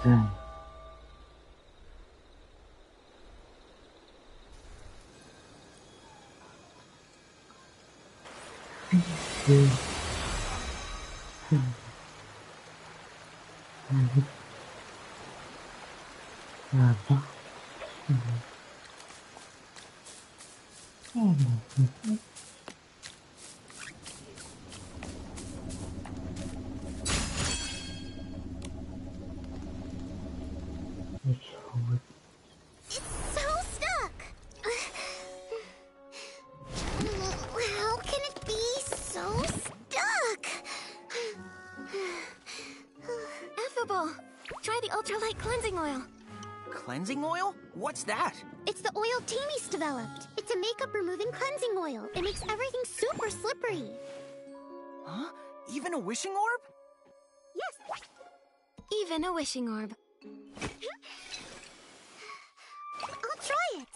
Dang. It's so stuck! How can it be so stuck? Affable, try the ultralight cleansing oil. Cleansing oil? What's that? It's the oil Timmy's developed. It's a makeup removing cleansing oil. It makes everything super slippery. Huh? Even a wishing orb? Yes. Even a wishing orb. I'll try it.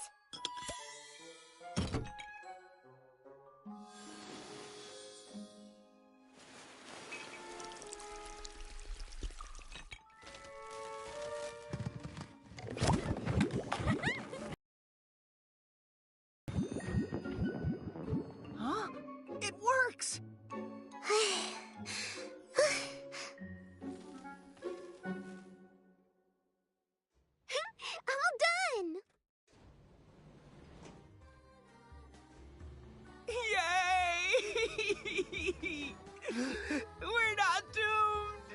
Huh? It works! All done. Yay! We're not doomed!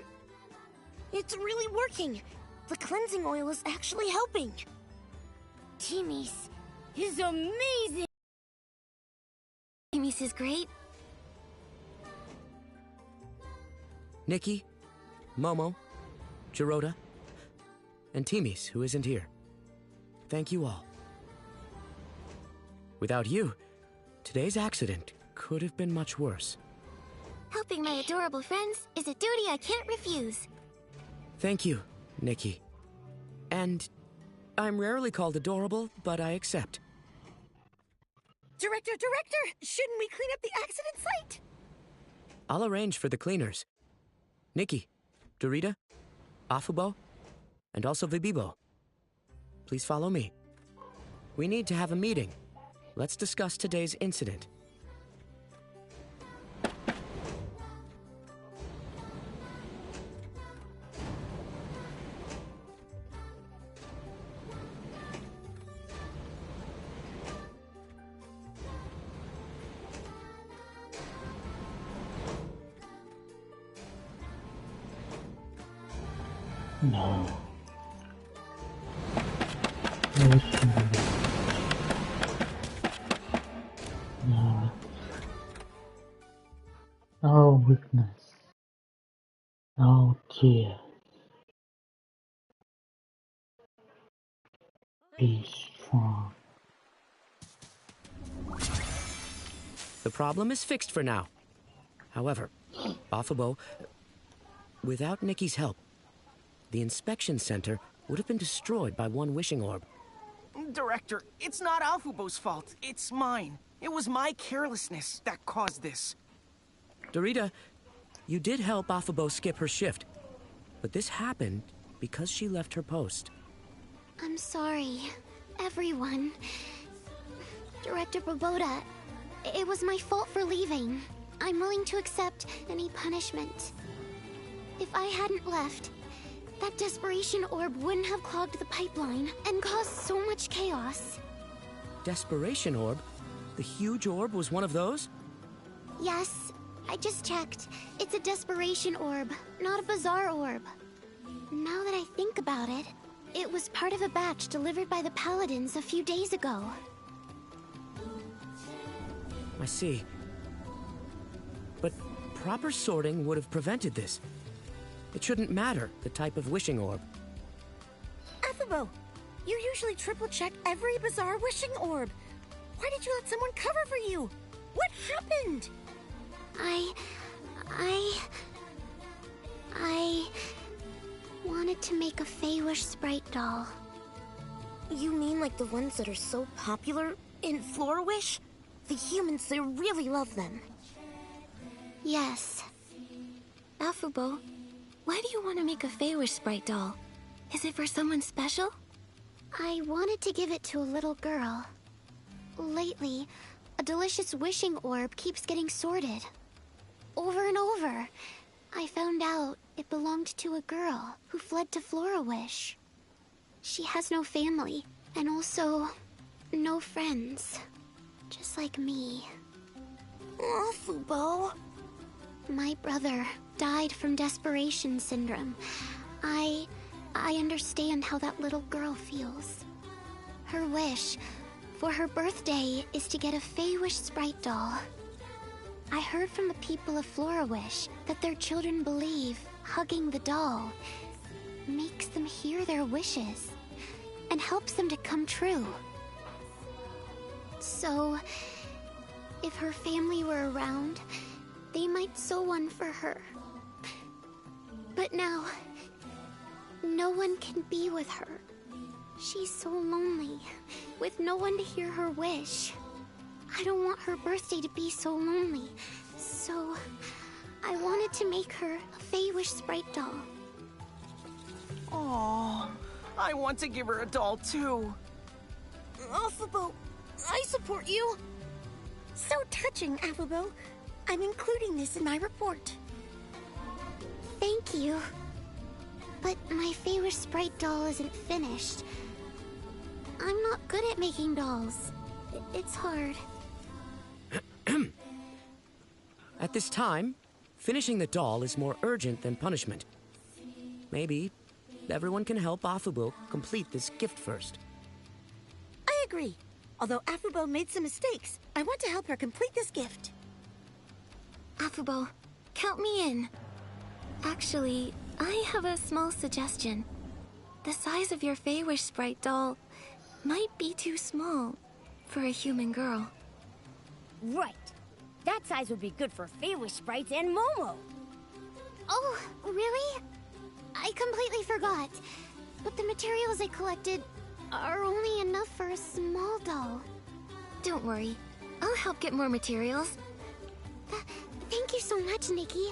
It's really working. The cleansing oil is actually helping. Timmy's is amazing. Timmy's is great. Nikki, Momo, Jirota, and Timmy's, who isn't here. Thank you all. Without you, today's accident could have been much worse. Helping my adorable friends is a duty I can't refuse. Thank you, Nikki. And I'm rarely called adorable, but I accept. Director, shouldn't we clean up the accident site? I'll arrange for the cleaners. Nikki, Dorita, Afubo, and also Vibibo. Please follow me. We need to have a meeting. Let's discuss today's incident. No. No. No weakness. No tear. Be strong. The problem is fixed for now. However, Afubo, without Nikki's help, the inspection center would have been destroyed by one wishing orb. Director, it's not Afubo's fault. It's mine. It was my carelessness that caused this. Dorita, you did help Afubo skip her shift, but this happened because she left her post. I'm sorry, everyone. Director Boboda, it was my fault for leaving. I'm willing to accept any punishment. If I hadn't left, that desperation orb wouldn't have clogged the pipeline and caused so much chaos. Desperation orb? The huge orb was one of those? Yes, I just checked. It's a desperation orb, not a bizarre orb. Now that I think about it, it was part of a batch delivered by the Paladins a few days ago. I see. But proper sorting would have prevented this. It shouldn't matter the type of wishing orb. Afubo, you usually triple-check every bizarre wishing orb. Why did you let someone cover for you? What happened? I wanted to make a Fey-Wish sprite doll. You mean like the ones that are so popular in Flora-Wish? The humans, they really love them. Yes. Afubo, why do you want to make a Fey-Wish sprite doll? Is it for someone special? I wanted to give it to a little girl. Lately, a delicious wishing orb keeps getting sorted. Over and over. I found out it belonged to a girl who fled to Flora-Wish. She has no family, and also no friends. Just like me. Afubo. My brother died from desperation syndrome. I understand how that little girl feels. Her wish for her birthday is to get a Fey-Wish sprite doll. I heard from the people of Flora-Wish that their children believe hugging the doll makes them hear their wishes and helps them to come true. So, if her family were around, they might sew one for her. But now, no one can be with her. She's so lonely, with no one to hear her wish. I don't want her birthday to be so lonely, so I wanted to make her a Fey-Wish sprite doll. Aww, I want to give her a doll too. Afubo, I support you. So touching, Afubo. I'm including this in my report. Thank you. But my Fey-Wish sprite doll isn't finished. I'm not good at making dolls. It's hard. At this time, finishing the doll is more urgent than punishment. Maybe everyone can help Afubo complete this gift first. I agree. Although Afubo made some mistakes, I want to help her complete this gift. Afubo, count me in. Actually, I have a small suggestion. The size of your Fey-Wish sprite doll might be too small for a human girl. Right. That size would be good for Fey-Wish sprites and Momo. Oh, really? I completely forgot. But the materials I collected are only enough for a small doll. Don't worry. I'll help get more materials. Thank you so much, Nikki.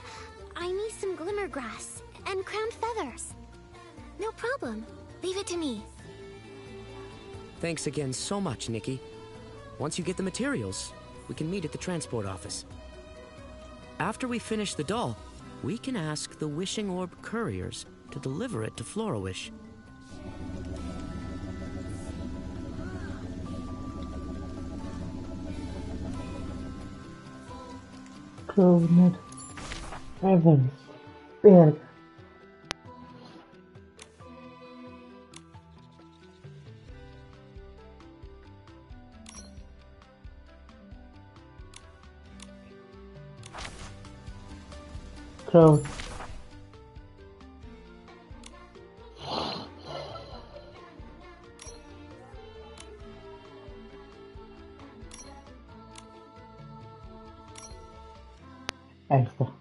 I need some glimmer grass and crowned feathers. No problem. Leave it to me. Thanks again so much, Nikki. Once you get the materials, we can meet at the transport office. After we finish the doll, we can ask the Wishing Orb couriers to deliver it to Flora-Wish. Crowned feathers. Big. Crown. Ahí está.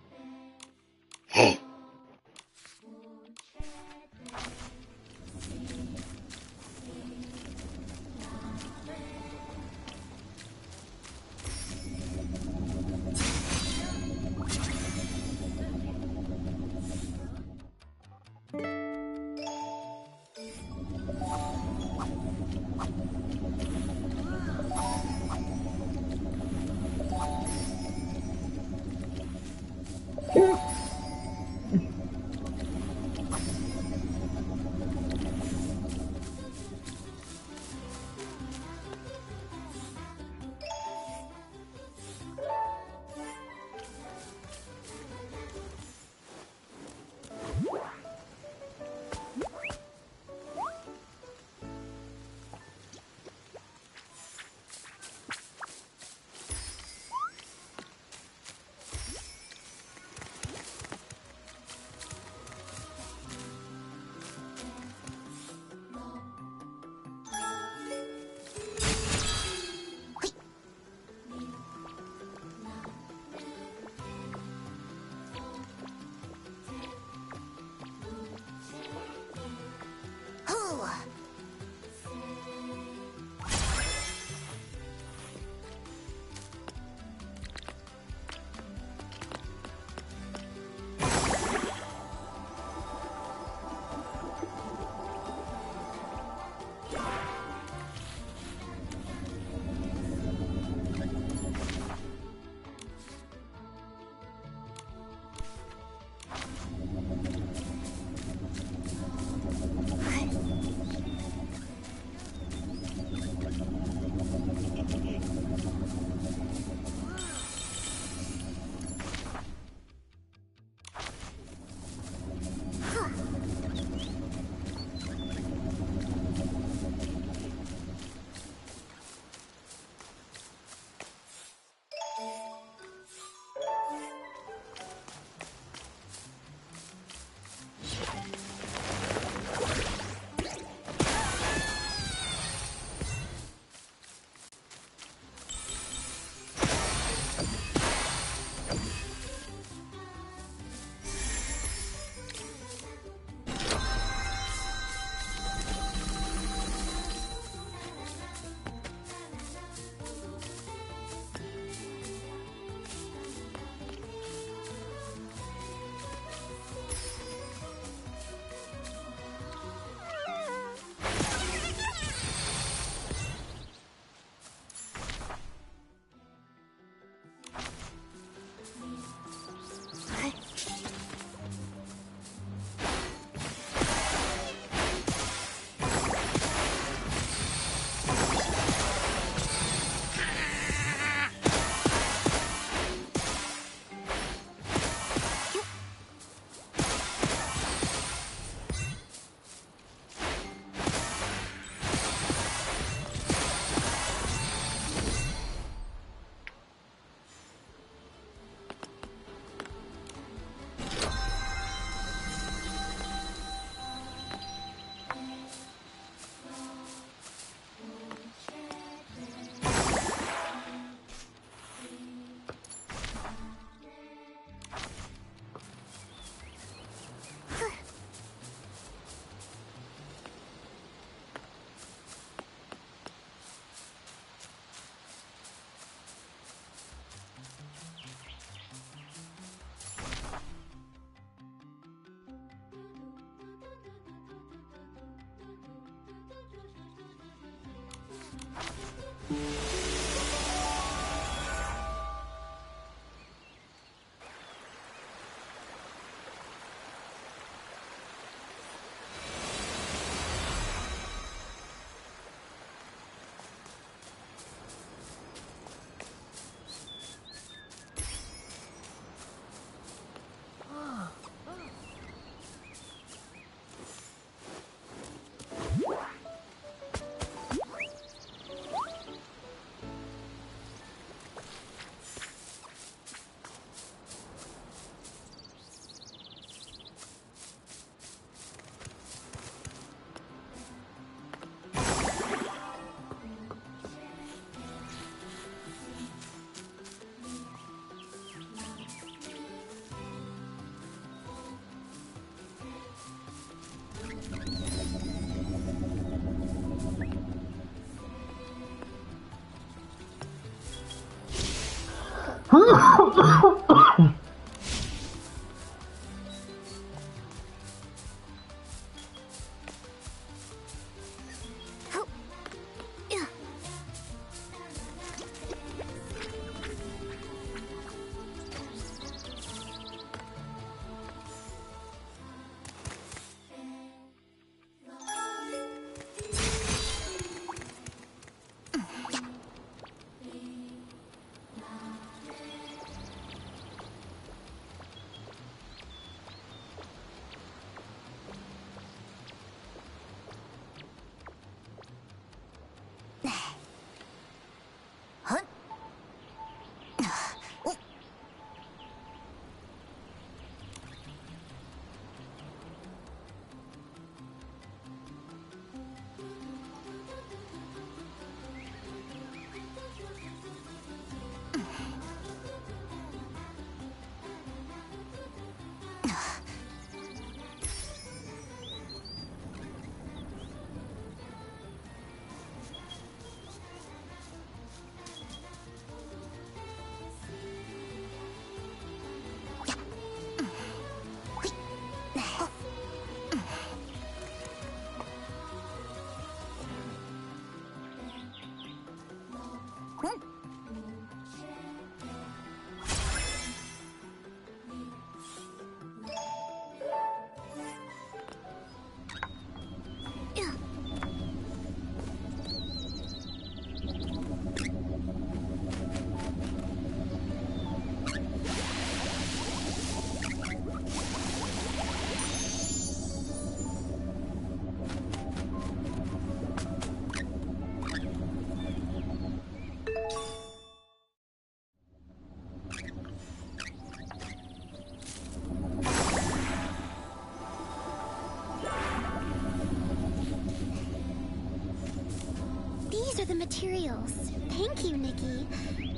These are the materials. Thank you, Nikki.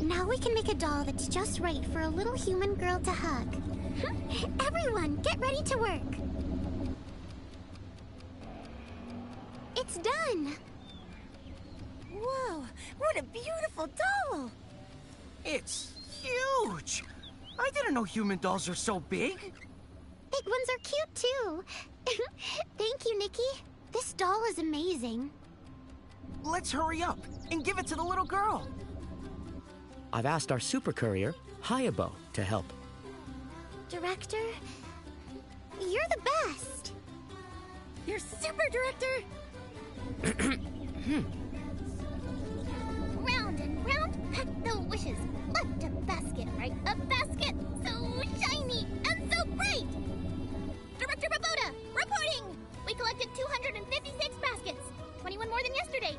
Now we can make a doll that's just right for a little human girl to hug. Everyone, get ready to work. It's done. Whoa, what a beautiful doll! It's huge! I didn't know human dolls are so big. Big ones are cute, too. Thank you, Nikki. This doll is amazing. Let's hurry up and give it to the little girl. I've asked our super courier, Hayabu, to help. Director, you're the best. You're super, Director! Round and round, pack the wishes. Left a basket, right a basket. So shiny and so bright. Director Baboda, reporting. We collected 256 baskets, 21 more than yesterday,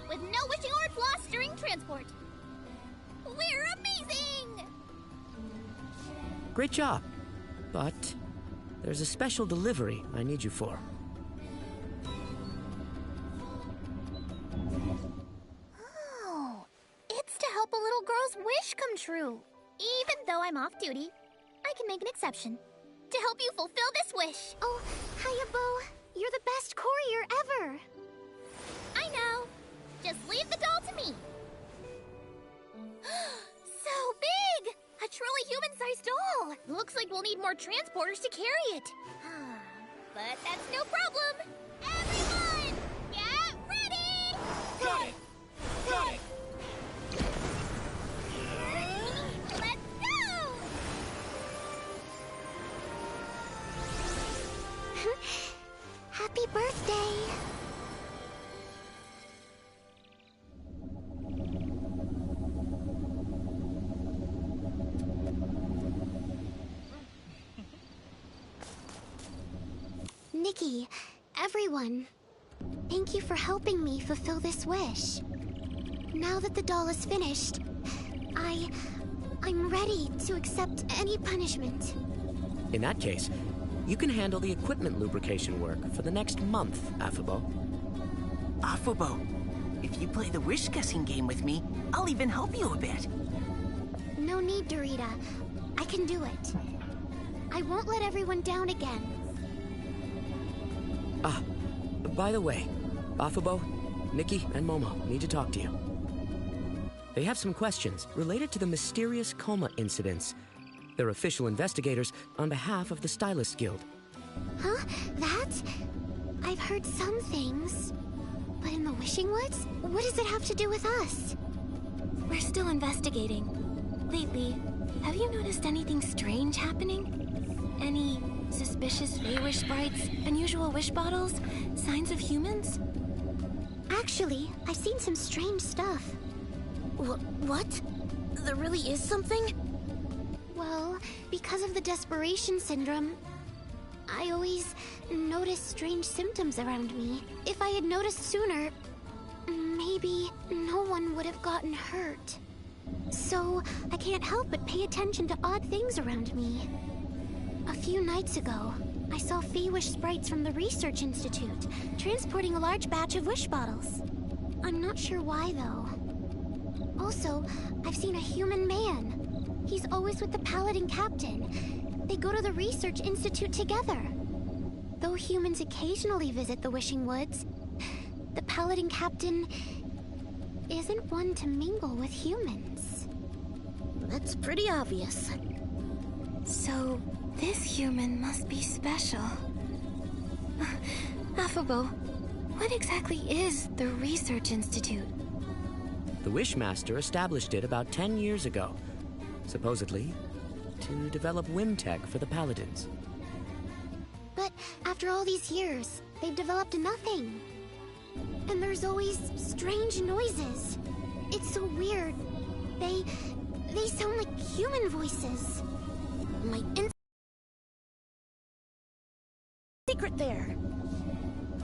with no wishing orb lost during transport. We're amazing! Great job. But there's a special delivery I need you for. Oh, it's to help a little girl's wish come true. Even though I'm off duty, I can make an exception to help you fulfill this wish. Oh, Hayabu, you're the best courier ever. I know. Just leave the doll to me. So big! A truly human-sized doll. Looks like we'll need more transporters to carry it. But that's no problem. Everyone, get ready! Got it! Nikki, everyone, thank you for helping me fulfill this wish. Now that the doll is finished, I'm ready to accept any punishment. In that case, you can handle the equipment lubrication work for the next month, Afubo. Afubo, if you play the wish-guessing game with me, I'll even help you a bit. No need, Dorita. I can do it. I won't let everyone down again. Ah, by the way, Afubo, Nikki, and Momo need to talk to you. They have some questions related to the mysterious coma incidents. They're official investigators on behalf of the Stylist Guild. Huh? That? I've heard some things. But in the Wishing Woods? What does it have to do with us? We're still investigating. Lately, have you noticed anything strange happening? Any suspicious Fey-Wish sprites, unusual wish bottles, signs of humans? Actually, I've seen some strange stuff. What? There really is something? Well, because of the desperation syndrome, I always notice strange symptoms around me. If I had noticed sooner, maybe no one would have gotten hurt. So, I can't help but pay attention to odd things around me. A few nights ago, I saw Fey-Wish sprites from the Research Institute transporting a large batch of wish bottles. I'm not sure why, though. Also, I've seen a human man. He's always with the Paladin Captain. They go to the Research Institute together. Though humans occasionally visit the Wishing Woods, the Paladin Captain isn't one to mingle with humans. That's pretty obvious. So, this human must be special. Afubo, what exactly is the Research Institute? The Wishmaster established it about 10 years ago, supposedly to develop whim tech for the Paladins. But after all these years, they've developed nothing. And there's always strange noises. It's so weird. They sound like human voices. My secret there.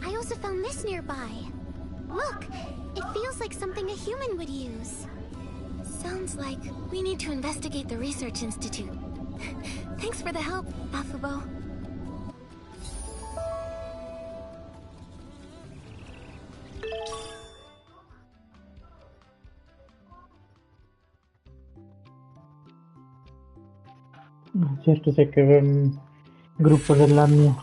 I also found this nearby. Look, it feels like something a human would use. Sounds like we need to investigate the Research Institute. Thanks for the help, Afubo. Certo, sé que ven grupos de lamias.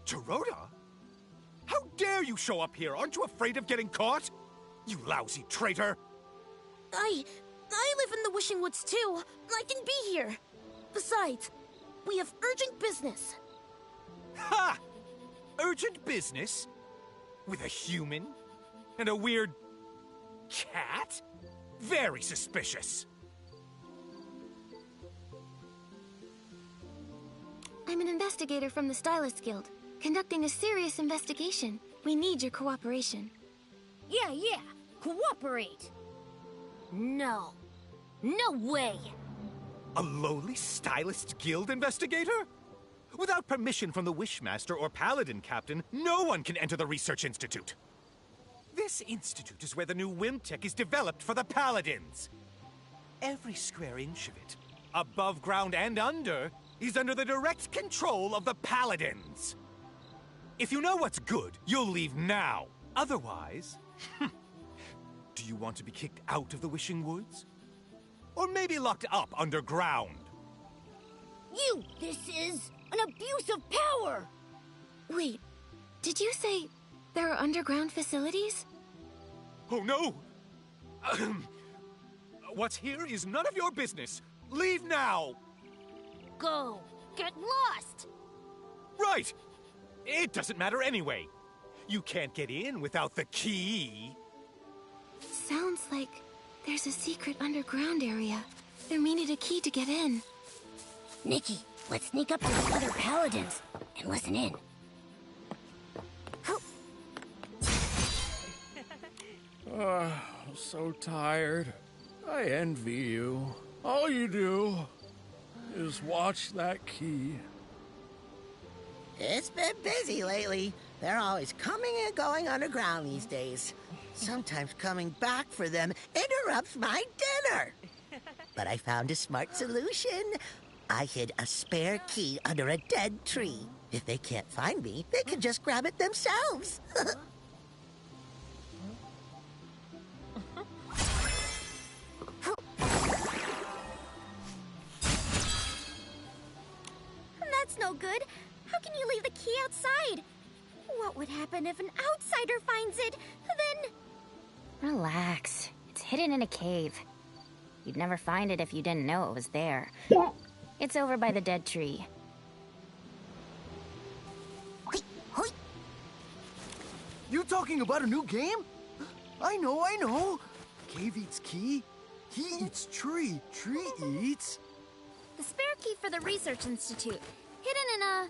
Dorota? How dare you show up here? Aren't you afraid of getting caught? You lousy traitor! I live in the Wishing Woods too. I can be here. Besides, we have urgent business. Ha! Urgent business? With a human? And a weird... cat? Very suspicious. I'm an investigator from the Stylist Guild, conducting a serious investigation. We need your cooperation. Yeah. Cooperate. No. No way. A lowly Stylist Guild investigator? Without permission from the Wishmaster or Paladin Captain, no one can enter the Research Institute. This institute is where the new Wim Tech is developed for the Paladins. Every square inch of it, above ground and under, is under the direct control of the Paladins. If you know what's good, you'll leave now. Otherwise... Do you want to be kicked out of the Wishing Woods? Or maybe locked up underground? This is an abuse of power! Wait, did you say there are underground facilities? Oh no! What's here is none of your business. Leave now! Go! Get lost! Right! It doesn't matter anyway. You can't get in without the key. Sounds like there's a secret underground area. There may need a key to get in. Nikki, let's sneak up to the other paladins and listen in. So tired. I envy you. All you do is watch that key. It's been busy lately. They're always coming and going underground these days. Sometimes coming back for them interrupts my dinner. But I found a smart solution. I hid a spare key under a dead tree. If they can't find me, they can just grab it themselves. That's no good. How can you leave the key outside? What would happen if an outsider finds it? Then... Relax. It's hidden in a cave. You'd never find it if you didn't know it was there. It's over by the dead tree. You talking about a new game? I know. Cave eats key. Key eats tree. Tree eats... The spare key for the Research Institute. Hidden in a...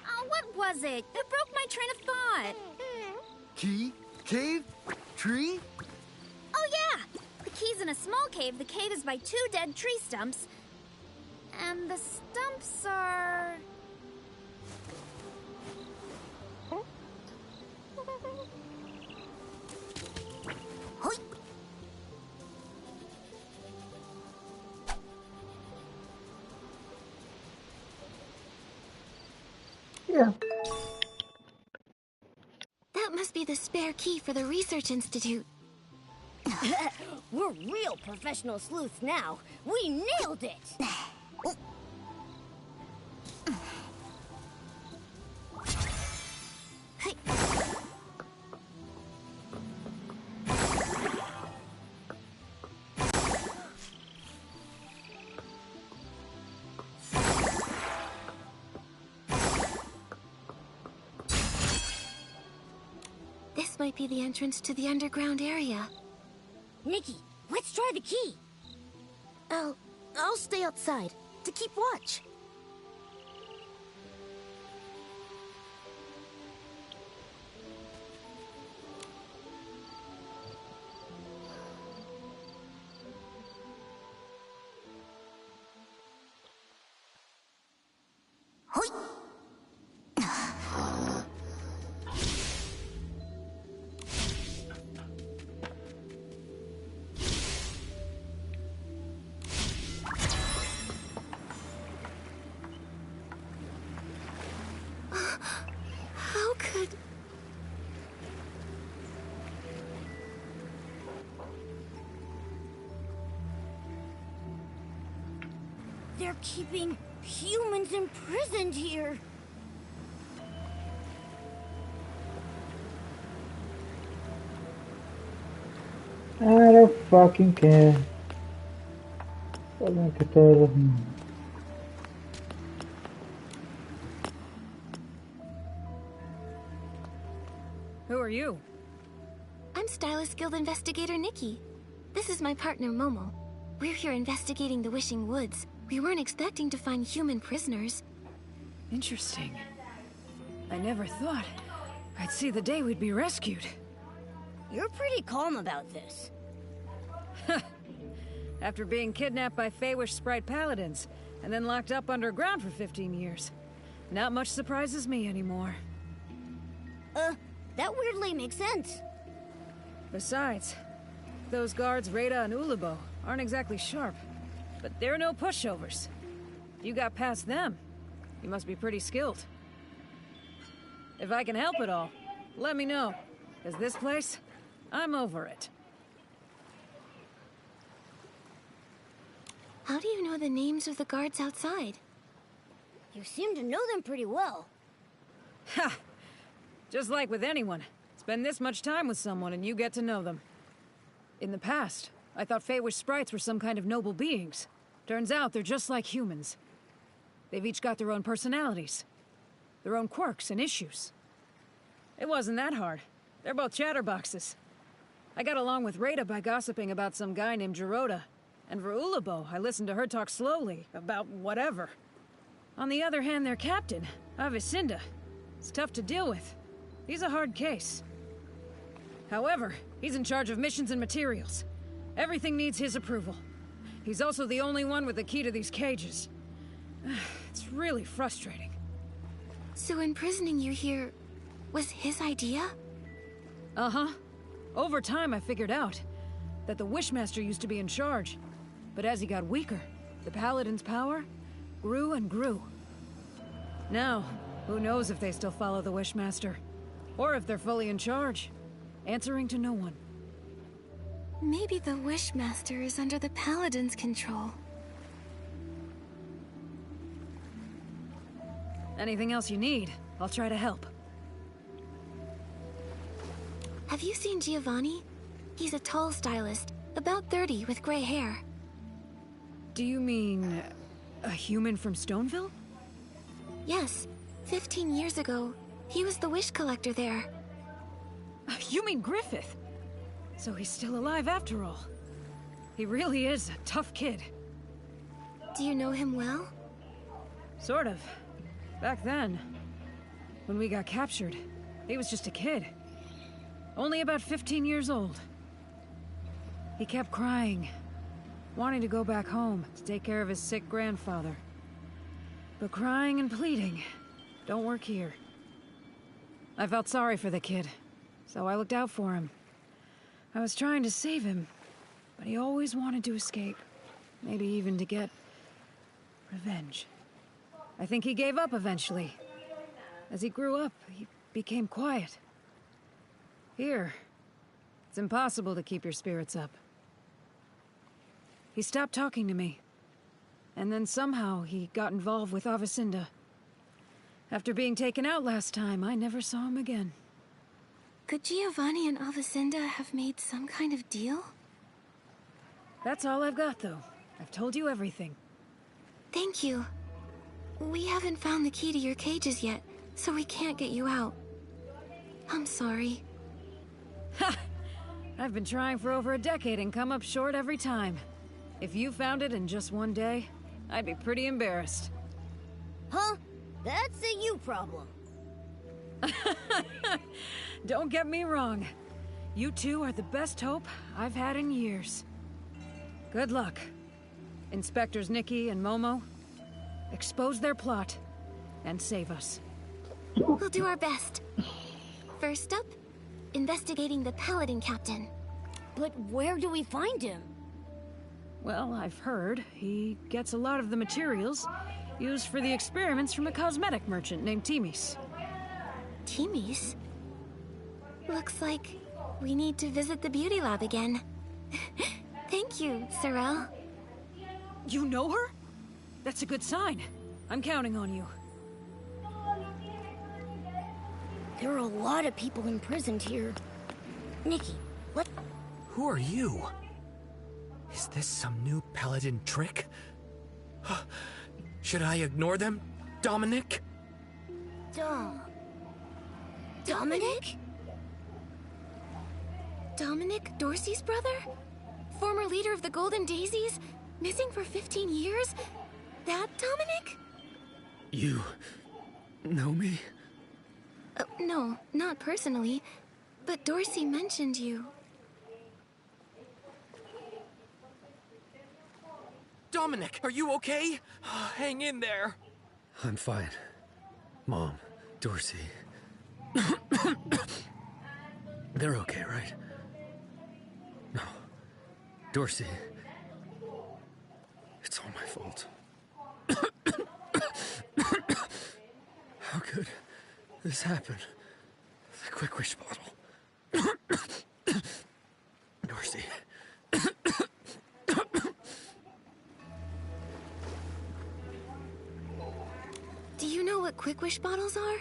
Oh, what was it? It broke my train of thought. Key? Cave? Tree? Oh, yeah! The key's in a small cave. The cave is by 2 dead tree stumps. And the stumps are... Yeah. That must be the spare key for the Research Institute. We're real professional sleuths now. We nailed it! This might be the entrance to the underground area. Nikki, let's try the key. I'll stay outside to keep watch. How could... They're keeping Humans imprisoned here. I don't fucking care. Solo que todos. Who are you? I'm Stylist Guild Investigator Nikki. This is my partner Momo. We're here investigating the Wishing Woods. We weren't expecting to find human prisoners. Interesting. I never thought I'd see the day we'd be rescued. You're pretty calm about this. After being kidnapped by Feywish Sprite Paladins, and then locked up underground for 15 years. Not much surprises me anymore. That weirdly makes sense. Besides, those guards Rada and Ulubo aren't exactly sharp, but they're no pushovers. If you got past them, you must be pretty skilled. If I can help at all, let me know, because this place, I'm over it. How do you know the names of the guards outside? You seem to know them pretty well. Ha! Just like with anyone. Spend this much time with someone and you get to know them. In the past, I thought Feywish sprites were some kind of noble beings. Turns out they're just like humans. They've each got their own personalities, their own quirks and issues. It wasn't that hard. They're both chatterboxes. I got along with Rada by gossiping about some guy named Geroda. And for Ulubo, I listened to her talk slowly about whatever. On the other hand, their captain, Avicinda, is tough to deal with. He's a hard case. However, he's in charge of missions and materials. Everything needs his approval. He's also the only one with the key to these cages. It's really frustrating. So imprisoning you here was his idea? Uh-huh. Over time, I figured out that the Wishmaster used to be in charge. But as he got weaker, the Paladin's power grew and grew. Now, who knows if they still follow the Wishmaster? Or if they're fully in charge, answering to no one. Maybe the Wishmaster is under the Paladin's control. Anything else you need, I'll try to help. Have you seen Giovanni? He's a tall stylist, about 30 with gray hair. Do you mean a human from Stoneville? Yes. 15 years ago, he was the wish collector there. You mean Griffith? So he's still alive after all. He really is a tough kid. Do you know him well? Sort of. Back then, when we got captured, he was just a kid. Only about 15 years old. He kept crying, wanting to go back home to take care of his sick grandfather. But crying and pleading don't work here. I felt sorry for the kid, so I looked out for him. I was trying to save him, but he always wanted to escape. Maybe even to get revenge. I think he gave up eventually. As he grew up, he became quiet. Here, it's impossible to keep your spirits up. He stopped talking to me. And then somehow he got involved with Avicinda. After being taken out last time, I never saw him again. Could Giovanni and Avicinda have made some kind of deal? That's all I've got, though. I've told you everything. Thank you. We haven't found the key to your cages yet, so we can't get you out. I'm sorry. Ha! I've been trying for over a decade and come up short every time. If you found it in just one day, I'd be pretty embarrassed. Huh? That's a you problem. Don't get me wrong. You two are the best hope I've had in years. Good luck. Inspectors Nikki and Momo, expose their plot and save us. We'll do our best. First up, investigating the Paladin Captain. But where do we find him? Well, I've heard he gets a lot of the materials used for the experiments from a cosmetic merchant named Timis. Timis? Looks like we need to visit the beauty lab again. Thank you, Sorrel. You know her? That's a good sign. I'm counting on you. There are a lot of people imprisoned here. Nikki, what? Who are you? Is this some new paladin trick? Should I ignore them, Dominic? Dominic? Dominic, Dorsey's brother? Former leader of the Golden Daisies? Missing for 15 years? That Dominic? You know me? No, not personally. But Dorsey mentioned you. Dominic, are you okay? Hang in there. I'm fine. Mom, Dorsey. They're okay, right? No. Dorsey. It's all my fault. How could this happen? The Quick Wish bottle. Dorsey. Do you know what Quick Wish bottles are?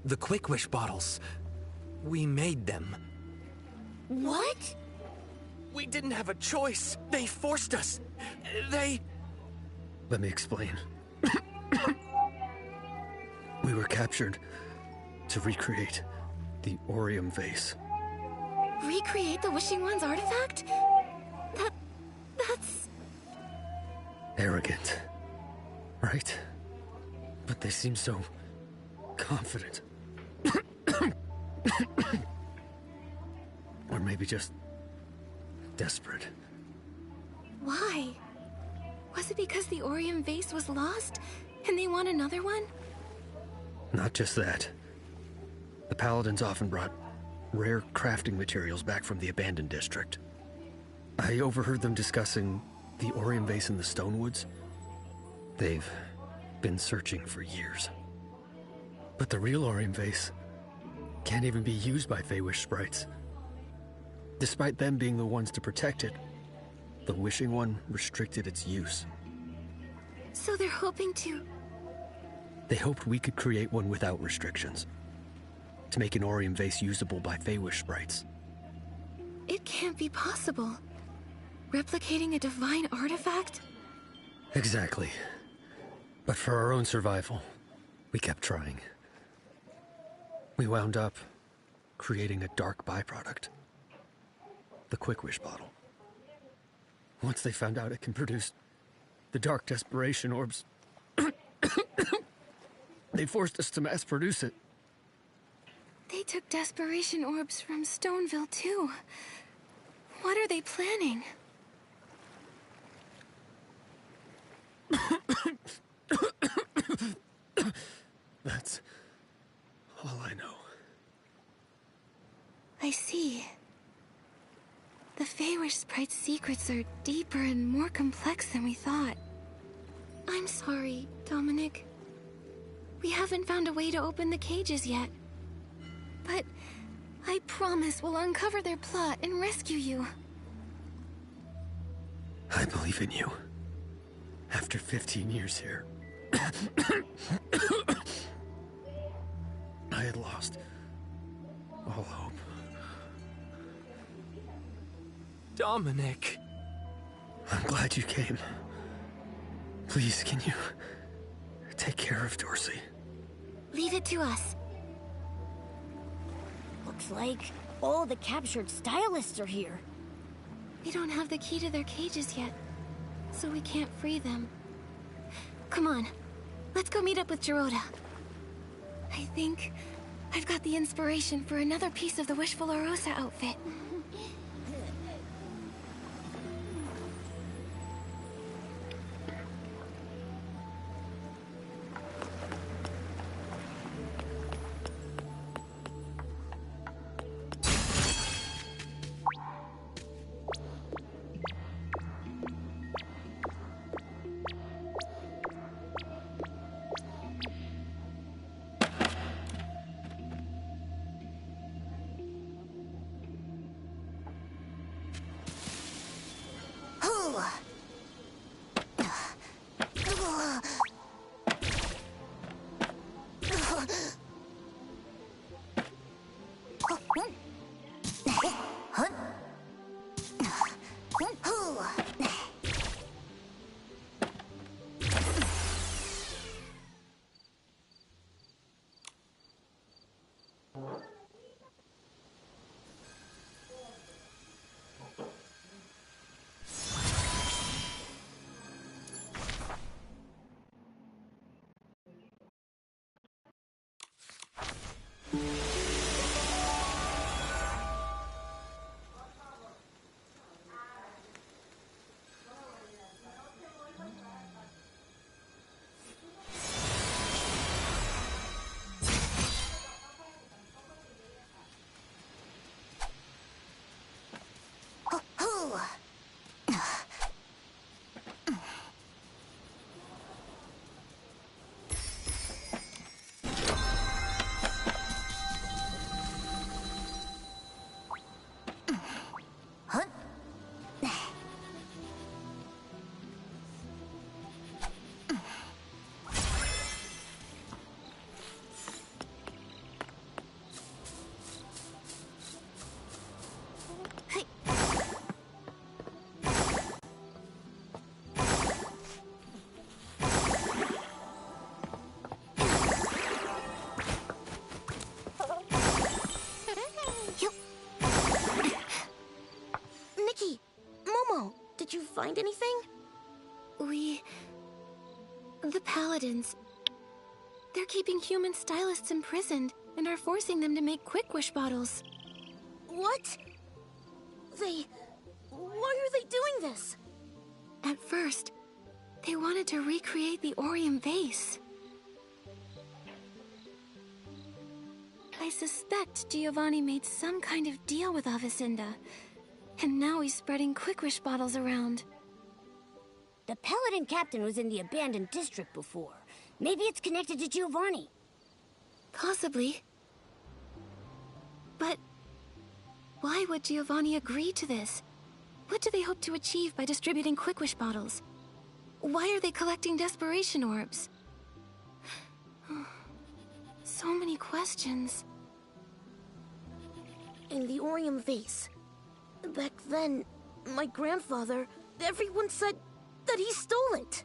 The Quick Wish bottles. We made them. What? We didn't have a choice. They forced us. They... Let me explain. We were captured to recreate the Orium vase. Recreate the Wishing One's artifact? That's... Arrogant. Right? But they seem so confident. Or maybe just desperate. Why? Was it because the Orium vase was lost and they want another one? Not just that. The Paladins often brought rare crafting materials back from the abandoned district. I overheard them discussing the Orium vase in the Stonewoods. They've been searching for years. But the real Orium vase can't even be used by Feywish sprites. Despite them being the ones to protect it, the Wishing One restricted its use. So they're hoping to... They hoped we could create one without restrictions, to make an Orium vase usable by Feywish sprites. It can't be possible. Replicating a divine artifact? Exactly. But for our own survival, we kept trying. We wound up creating a dark byproduct. The Quick Wish bottle. Once they found out it can produce the dark desperation orbs, they forced us to mass produce it. They took desperation orbs from Stoneville, too. What are they planning? That's all I know. I see. The Feywish sprite's secrets are deeper and more complex than we thought. I'm sorry, Dominic. We haven't found a way to open the cages yet. But I promise we'll uncover their plot and rescue you. I believe in you. After 15 years here, I had lost all hope. Dominic. I'm glad you came. Please, can you take care of Dorsey? Leave it to us. Looks like all the captured stylists are here. We don't have the key to their cages yet, so we can't free them. Come on, let's go meet up with Gerota. I think I've got the inspiration for another piece of the Wishful Arosa outfit. Did you find anything? The Paladins. They're keeping human stylists imprisoned and are forcing them to make Quick Wish bottles. What? Why are they doing this? At first, they wanted to recreate the Orium vase. I suspect Giovanni made some kind of deal with Avicenda, and now he's spreading Quick Wish bottles around. The Paladin captain was in the abandoned district before. Maybe it's connected to Giovanni. Possibly. But why would Giovanni agree to this? What do they hope to achieve by distributing Quick Wish bottles? Why are they collecting desperation orbs? So many questions. In the Orium vase. Back then, my grandfather, everyone said that he stole it.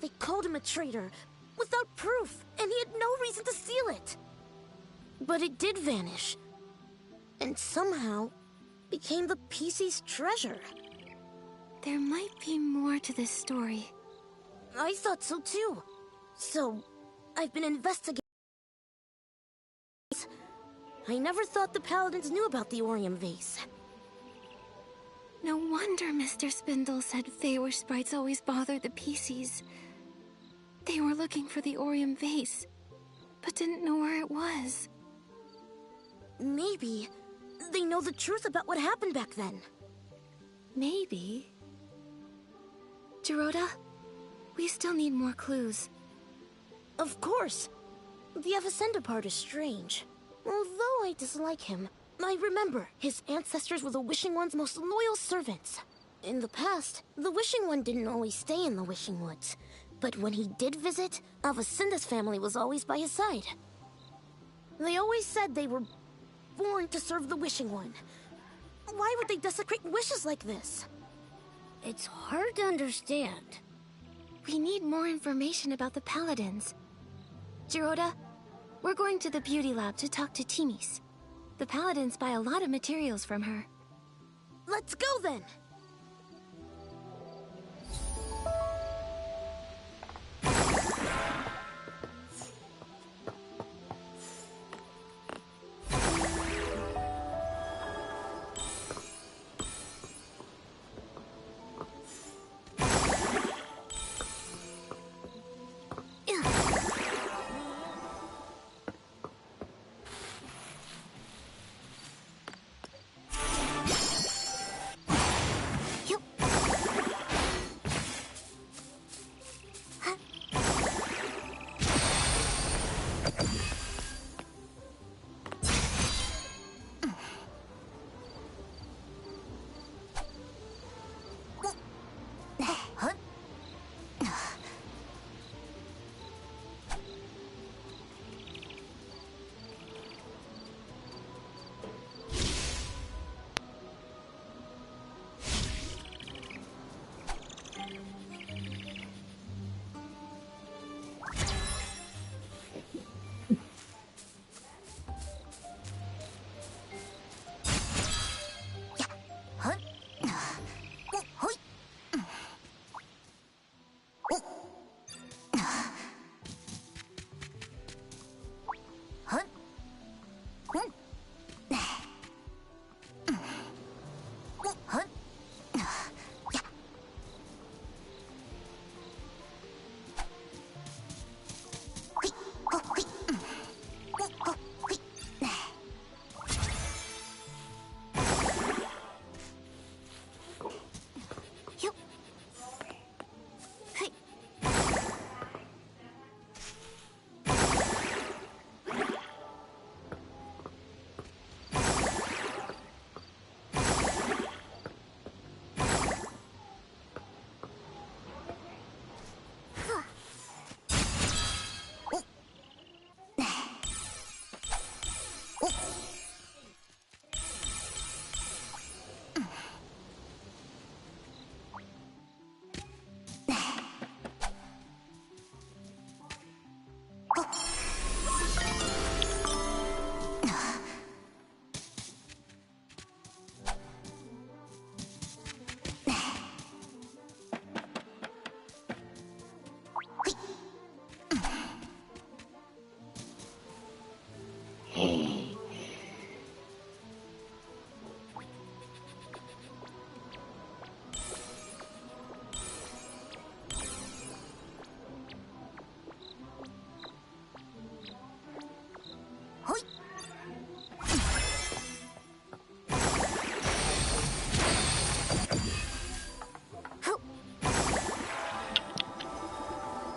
They called him a traitor, without proof, and he had no reason to steal it. But it did vanish, and somehow became the PC's treasure. There might be more to this story. I thought so too. So, I've been investigating. I never thought the Paladins knew about the Orium vase. No wonder Mr. Spindle said Feywish sprites always bothered the PCs. They were looking for the Orium vase, but didn't know where it was. Maybe they know the truth about what happened back then. Maybe. Gerota, we still need more clues. Of course. The Avicenda part is strange. Although I dislike him, I remember his ancestors were the Wishing One's most loyal servants. In the past, the Wishing One didn't always stay in the Wishing Woods. But when he did visit, Avicenda's family was always by his side. They always said they were born to serve the Wishing One. Why would they desecrate wishes like this? It's hard to understand. We need more information about the Paladins. Gerota, we're going to the beauty lab to talk to Timis. The Paladins buy a lot of materials from her. Let's go then!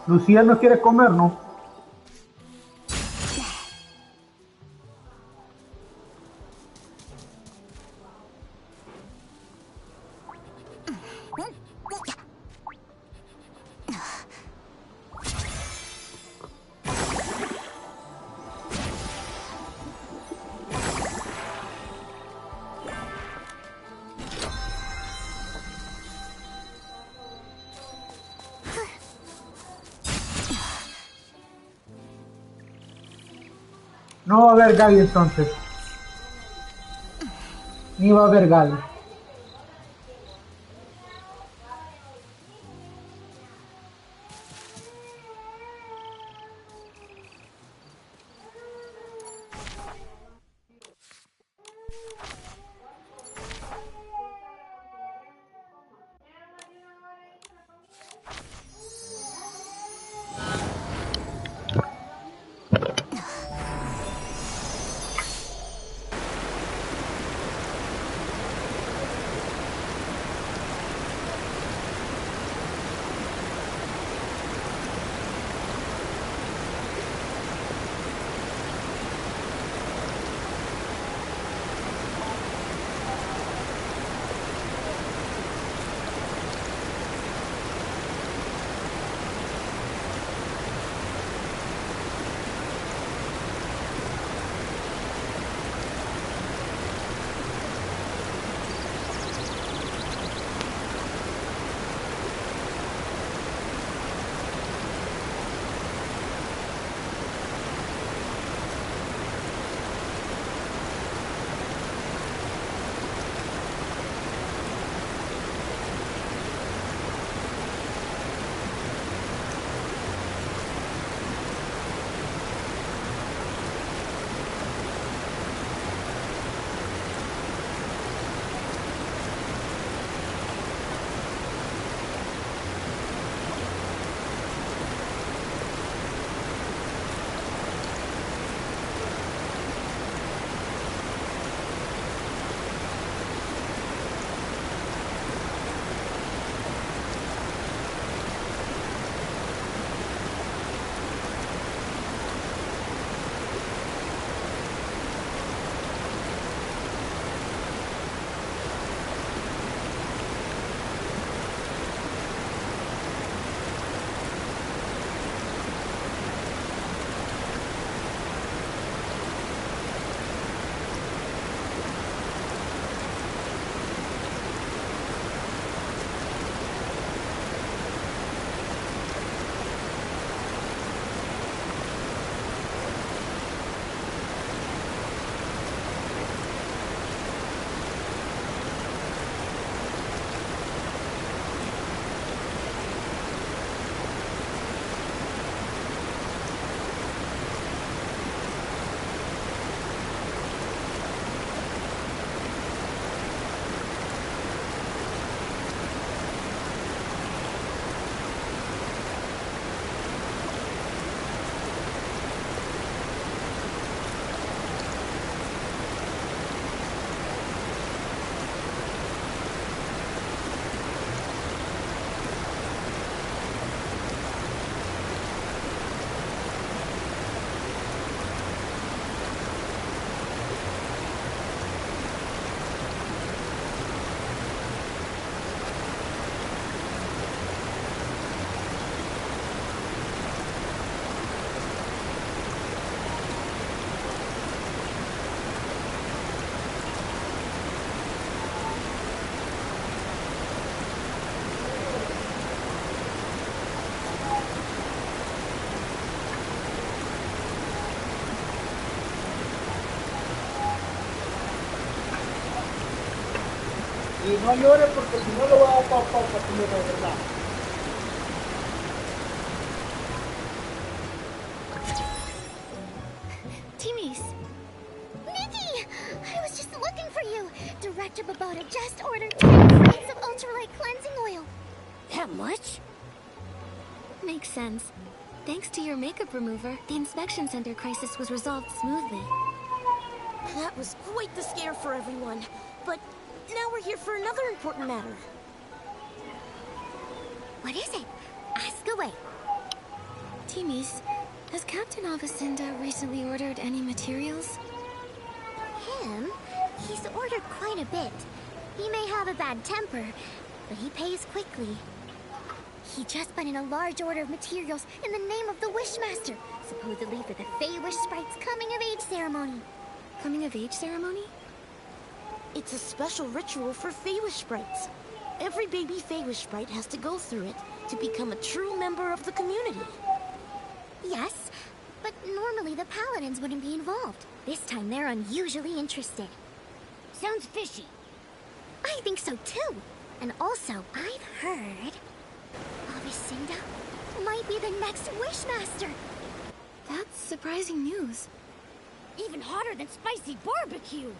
Lucía no quiere comer, ¿no? No va a haber Gali entonces. Ni va a haber Gali. Y no llore porque si no lo voy a dar pausa, señora, de verdad. Teamies! Nikki! I was just looking for you! Director Babota just ordered 10 crates of ultralight cleansing oil. That much? Makes sense. Thanks to your makeup remover, the inspection center crisis was resolved smoothly. That was quite the scare for everyone. But now we're here for another important matter. What is it? Ask away. Timmy's, has Captain Avicenda recently ordered any materials? Him? He's ordered quite a bit. He may have a bad temper, but he pays quickly. He just put in a large order of materials in the name of the Wishmaster, supposedly for the Fey Wish Sprite's coming-of-age ceremony. Coming-of-age ceremony? It's a special ritual for Fey Wish Sprites. Every baby Fey Wish Sprite has to go through it to become a true member of the community. Yes, but normally the Paladins wouldn't be involved. This time they're unusually interested. Sounds fishy. I think so too. And also, I've heard Avicenda might be the next Wishmaster. That's surprising news. Even hotter than spicy barbecue.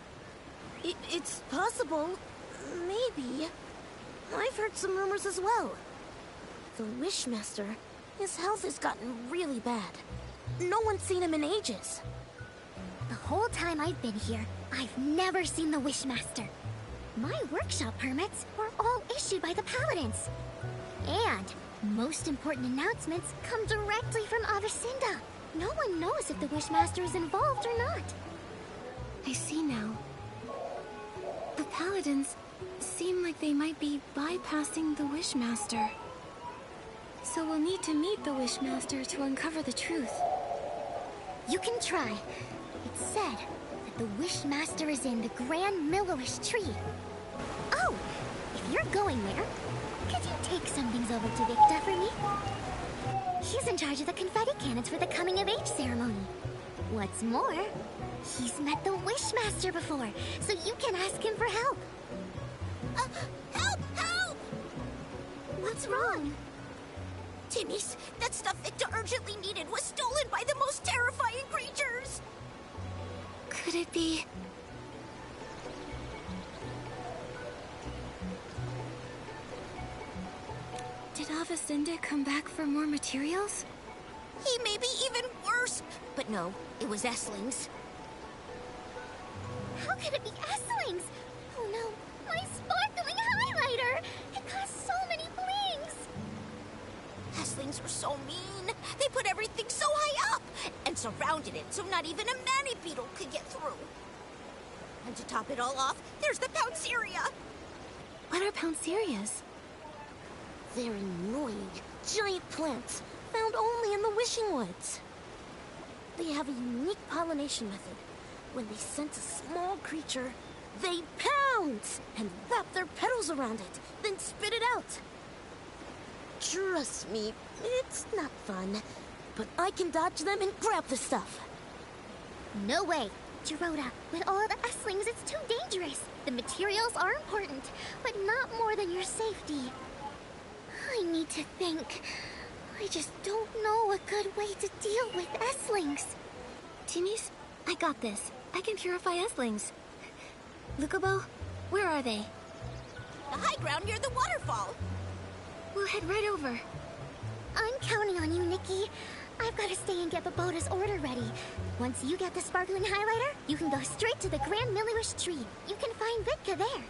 It's possible. Maybe. I've heard some rumors as well. The Wishmaster, his health has gotten really bad. No one's seen him in ages. The whole time I've been here, I've never seen the Wishmaster. My workshop permits were all issued by the Paladins. And most important announcements come directly from Avicenda. No one knows if the Wishmaster is involved or not. I see now. The Paladins seem like they might be bypassing the Wishmaster. So we'll need to meet the Wishmaster to uncover the truth. You can try. It's said that the Wishmaster is in the Grand Millowish tree. Oh, if you're going there, could you take some things over to Victa for me? He's in charge of the confetti cannons for the coming-of-age ceremony. What's more, he's met the Wishmaster before, so you can ask him for help. Help! Help! What's wrong? Timmy's, that stuff Victor urgently needed was stolen by the most terrifying creatures! Could it be... Did Avicenda come back for more materials? He may be even worse! But no, it was Essling's. How could it be Essling's? Oh no, my sparkling highlighter! It costs so many blings! Esslings were so mean. They put everything so high up and surrounded it so not even a Mani-Beetle could get through. And to top it all off, there's the Pounceria! What are Pouncerias? They're annoying, giant plants found only in the Wishing Woods. They have a unique pollination method. When they sense a small creature, they pounce and wrap their petals around it, then spit it out. Trust me, it's not fun, but I can dodge them and grab the stuff. No way. Dorota, with all the Esslings, it's too dangerous. The materials are important, but not more than your safety. I need to think. I just don't know a good way to deal with Esslings. Timmy's, I got this. I can purify Esslings. Lukubo, where are they? The high ground near the waterfall. We'll head right over. I'm counting on you, Nikki. I've got to stay and get Baboda's order ready. Once you get the sparkling highlighter, you can go straight to the Grand Millowish tree. You can find Vitka there.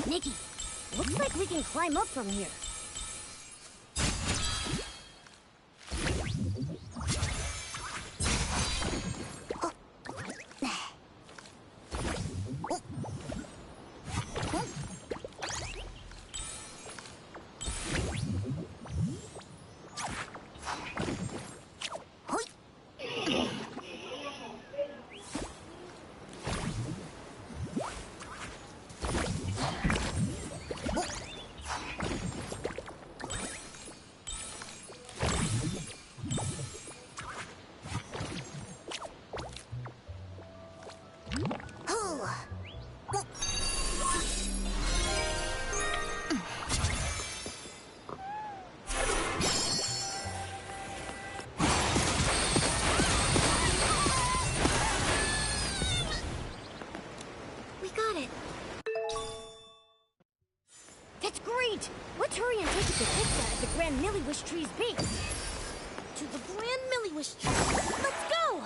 Nikki, looks like we can climb up from here. That's great! Let's hurry and take it to Pizza at the Grand Milliwish Tree's base. To the Grand Milliwish Tree. Let's go!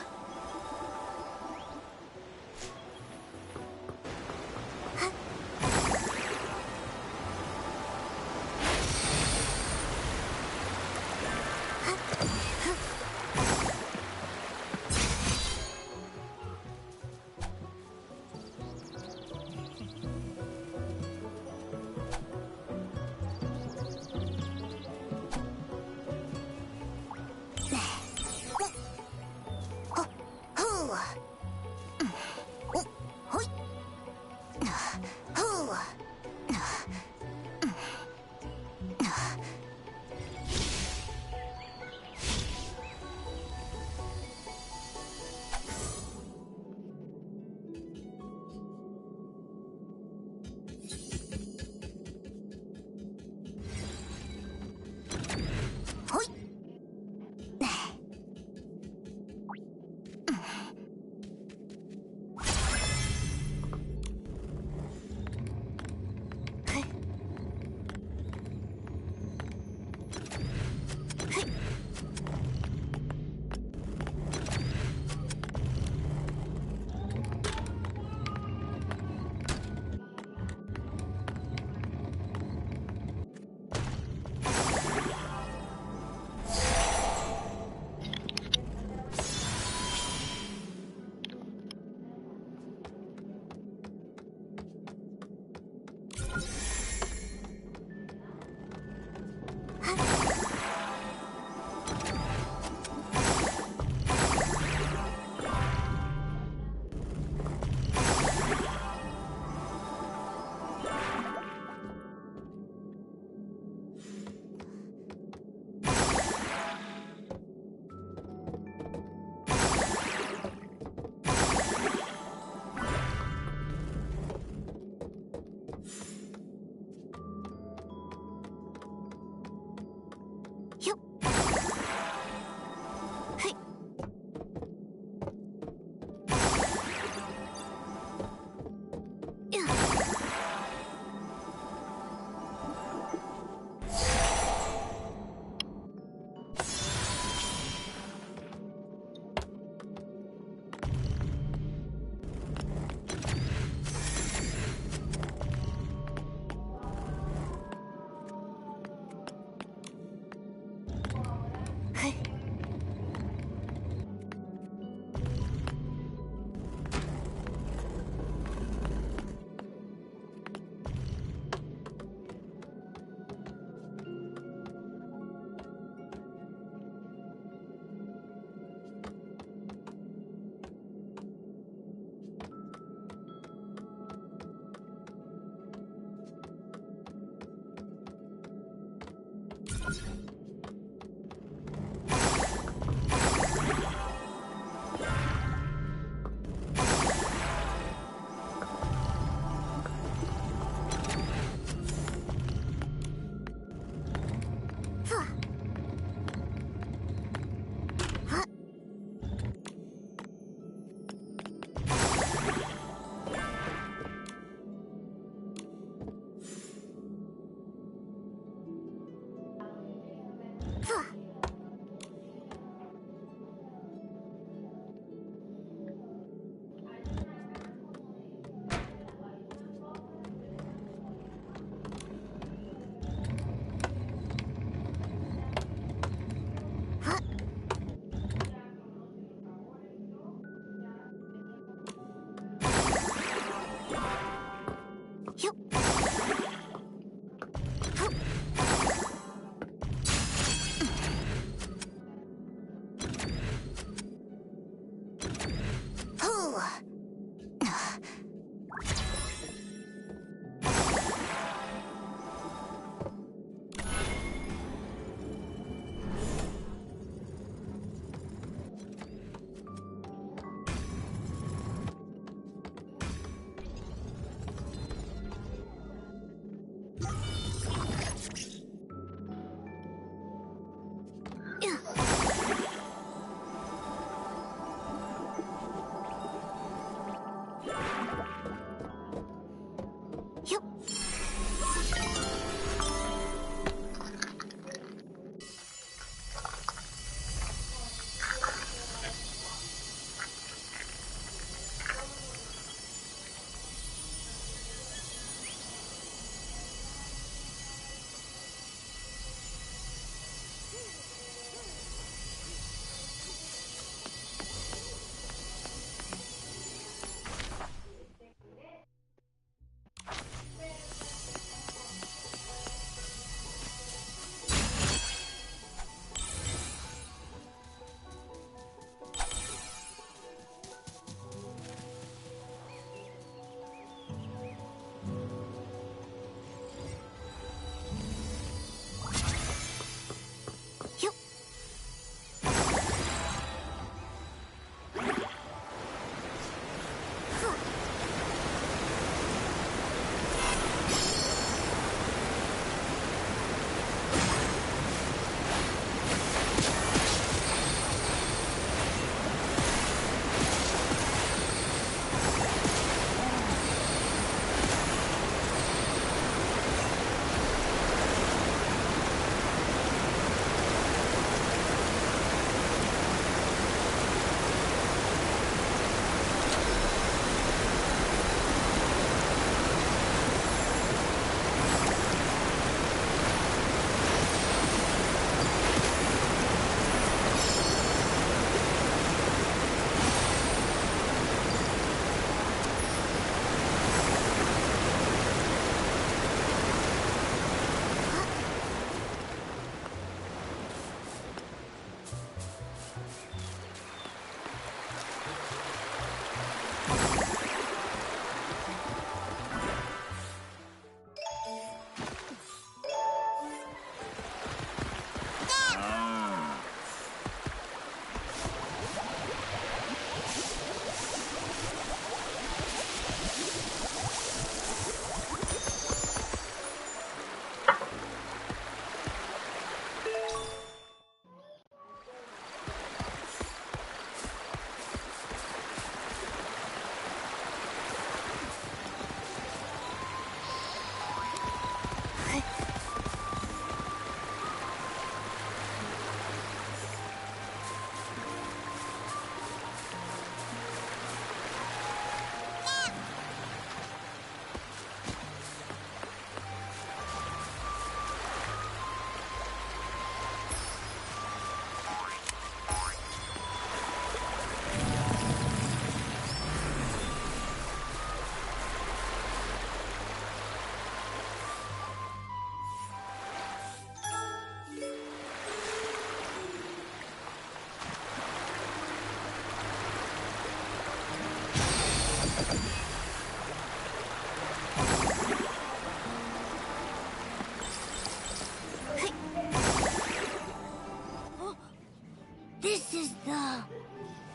The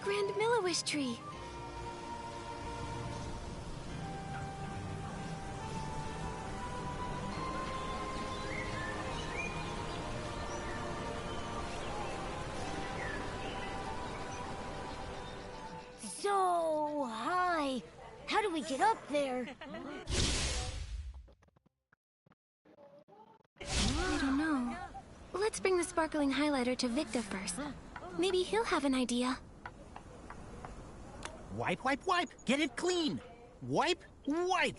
Grand Milliwish tree. so high. How do we get up there? I don't know. Let's bring the sparkling highlighter to Victor first. Maybe he'll have an idea. Wipe, wipe, wipe. Get it clean. Wipe, wipe.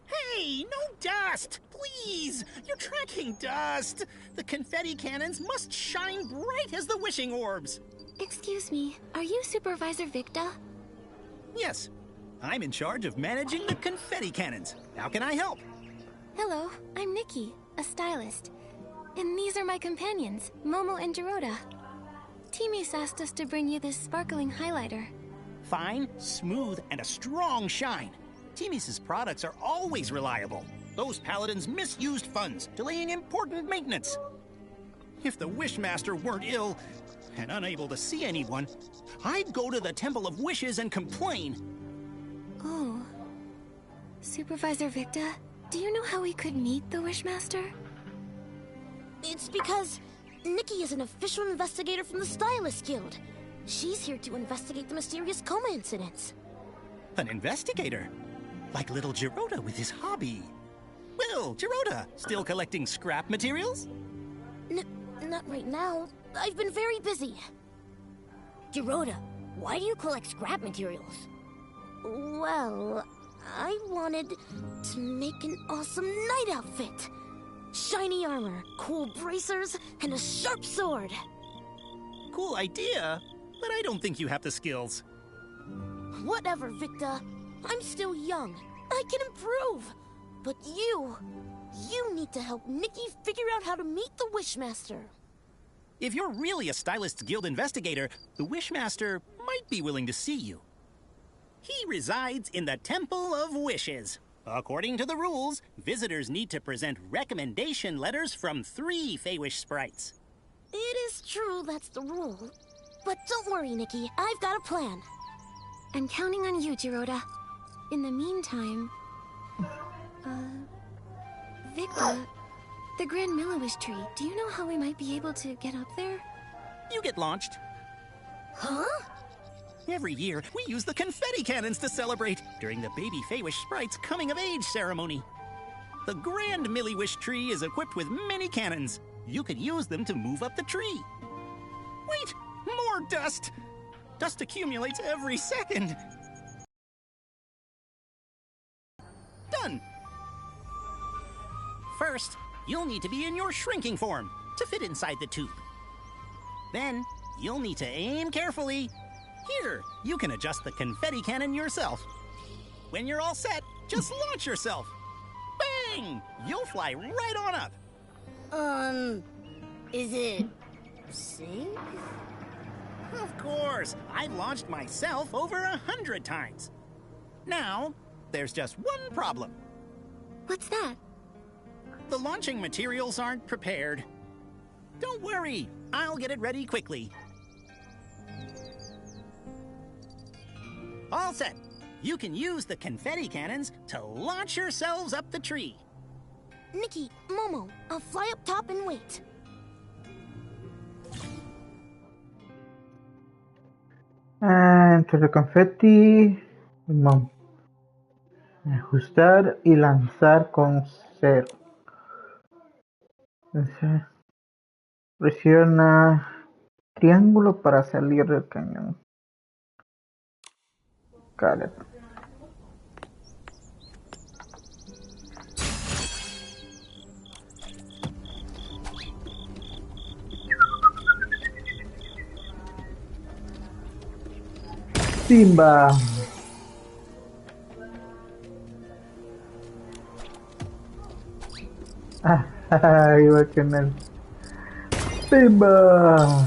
Hey, no dust! Please! You're tracking dust! The confetti cannons must shine bright as the wishing orbs! Excuse me, are you Supervisor Victor? Yes. I'm in charge of managing the confetti cannons. How can I help? Hello, I'm Nikki, a stylist. And these are my companions, Momo and Dorota. Timmy's asked us to bring you this sparkling highlighter. Fine, smooth, and a strong shine. Timmy's products are always reliable. Those paladins misused funds, delaying important maintenance. If the Wishmaster weren't ill and unable to see anyone, I'd go to the Temple of Wishes and complain. Oh. Supervisor Victor, do you know how we could meet the Wishmaster? It's because Nikki is an official investigator from the Stylist Guild. She's here to investigate the mysterious coma incidents. An investigator? Like little Dorota with his hobby. Well, Dorota, still collecting scrap materials? Not right now. I've been very busy. Dorota, why do you collect scrap materials? Well, I wanted to make an awesome night outfit. Shiny armor, cool bracers, and a sharp sword. Cool idea, but I don't think you have the skills. Whatever, Victor. I'm still young. I can improve. But you need to help Nikki figure out how to meet the Wishmaster. If you're really a Stylist's Guild investigator, the Wishmaster might be willing to see you. He resides in the Temple of Wishes. According to the rules, visitors need to present recommendation letters from 3 Feywish sprites. It is true that's the rule. But don't worry, Nikki. I've got a plan. I'm counting on you, Dorota. In the meantime... Victor, the Grand Milliwish tree, do you know how we might be able to get up there? You get launched. Huh? Every year, we use the confetti cannons to celebrate during the baby Feywish sprite's coming-of-age ceremony. The Grand Milliwish tree is equipped with many cannons. You could use them to move up the tree. Wait! More dust! Dust accumulates every second. Done! First, you'll need to be in your shrinking form to fit inside the tube. Then, you'll need to aim carefully. Here, you can adjust the confetti cannon yourself. When you're all set, just launch yourself. Bang! You'll fly right on up. Is it safe? Of course! I've launched myself over 100 times. Now, there's just one problem. What's that? The launching materials aren't prepared. Don't worry, I'll get it ready quickly. All set. You can use the confetti cannons to launch yourselves up the tree. Nikki, Momo, I'll fly up top and wait. Entre el confeti, ajustar y lanzar con 0. Presiona triángulo para salir del cañón. Got it. Simba. Iba con el Simba.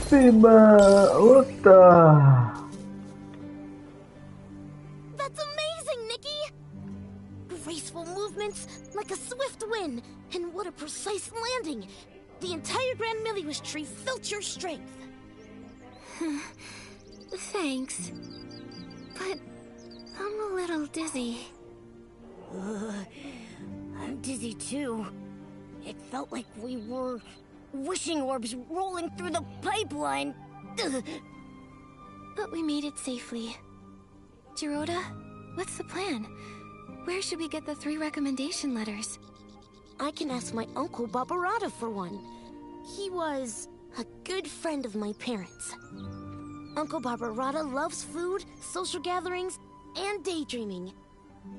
Simba, what the? That's amazing, Nikki! Graceful movements, like a swift wind, and what a precise landing! The entire Grand Miliwish tree felt your strength. Thanks. But I'm a little dizzy. I'm dizzy too. It felt like we were wishing orbs rolling through the pipeline. But we made it safely. Jiroda, what's the plan? Where should we get the 3 recommendation letters? I can ask my uncle Barbarata for one. He was a good friend of my parents. Uncle Barbarata loves food, social gatherings, and daydreaming.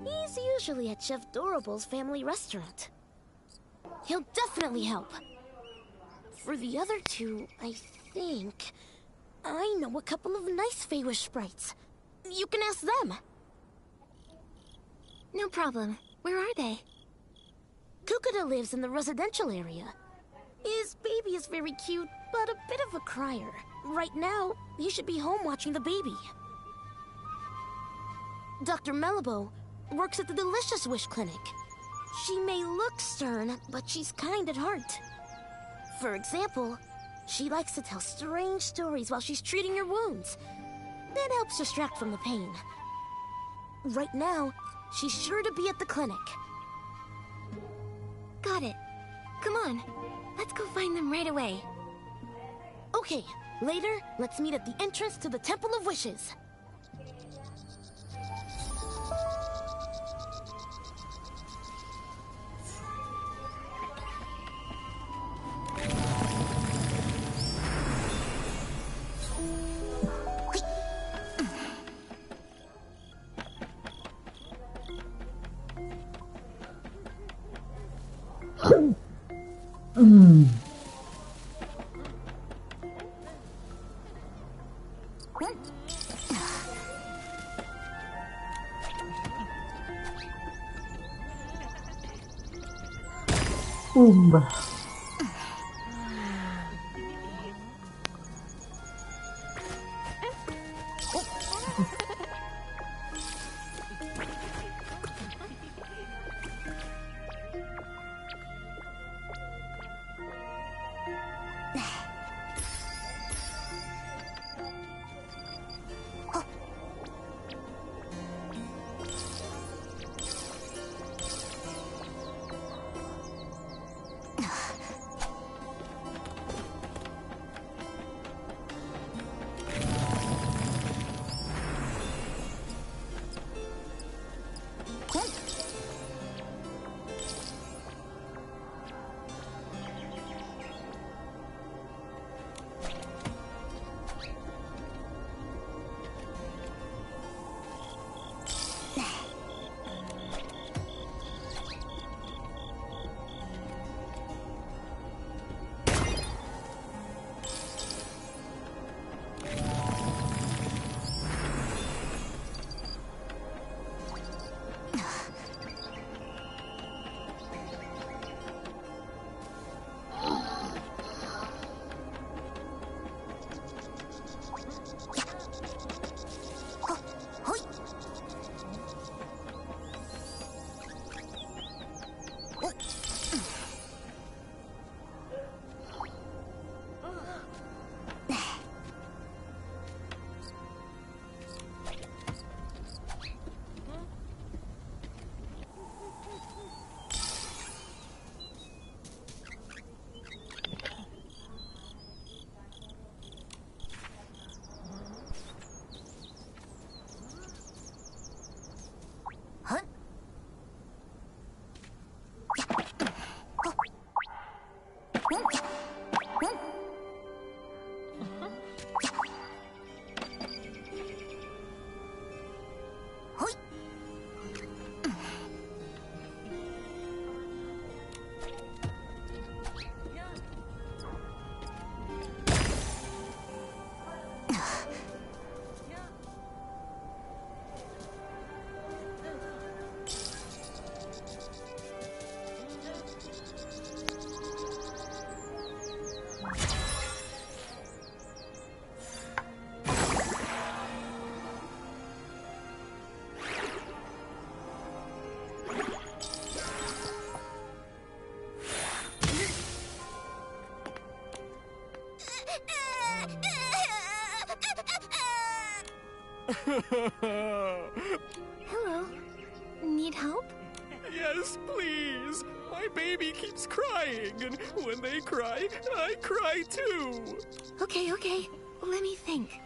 He's usually at Chef Dorable's family restaurant. He'll definitely help. For the other 2, I think... I know a couple of nice Feywish sprites. You can ask them. No problem. Where are they? Kukuda lives in the residential area. His baby is very cute, but a bit of a crier. Right now, he should be home watching the baby. Dr. Melibo works at the Delicious Wish Clinic. She may look stern, but she's kind at heart. For example, she likes to tell strange stories while she's treating your wounds. That helps distract from the pain. Right now, she's sure to be at the clinic. Got it. Come on. Let's go find them right away. Okay, later, let's meet at the entrance to the Temple of Wishes. Pumba. Hello. Need help? Yes, please. My baby keeps crying, and when they cry, I cry too. Okay. Let me think.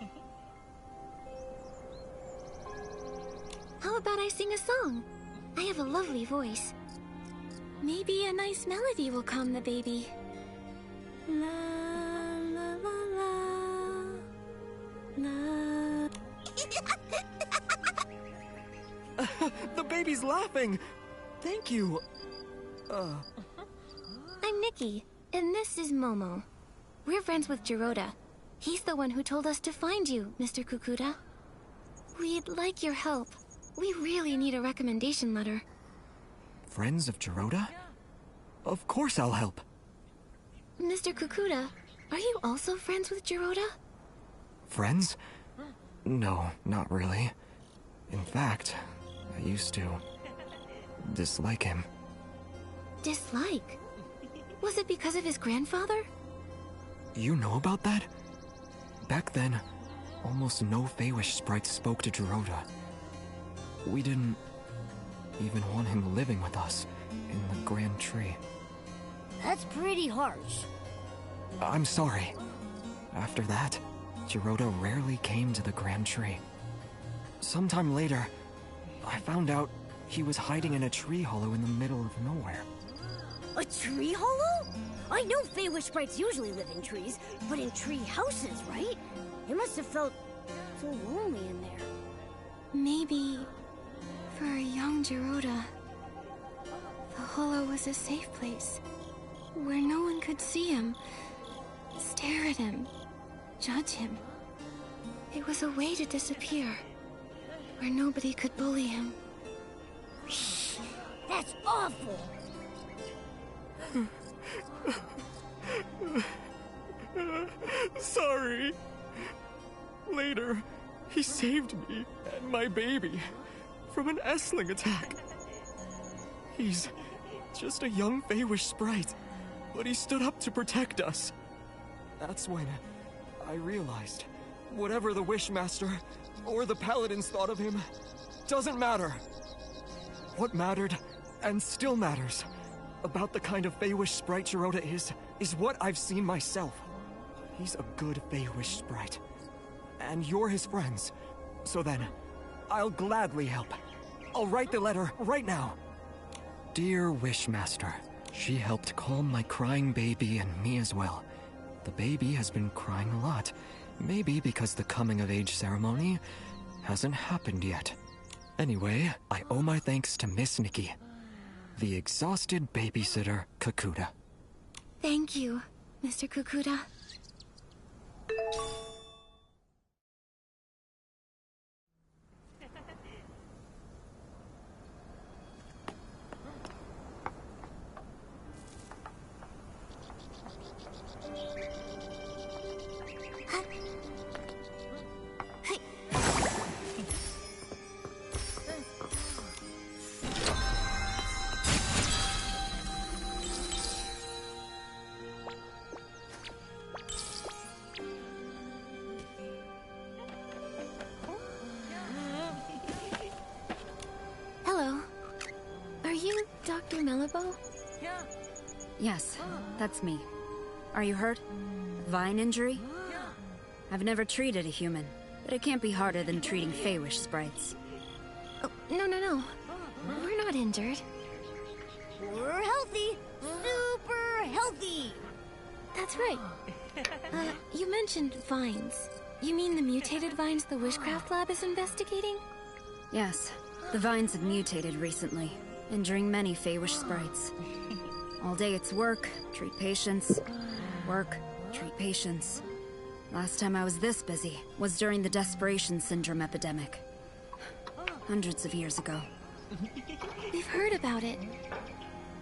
How about I sing a song? I have a lovely voice. Maybe a nice melody will calm the baby. La la la la la. The baby's laughing. Thank you. I'm Nikki, and this is Momo. We're friends with Jiroda. He's the one who told us to find you, Mr. Kukuda. We'd like your help. We really need a recommendation letter. Friends of Jiroda? Of course I'll help. Mr. Kukuda, are you also friends with Jiroda? Friends? No, not really. In fact, I used to dislike him. Dislike? Was it because of his grandfather? You know about that? Back then, almost no Feywish sprites spoke to Jiroda. We didn't even want him living with us in the Grand Tree. That's pretty harsh. I'm sorry. After that, Jiroda rarely came to the Grand Tree. Sometime later, I found out he was hiding in a tree hollow in the middle of nowhere. A tree hollow? I know Feywish sprites usually live in trees, but in tree houses, right? It must have felt so lonely in there. Maybe for a young Jiroda, the hollow was a safe place where no one could see him, stare at him, judge him. It was a way to disappear, where nobody could bully him. That's awful! Sorry. Later, he saved me and my baby from an Essling attack. He's just a young Feywish sprite, but he stood up to protect us. That's when I realized whatever the Wishmaster or the Paladins thought of him doesn't matter. What mattered, and still matters, about the kind of Feywish sprite Jiroda is what I've seen myself. He's a good Feywish sprite. And you're his friends. So then, I'll gladly help. I'll write the letter right now. Dear Wishmaster, she helped calm my crying baby and me as well. The baby has been crying a lot. Maybe because the coming-of-age ceremony hasn't happened yet. Anyway, I owe my thanks to Miss Nikki, the exhausted babysitter Kukuda. Thank you, Mr. Kukuda. Yes, that's me. Are you hurt? Vine injury? I've never treated a human, but it can't be harder than treating Feywish sprites. Oh, no. We're not injured. We're healthy! Super healthy! That's right. You mentioned vines. You mean the mutated vines the Wishcraft Lab is investigating? Yes, the vines have mutated recently, injuring many Feywish sprites. All day it's work, treat patients. Work, treat patients. Last time I was this busy was during the Desperation Syndrome epidemic. Hundreds of years ago. We've heard about it.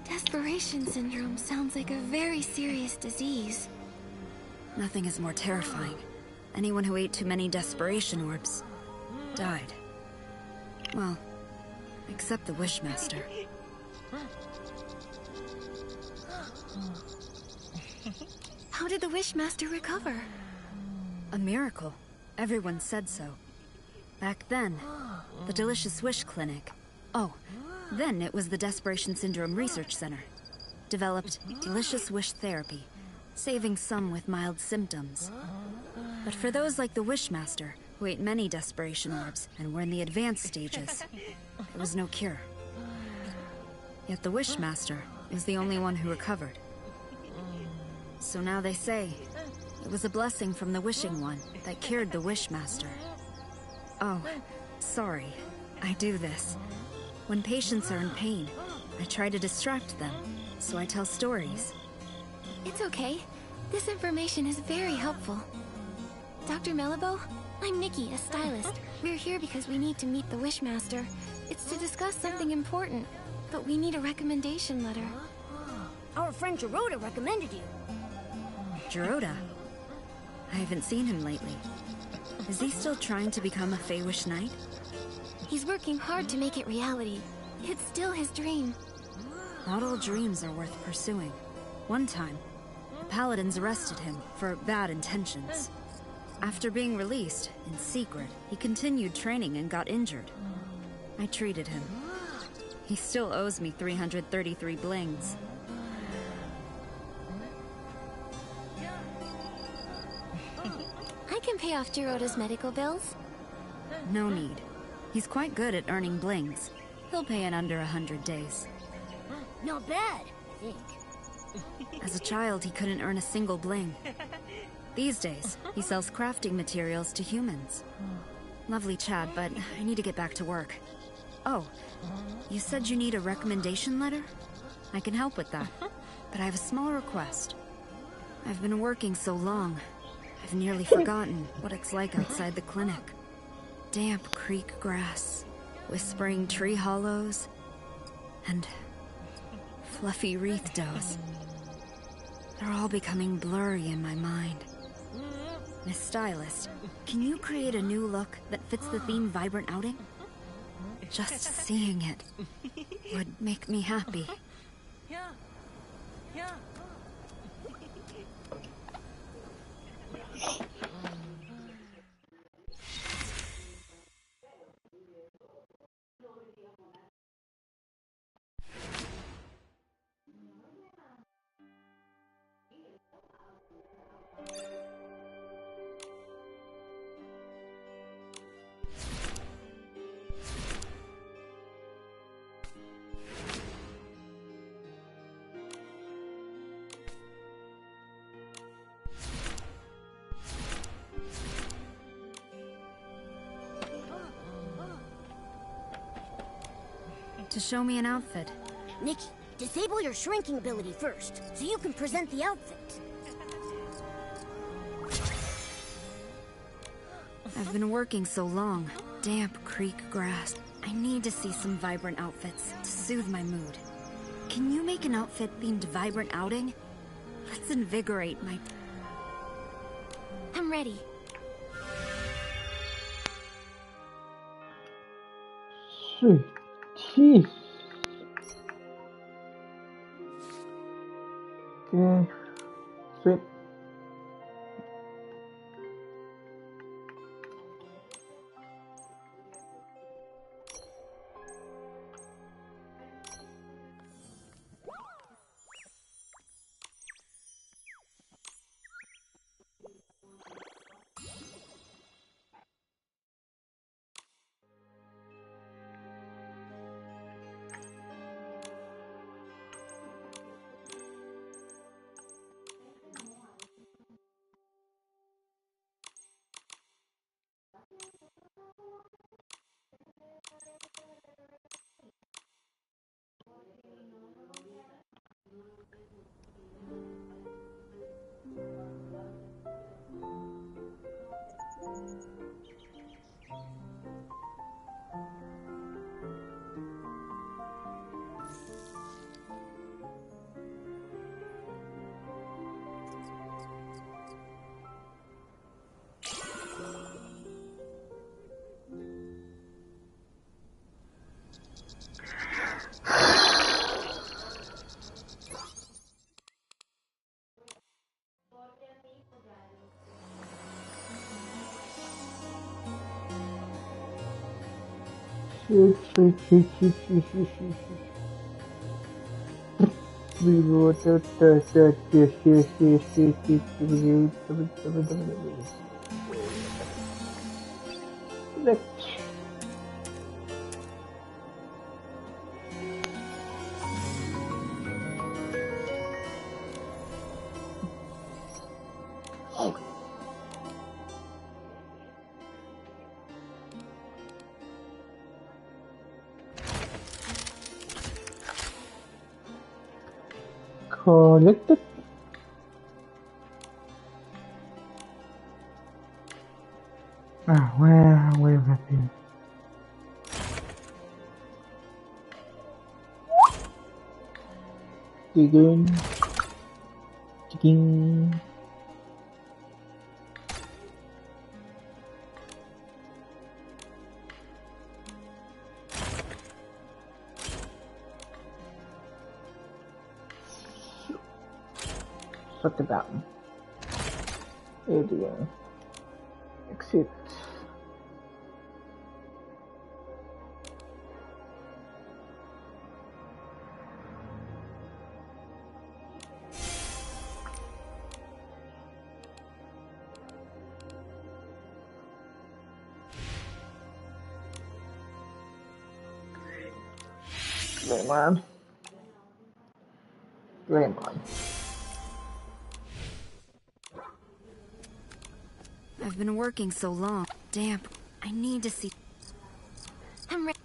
Desperation Syndrome sounds like a very serious disease. Nothing is more terrifying. Anyone who ate too many Desperation Orbs died. Well, except the Wishmaster. How did the Wishmaster recover? A miracle. Everyone said so. Back then, the Delicious Wish Clinic. Oh, then it was the Desperation Syndrome Research Center. Developed Delicious Wish Therapy, saving some with mild symptoms. But for those like the Wishmaster, who ate many desperation orbs and were in the advanced stages, there was no cure. Yet the Wishmaster was the only one who recovered. So now they say, it was a blessing from the Wishing One that cured the Wishmaster. Oh, sorry, I do this. When patients are in pain, I try to distract them, so I tell stories. It's okay. This information is very helpful. Dr. Malibu, I'm Nikki, a stylist. We're here because we need to meet the Wishmaster. It's to discuss something important, but we need a recommendation letter. Our friend Geroda recommended you. Geroda? I haven't seen him lately. Is he still trying to become a Feywish Knight? He's working hard to make it reality. It's still his dream. Not all dreams are worth pursuing. One time, the Paladins arrested him for bad intentions. After being released, in secret, he continued training and got injured. I treated him. He still owes me 333 blings. I can pay off Geroda's medical bills. No need. He's quite good at earning blings. He'll pay in under 100 days. Not bad, I think. As a child, he couldn't earn a single bling. These days, he sells crafting materials to humans. Lovely chat, but I need to get back to work. Oh, you said you need a recommendation letter? I can help with that, but I have a small request. I've been working so long, I've nearly forgotten what it's like outside the clinic. Damp creek grass, whispering tree hollows, and fluffy wreath doughs. They're all becoming blurry in my mind. Miss Stylist, can you create a new look that fits the theme Vibrant Outing? Just seeing it would make me happy. To show me an outfit. Nikki, disable your shrinking ability first, so you can present the outfit. I've been working so long. Damp creek grass. I need to see some vibrant outfits to soothe my mood. Can you make an outfit themed Vibrant Outing? Let's invigorate my... I'm ready. Sí. Sí. Que... Sí. Collected. Where have I been? Digging. Shut it down. Alien. Exit. Lemon. I've been working so long. Damn, I need to see. I'm ready.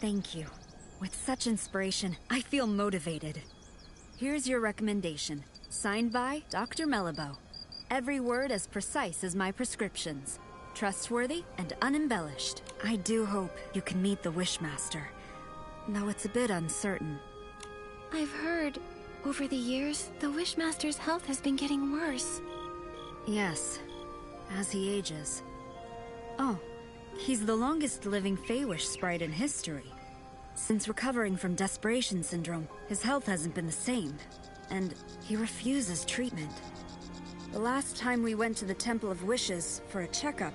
Thank you. With such inspiration, I feel motivated. Here's your recommendation. Signed by Dr. Mellibo. Every word as precise as my prescriptions. Trustworthy and unembellished. I do hope you can meet the Wishmaster, though it's a bit uncertain. I've heard, over the years, the Wishmaster's health has been getting worse. Yes, as he ages. Oh, he's the longest living Feywish sprite in history. Since recovering from Desperation Syndrome, his health hasn't been the same, and he refuses treatment. The last time we went to the Temple of Wishes for a checkup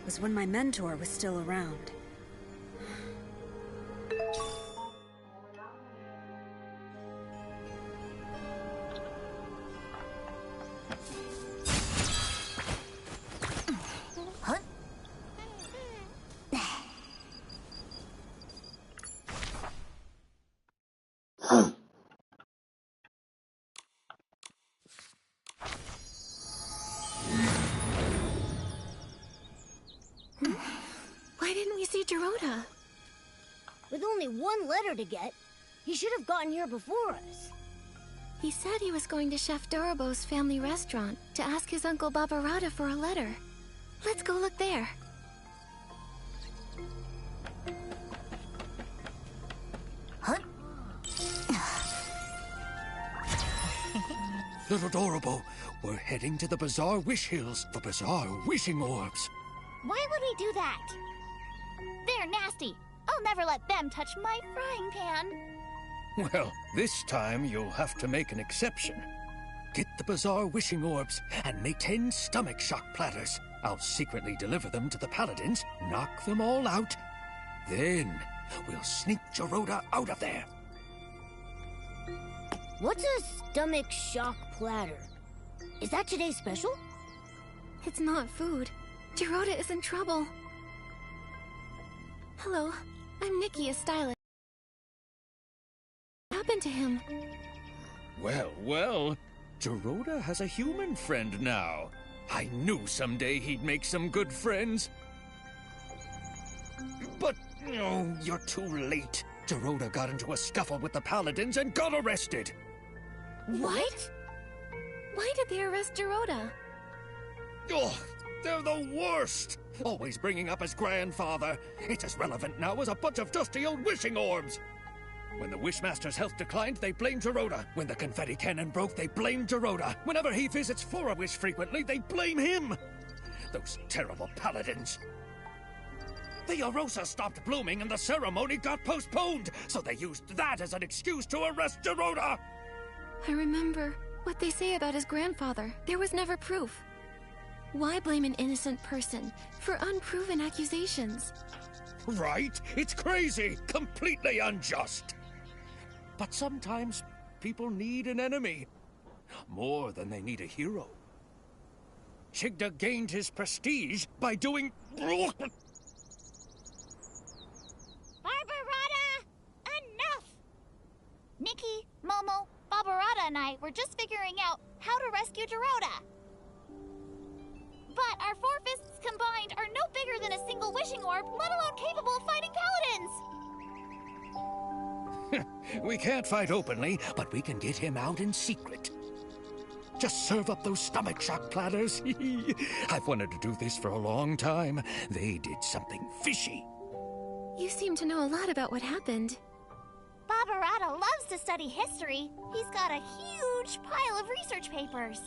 was when my mentor was still around. Why didn't we see Dorota? With only one letter to get, he should have gotten here before us. He said he was going to Chef Dorobo's family restaurant to ask his Uncle Babarada for a letter. Let's go look there. Little Dorobo, we're heading to the Bazaar Wish Hills for Bazaar Wishing Orbs. Why would we do that? They're nasty. I'll never let them touch my frying pan. Well, this time you'll have to make an exception. Get the Bazaar Wishing Orbs and make 10 stomach shock platters. I'll secretly deliver them to the Paladins, knock them all out. Then we'll sneak Dorota out of there. What's a stomach shock platter? Is that today's special? It's not food. Dorota is in trouble. Hello, I'm Nikki, a stylist. What happened to him? Well, well, Dorota has a human friend now. I knew someday he'd make some good friends. But, oh, you're too late. Dorota got into a scuffle with the Paladins and got arrested. What? Why did they arrest Dorota? Oh, they're the worst! Always bringing up his grandfather. It's as relevant now as a bunch of dusty old wishing orbs. When the Wishmaster's health declined, they blamed Dorota. When the confetti cannon broke, they blamed Dorota. Whenever he visits For-A-Wish frequently, they blame him. Those terrible Paladins. The Orosa stopped blooming and the ceremony got postponed, so they used that as an excuse to arrest Dorota. I remember what they say about his grandfather. There was never proof. Why blame an innocent person for unproven accusations? Right? It's crazy. Completely unjust. But sometimes people need an enemy. More than they need a hero. Chigda gained his prestige by doing... Barbarata! Enough! Nikki, Momo, Barbarata and I were just figuring out how to rescue Dorota. But our four fists combined are no bigger than a single wishing orb, let alone capable of fighting paladins! We can't fight openly, but we can get him out in secret. Just serve up those stomach shock platters. I've wanted to do this for a long time. They did something fishy. You seem to know a lot about what happened. Barbarata loves to study history. He's got a huge pile of research papers.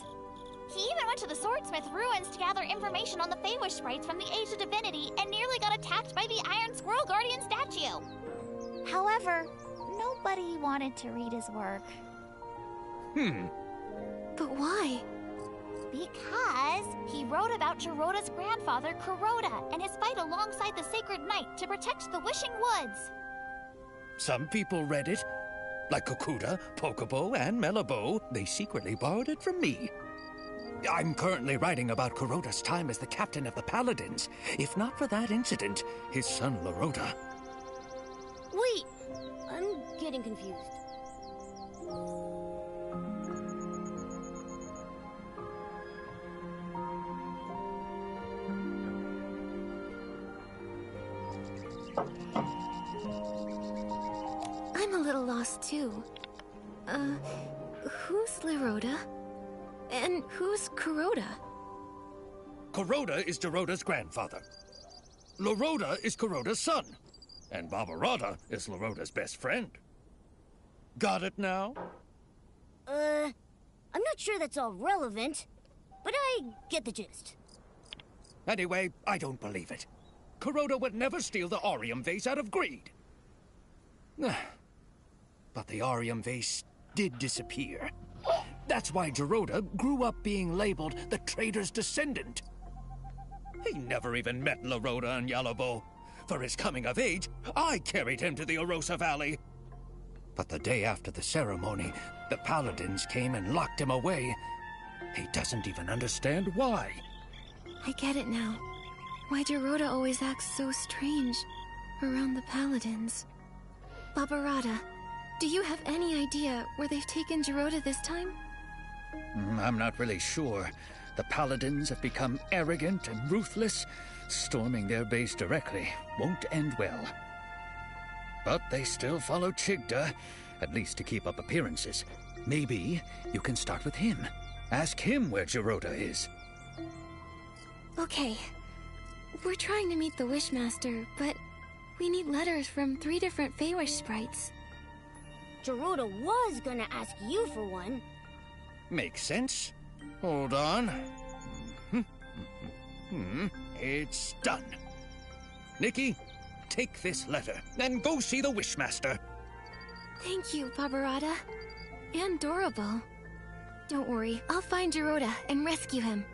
He even went to the Swordsmith ruins to gather information on the Feywish sprites from the Age of Divinity and nearly got attacked by the Iron Squirrel Guardian statue. However, nobody wanted to read his work. But why? Because he wrote about Geroda's grandfather, Kuroda, and his fight alongside the Sacred Knight to protect the Wishing Woods. Some people read it. Like Kokuda, Pokobo, and Melabo. They secretly borrowed it from me. I'm currently writing about Kuroda's time as the captain of the Paladins. If not for that incident, his son Lorota. Wait! I'm getting confused. I'm a little lost too. Who's Lorota? And who's Kuroda? Kuroda is Dorota's grandfather. Lorota is Kuroda's son. And Barbarata is Lorota's best friend. Got it now? I'm not sure that's all relevant, but I get the gist. Anyway, I don't believe it. Kuroda would never steal the Aurium vase out of greed. But the Aurium vase did disappear. That's why Dorota grew up being labeled the traitor's descendant. He never even met Lorota and Yalabo. For his coming of age, I carried him to the Orosa Valley. But the day after the ceremony, the Paladins came and locked him away. He doesn't even understand why. I get it now. Why Dorota always acts so strange around the Paladins. Barbarata, do you have any idea where they've taken Dorota this time? I'm not really sure. The Paladins have become arrogant and ruthless. Storming their base directly won't end well. But they still follow Chigda, at least to keep up appearances. Maybe you can start with him. Ask him where Dorota is. Okay. We're trying to meet the Wishmaster, but we need letters from 3 different Feywish sprites. Dorota was gonna ask you for one. Makes sense. Hold on. It's done. Nikki, take this letter and go see the Wishmaster. Thank you, Barbarata. And Dorabo. Don't worry, I'll find Dorota and rescue him.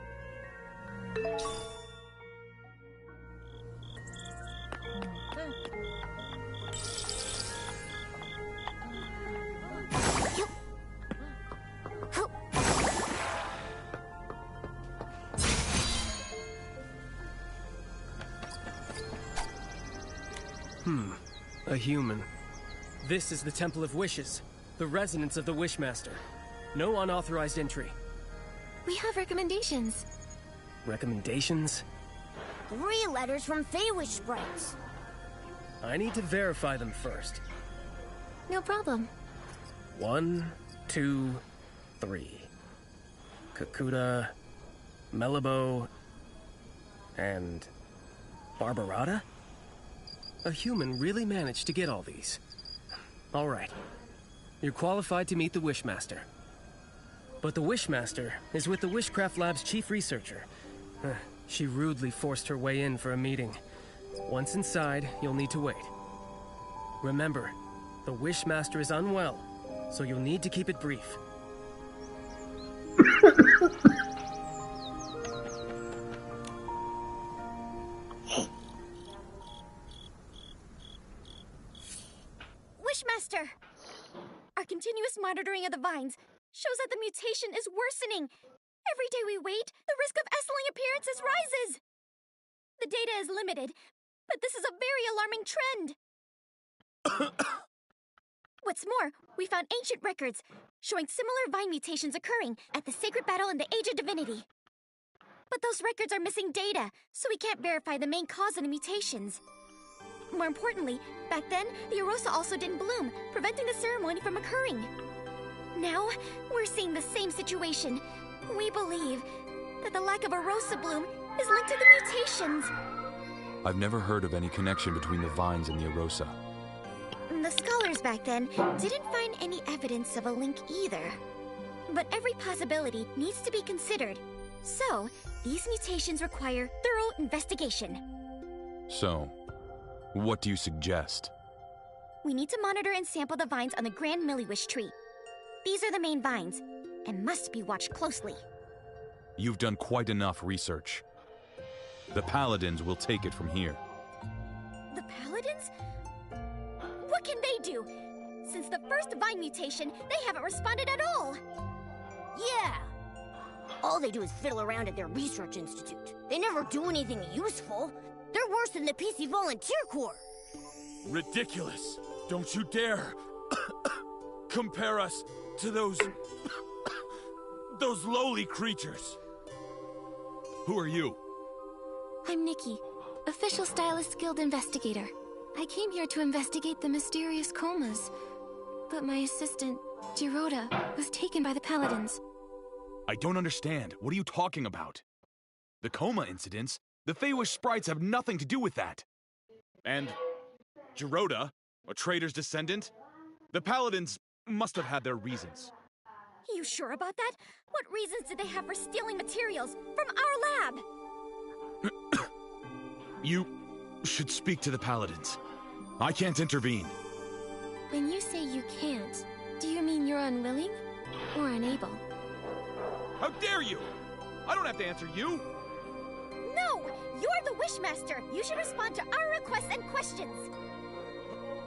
A human. This is the Temple of Wishes, the residence of the Wishmaster. No unauthorized entry. We have recommendations. Recommendations? 3 letters from Feywish sprites. I need to verify them first. No problem. 1, 2, 3. Kakuta, Melibo, and Barbarata? A human really managed to get all these. All right. You're qualified to meet the Wishmaster. But the Wishmaster is with the Wishcraft Lab's chief researcher. She rudely forced her way in for a meeting. Once inside, you'll need to wait. Remember, the Wishmaster is unwell, so you'll need to keep it brief. Wishmaster! Our continuous monitoring of the vines shows that the mutation is worsening. Every day we wait, the risk of Essling appearances rises. The data is limited, but this is a very alarming trend. What's more, we found ancient records showing similar vine mutations occurring at the Sacred Battle in the Age of Divinity. But those records are missing data, so we can't verify the main cause of the mutations. More importantly, back then, the Arosa also didn't bloom, preventing the ceremony from occurring. Now, we're seeing the same situation. We believe that the lack of Arosa bloom is linked to the mutations. I've never heard of any connection between the vines and the Arosa. The scholars back then didn't find any evidence of a link either. But every possibility needs to be considered. So, these mutations require thorough investigation. So, what do you suggest? We need to monitor and sample the vines on the Grand Milliwish tree. These are the main vines, and must be watched closely. You've done quite enough research. The Paladins will take it from here. The Paladins? What can they do? Since the first vine mutation, they haven't responded at all. Yeah! All they do is fiddle around at their research institute. They never do anything useful. They're worse than the PC Volunteer Corps. Ridiculous! Don't you dare compare us to those lowly creatures. Who are you? I'm Nikki, official Stylist Guild investigator. I came here to investigate the mysterious comas, but my assistant, Giroda, was taken by the Paladins. I don't understand. What are you talking about? The coma incidents? The Feywish sprites have nothing to do with that. And Giroda, a traitor's descendant? The Paladins must have had their reasons. You sure about that? What reasons did they have for stealing materials from our lab? You should speak to the Paladins. I can't intervene. When you say you can't, do you mean you're unwilling or unable? How dare you! I don't have to answer you! No! You're the Wishmaster! You should respond to our requests and questions!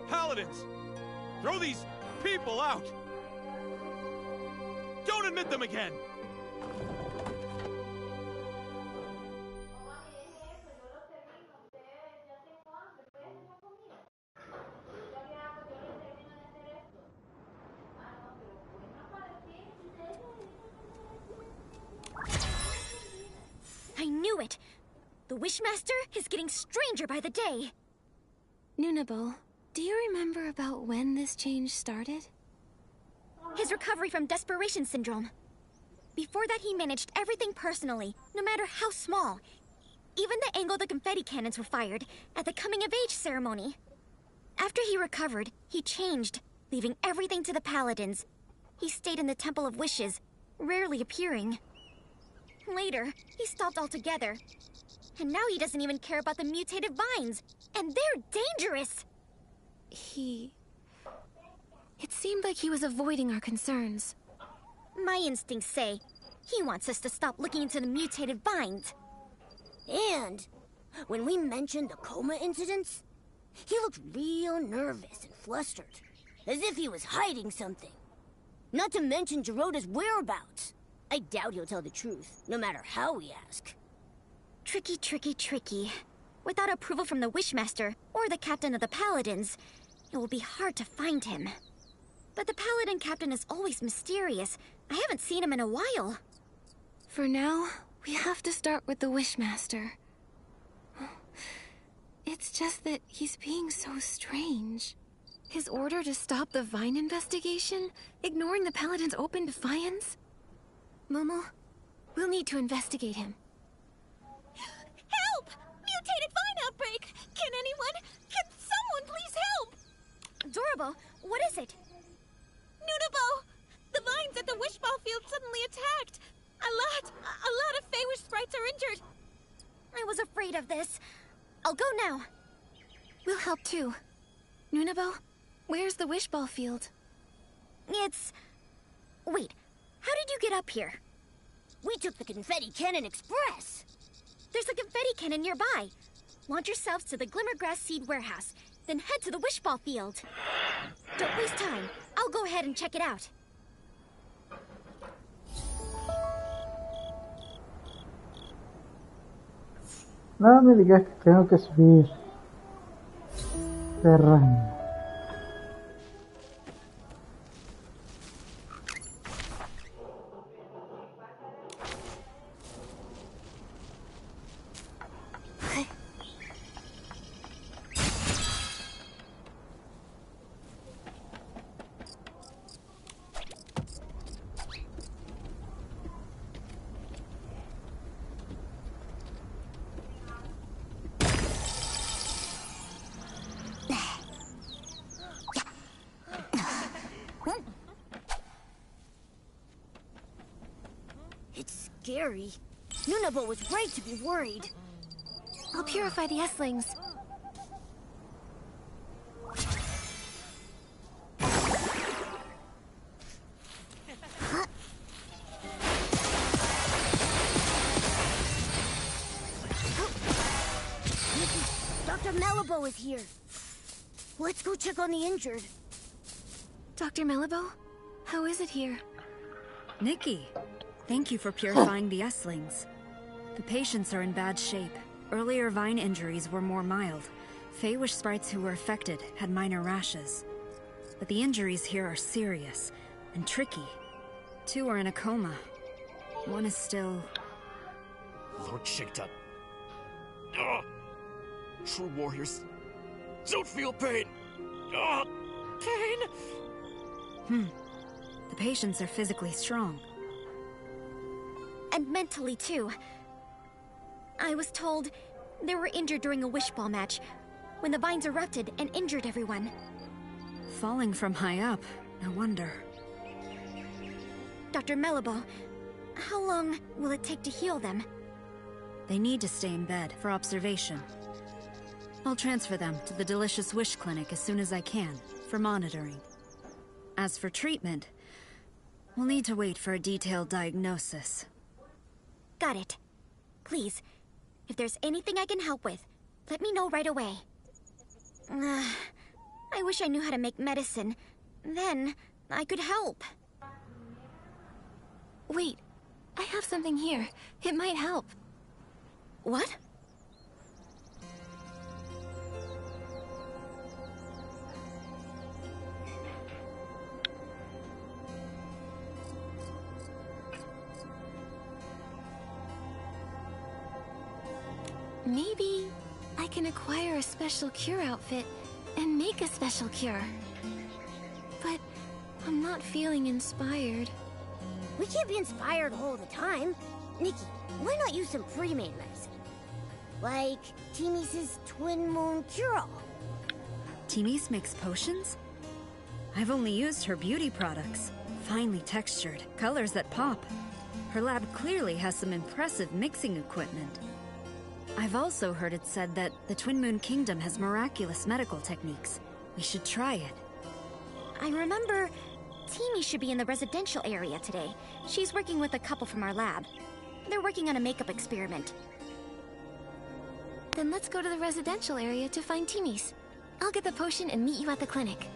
Paladins! Throw these people out! Don't admit them again! I knew it! The Wishmaster is getting stranger by the day! Nunable, do you remember about when this change started? His recovery from desperation syndrome. Before that, he managed everything personally, no matter how small. Even the angle the confetti cannons were fired at the coming-of-age ceremony. After he recovered, he changed, leaving everything to the Paladins. He stayed in the Temple of Wishes, rarely appearing. Later, he stopped altogether. And now he doesn't even care about the mutated vines. And they're dangerous! It seemed like he was avoiding our concerns. My instincts say he wants us to stop looking into the mutated vines. And when we mentioned the coma incidents, he looked real nervous and flustered, as if he was hiding something. Not to mention Giroda's whereabouts. I doubt he'll tell the truth, no matter how we ask. Tricky, tricky, tricky. Without approval from the Wishmaster or the captain of the Paladins, it will be hard to find him. But the Paladin captain is always mysterious. I haven't seen him in a while. For now, we have to start with the Wishmaster. It's just that he's being so strange. His order to stop the Vine investigation? Ignoring the Paladin's open defiance? Momo, we'll need to investigate him. Help! Mutated vine outbreak! Can someone please help? Adorable, what is it? Nunabo! The vines at the Wishball Field suddenly attacked! A lot of Feywish sprites are injured! I was afraid of this. I'll go now. We'll help too. Nunabo, where's the Wishball Field? It's... Wait, how did you get up here? We took the Confetti Cannon Express! There's a confetti cannon nearby. Launch yourselves to the Glimmergrass Seed Warehouse, then head to the Wishball Field. Don't waste time. I'll go ahead and check it out. No me digas que tengo que subir. Perra. It's scary. Nunabo was right to be worried. I'll purify the Esslings. Nikki, Dr. Malibu is here. Let's go check on the injured. Dr. Malibu, how is it here? Nikki, thank you for purifying the Esslings. The patients are in bad shape. Earlier Vine injuries were more mild. Feywish sprites who were affected had minor rashes. But the injuries here are serious and tricky. 2 are in a coma. 1 is still... Lord Shigta. True warriors don't feel pain. Pain? The patients are physically strong. And mentally, too. I was told they were injured during a wishball match, when the vines erupted and injured everyone. Falling from high up, no wonder. Dr. Malibu, how long will it take to heal them? They need to stay in bed for observation. I'll transfer them to the Delicious Wish Clinic as soon as I can, for monitoring. As for treatment, we'll need to wait for a detailed diagnosis. Got it. Please, if there's anything I can help with, let me know right away. I wish I knew how to make medicine. Then, I could help. Wait, I have something here. It might help. What? Maybe I can acquire a special cure outfit and make a special cure. But I'm not feeling inspired. We can't be inspired all the time. Nikki, why not use some pre-made medicine? Like Timis's Twin Moon Cure-All. Timis makes potions? I've only used her beauty products. Finely textured, colors that pop. Her lab clearly has some impressive mixing equipment. I've also heard it said that the Twin Moon Kingdom has miraculous medical techniques. We should try it. I remember Timmy should be in the residential area today. She's working with a couple from our lab. They're working on a makeup experiment. Then let's go to the residential area to find Timmy's. I'll get the potion and meet you at the clinic.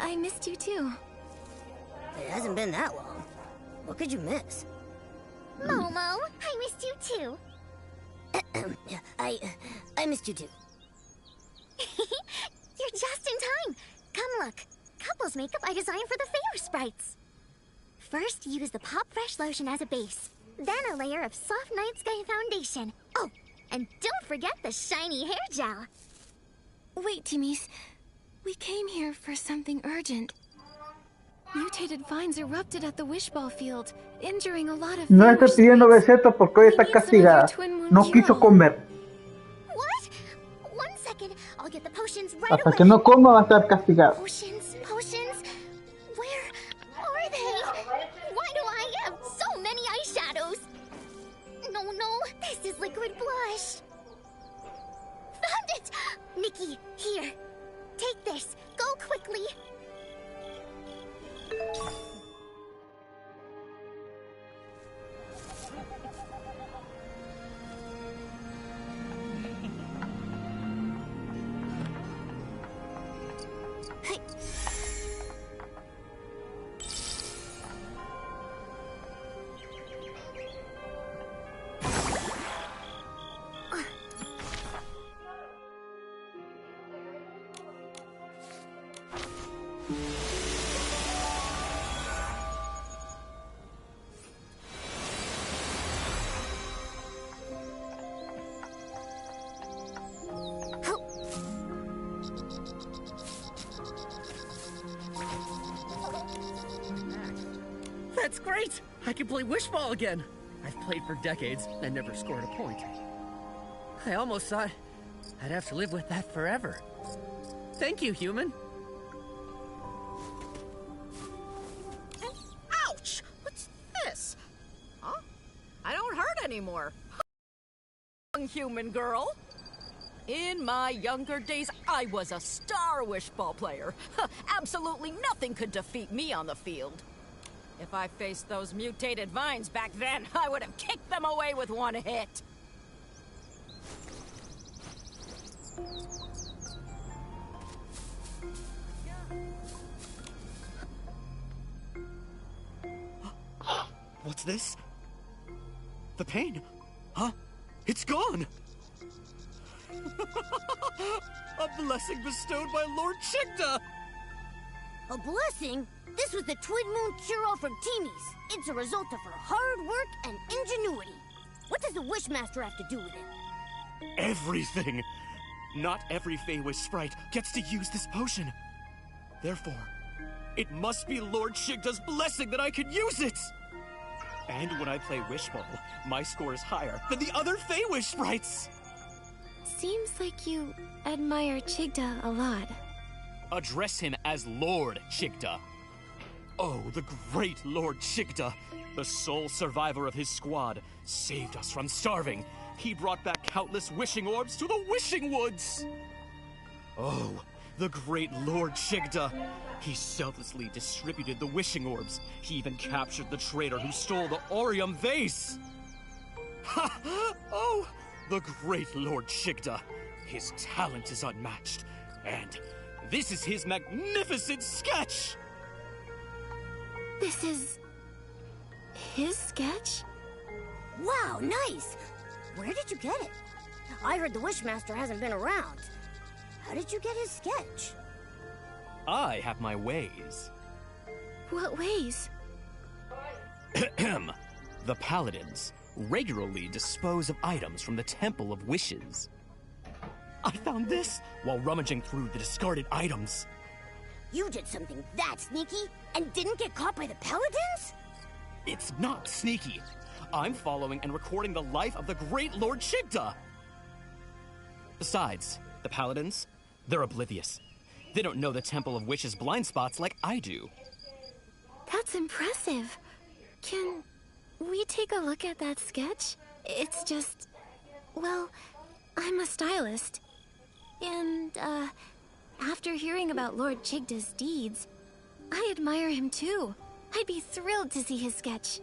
I missed you too. It hasn't been that long. What could you miss? Momo, I missed you too. I missed you too. You're just in time. Come look. Couples makeup I designed for the Favor Sprites. First, use the Pop Fresh lotion as a base. Then a layer of soft Night Sky foundation. Oh, and don't forget the shiny hair gel. Wait, Timmy's. We came here for something urgent. Mutated vines erupted at the Wish Ball field, injuring a lot of No está Favor pidiendo Sprites. besito porque hoy está castigada. No quiso comer. What? 1 second. I'll get the potions right Hasta away. que no coma va a estar castigada. Potions? Where are they? Why do I have so many eyeshadows? No, this is liquid blush. Found it! Nikki, here. Take this. Go quickly. That's great! I can play Wish Ball again. I've played for decades and never scored a point. I almost thought I'd have to live with that forever. Thank you, human. Ouch! What's this? Huh? I don't hurt anymore. Human girl. In my younger days, I was a star Wish Ball player. Absolutely nothing could defeat me on the field. If I faced those mutated vines back then, I would have kicked them away with one hit. What's this? The pain? Huh? It's gone! A blessing bestowed by Lord Chigda! A blessing? This was the Twin Moon cure-all from Teamies. It's a result of her hard work and ingenuity. What does the Wishmaster have to do with it? Everything! Not every Feywish sprite gets to use this potion. Therefore, it must be Lord Chigda's blessing that I can use it! And when I play Wish Ball, my score is higher than the other Feywish sprites! Seems like you admire Chigda a lot. Address him as Lord Chigda. Oh, the great Lord Chigda, the sole survivor of his squad, saved us from starving. He brought back countless wishing orbs to the Wishing Woods. Oh, the great Lord Chigda. He selflessly distributed the wishing orbs. He even captured the traitor who stole the Aurium vase. Ha! Oh, the great Lord Chigda. His talent is unmatched. And this is his magnificent sketch! This is... his sketch? Wow, nice! Where did you get it? I heard the Wishmaster hasn't been around. How did you get his sketch? I have my ways. What ways? The Paladins regularly dispose of items from the Temple of Wishes. I found this while rummaging through the discarded items. You did something that sneaky and didn't get caught by the Paladins? It's not sneaky. I'm following and recording the life of the great Lord Chigda. Besides, the Paladins, they're oblivious. They don't know the Temple of Wishes blind spots like I do. That's impressive. Can we take a look at that sketch? It's just... well, I'm a stylist. And, after hearing about Lord Chigda's deeds, I admire him too. I'd be thrilled to see his sketch.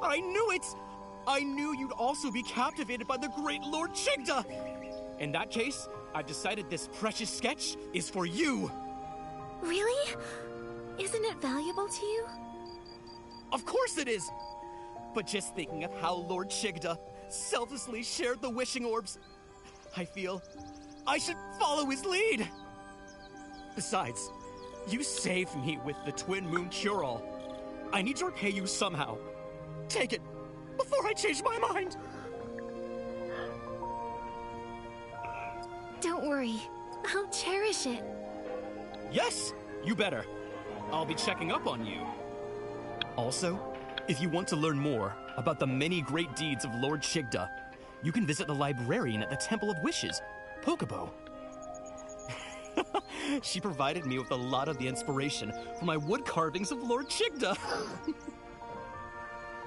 I knew it! I knew you'd also be captivated by the great Lord Chigda! In that case, I've decided this precious sketch is for you! Really? Isn't it valuable to you? Of course it is! But just thinking of how Lord Chigda selflessly shared the wishing orbs, I feel I should follow his lead! Besides, you saved me with the Twin Moon Cure-All. I need to repay you somehow. Take it, before I change my mind! Don't worry. I'll cherish it. Yes, you better. I'll be checking up on you. Also, if you want to learn more about the many great deeds of Lord Chigda, you can visit the librarian at the Temple of Wishes, Pokébo. She provided me with a lot of the inspiration for my wood carvings of Lord Chigda.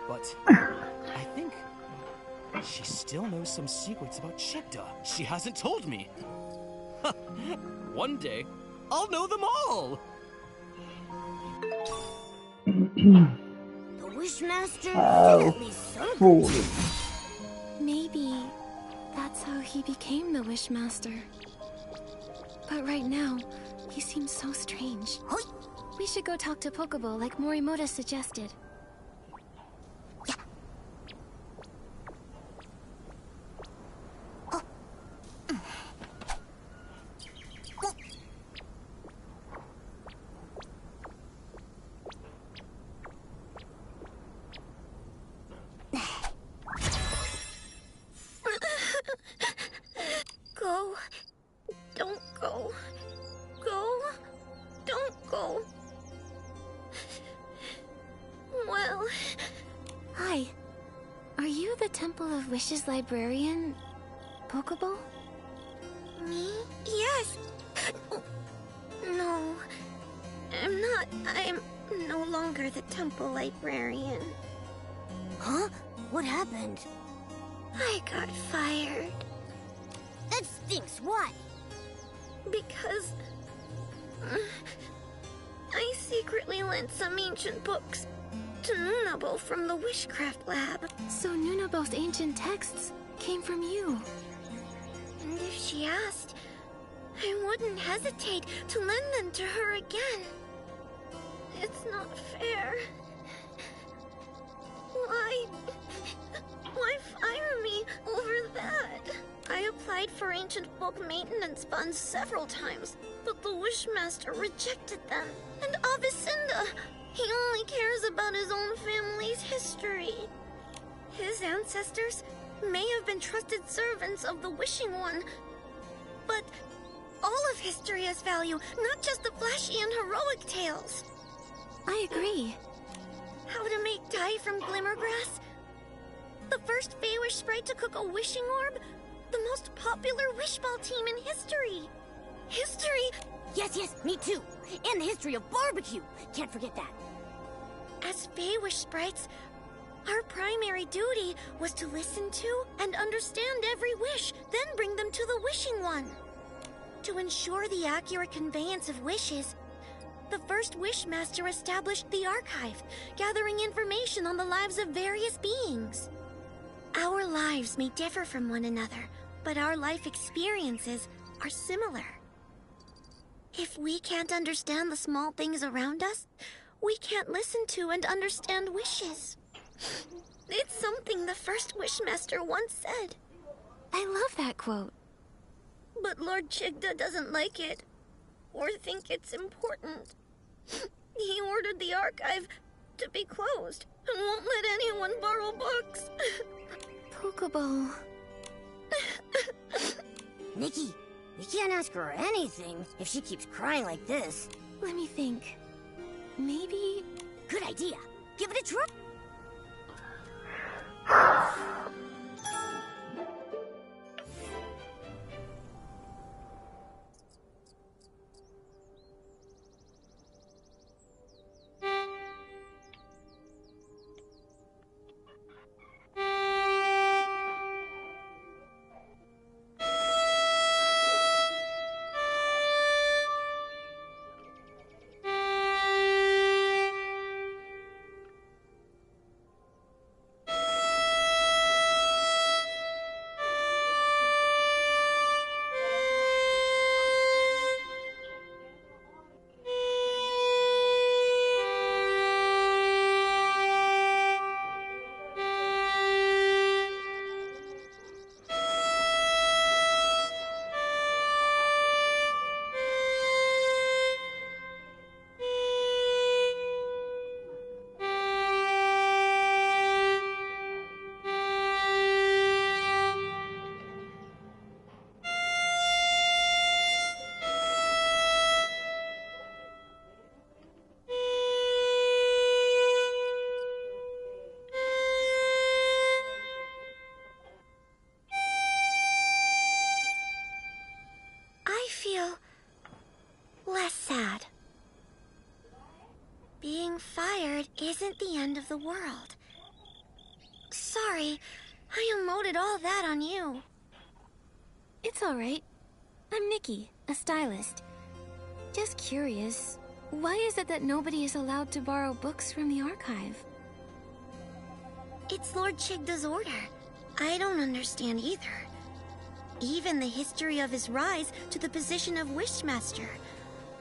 But I think she still knows some secrets about Chigda she hasn't told me. One day, I'll know them all! The Wishmaster did at least something. Maybe that's how he became the Wishmaster. But right now, he seems so strange. We should go talk to Pokébo like Morimoto suggested. Go. Don't go. Go. Don't go. Well... Hi. Are you the Temple of Wishes librarian, Pokébo? Me? Yes. No. I'm not. I'm no longer the temple librarian. Huh? What happened? I got fired. That stinks. Why? Because... I secretly lent some ancient books to Nunabo from the Wishcraft Lab. So Nunabo's ancient texts came from you. And if she asked, I wouldn't hesitate to lend them to her again. It's not fair. Why fire me over that? I applied for ancient book maintenance funds several times, but the Wishmaster rejected them. And Avicenda, he only cares about his own family's history. His ancestors may have been trusted servants of the Wishing One, but all of history has value, not just the flashy and heroic tales. I agree. How to make dye from glimmergrass? The first Feywish sprite to cook a wishing orb? The most popular wishball team in history! History? Yes, me too. And the history of barbecue. Can't forget that. As Feywish sprites, our primary duty was to listen to and understand every wish, then bring them to the Wishing One. To ensure the accurate conveyance of wishes, the first Wishmaster established the archive, gathering information on the lives of various beings. Our lives may differ from one another, but our life experiences are similar. If we can't understand the small things around us, we can't listen to and understand wishes. It's something the first Wishmaster once said. I love that quote. But Lord Chigda doesn't like it, or think it's important. He ordered the archive to be closed, and won't let anyone borrow books. Pokébo. Nikki, you can't ask her anything if she keeps crying like this. Let me think. Maybe... Good idea. Give it a try. isn't the end of the world. Sorry, I unloaded all that on you. It's alright. I'm Nikki, a stylist. Just curious, why is it that nobody is allowed to borrow books from the archive? It's Lord Chigda's order. I don't understand either. Even the history of his rise to the position of Wishmaster.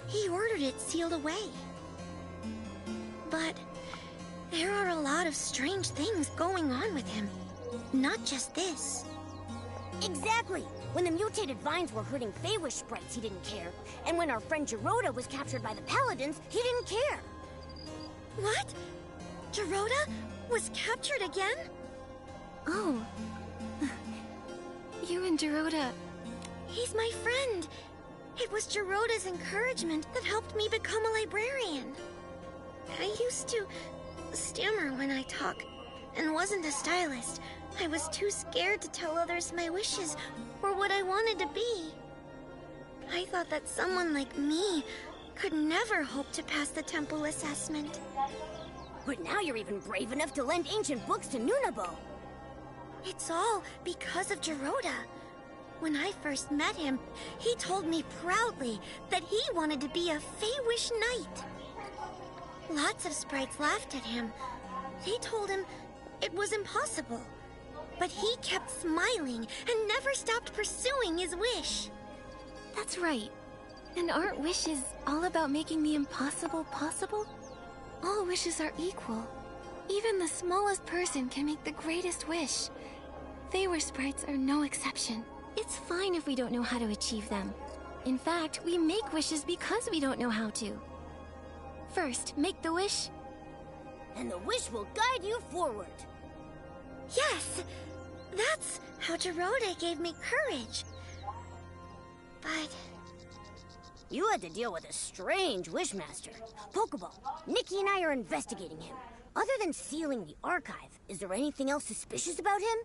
He ordered it sealed away. But there are a lot of strange things going on with him. Not just this. Exactly! When the mutated vines were hurting Feywish sprites, he didn't care. And when our friend Geroda was captured by the Paladins, he didn't care. What? Geroda was captured again? Oh. You and Geroda... He's my friend. It was Geroda's encouragement that helped me become a librarian. I used to stammer when I talk, and wasn't a stylist. I was too scared to tell others my wishes or what I wanted to be. I thought that someone like me could never hope to pass the temple assessment. But now you're even brave enough to lend ancient books to Nunabo. It's all because of Geroda. When I first met him, he told me proudly that he wanted to be a Feywish knight. Lots of sprites laughed at him. They told him it was impossible. But he kept smiling and never stopped pursuing his wish. That's right. And aren't wishes all about making the impossible possible? All wishes are equal. Even the smallest person can make the greatest wish. Feywish sprites are no exception. It's fine if we don't know how to achieve them. In fact, we make wishes because we don't know how to. First, make the wish. And the wish will guide you forward. Yes! That's how Geroda gave me courage. But... You had to deal with a strange Wishmaster. Pokeball, Nikki and I are investigating him. Other than sealing the archive, is there anything else suspicious about him?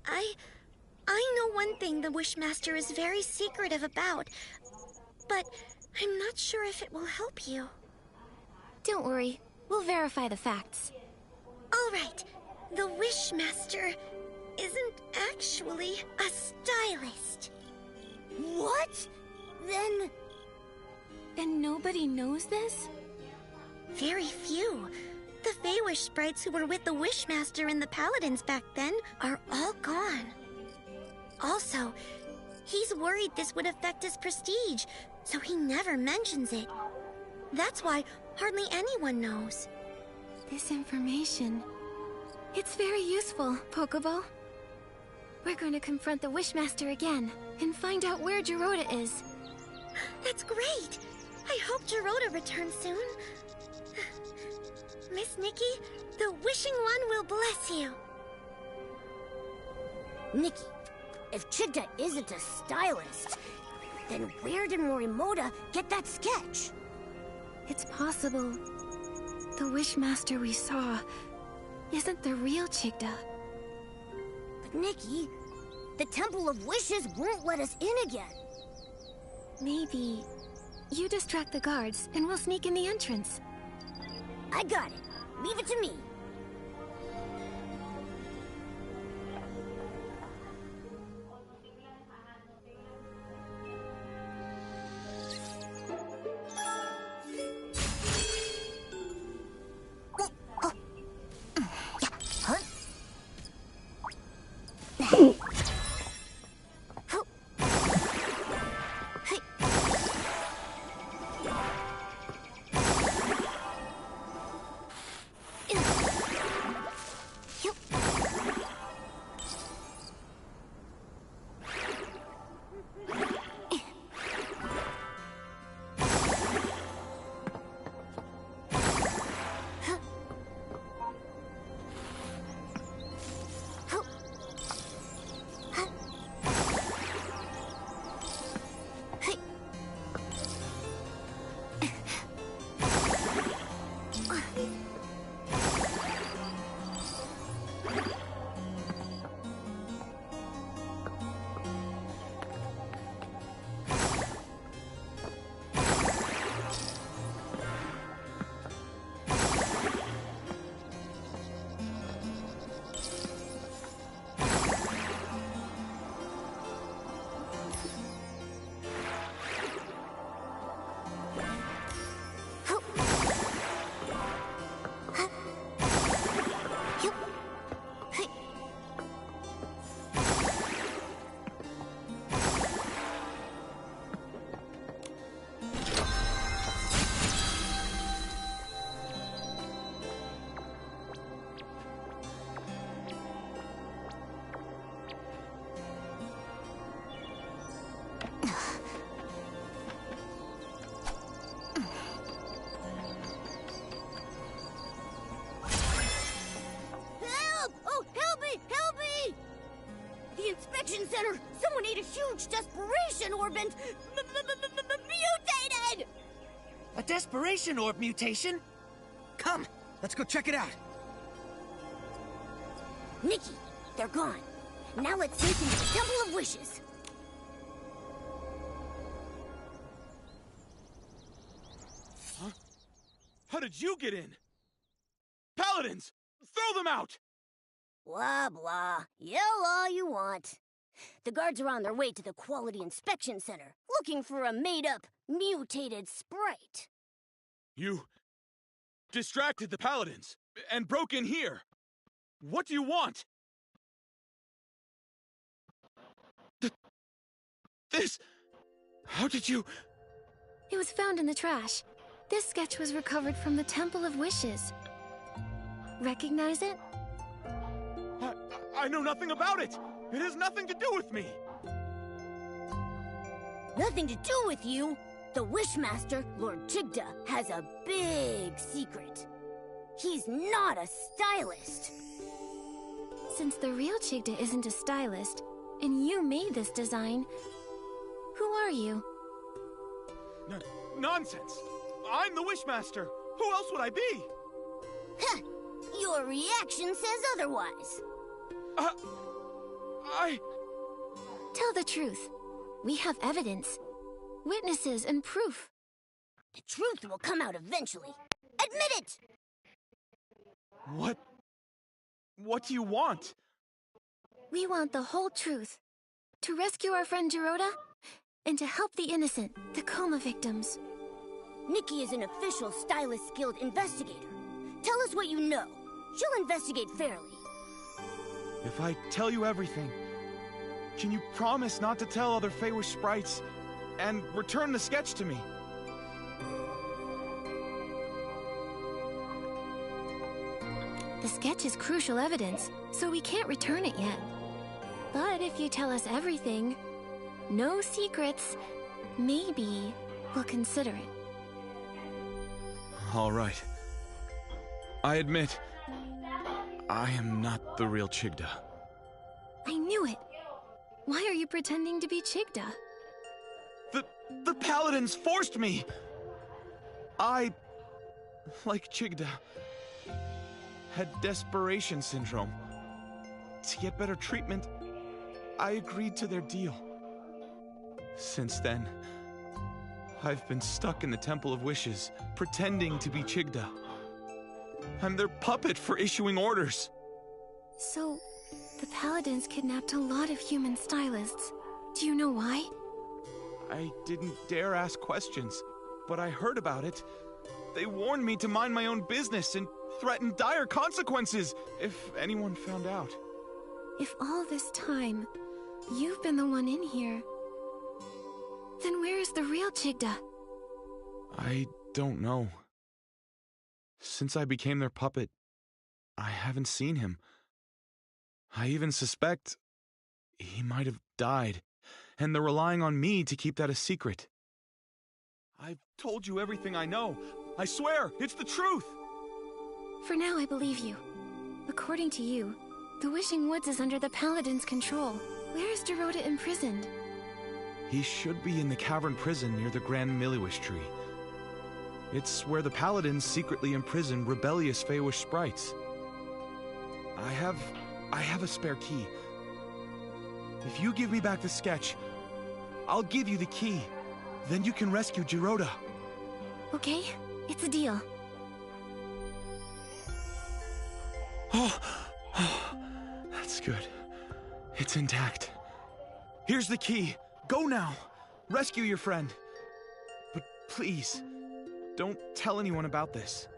I know one thing the Wishmaster is very secretive about, but I'm not sure if it will help you. Don't worry, we'll verify the facts. All right, the Wishmaster isn't actually a stylist. What? Then... And nobody knows this? Very few. The Feywish sprites who were with the Wishmaster and the Paladins back then are all gone. Also, he's worried this would affect his prestige, so he never mentions it. That's why hardly anyone knows. This information... It's very useful, Pokeball. We're going to confront the Wishmaster again and find out where Geroda is. That's great! I hope Geroda returns soon. Miss Nikki, the Wishing One will bless you. Nikki, if Chigda isn't a stylist, then where did Morimoto get that sketch? It's possible the Wishmaster we saw isn't the real Chigda. But Nikki, the Temple of Wishes won't let us in again. Maybe you distract the guards and we'll sneak in the entrance. I got it. Leave it to me. desperation orb and mutated! A desperation orb mutation? Come, let's go check it out. Nikki, they're gone. Now let's sneak into the Temple of Wishes. Huh? How did you get in? Paladins! Throw them out! Blah, blah. Yell all you want. The guards are on their way to the Quality Inspection Center, looking for a made-up, mutated sprite. You distracted the Paladins and broke in here. What do you want? This... How did you... It was found in the trash. This sketch was recovered from the Temple of Wishes. Recognize it? I know nothing about it! It has nothing to do with me! Nothing to do with you? The Wishmaster, Lord Chigda, has a big secret. He's not a stylist. Since the real Chigda isn't a stylist, and you made this design, who are you? Nonsense! I'm the Wishmaster! Who else would I be? Heh! Your reaction says otherwise. Tell the truth. We have evidence, witnesses, and proof. The truth will come out eventually. Admit it! What do you want? We want the whole truth. To rescue our friend Giroda, and to help the innocent, the coma victims. Nikki is an official Stylist Guild investigator. Tell us what you know. She'll investigate fairly. If I tell you everything, can you promise not to tell other Feywish sprites and return the sketch to me? The sketch is crucial evidence, so we can't return it yet. But if you tell us everything, no secrets, maybe we'll consider it. All right. I admit, I am not the real Chigda. I knew it. Why are you pretending to be Chigda? The Paladins forced me! I, like Chigda, had desperation syndrome. To get better treatment, I agreed to their deal. Since then, I've been stuck in the Temple of Wishes, pretending to be Chigda. I'm their puppet for issuing orders. So, the Paladins kidnapped a lot of human stylists. Do you know why? I didn't dare ask questions, but I heard about it. They warned me to mind my own business and threatened dire consequences if anyone found out. If all this time, you've been the one in here, then where is the real Chigda? I don't know. Since I became their puppet, I haven't seen him. I even suspect he might have died, and they're relying on me to keep that a secret. I've told you everything I know. I swear, it's the truth! For now, I believe you. According to you, the Wishing Woods is under the Paladin's control. Where is Giroda imprisoned? He should be in the cavern prison near the Grand Milliwish Tree. It's where the Paladins secretly imprison rebellious Feywish sprites. I have a spare key. If you give me back the sketch, I'll give you the key. Then you can rescue Giroda. Okay, it's a deal. Oh, that's good. It's intact. Here's the key. Go now. Rescue your friend. But please, don't tell anyone about this.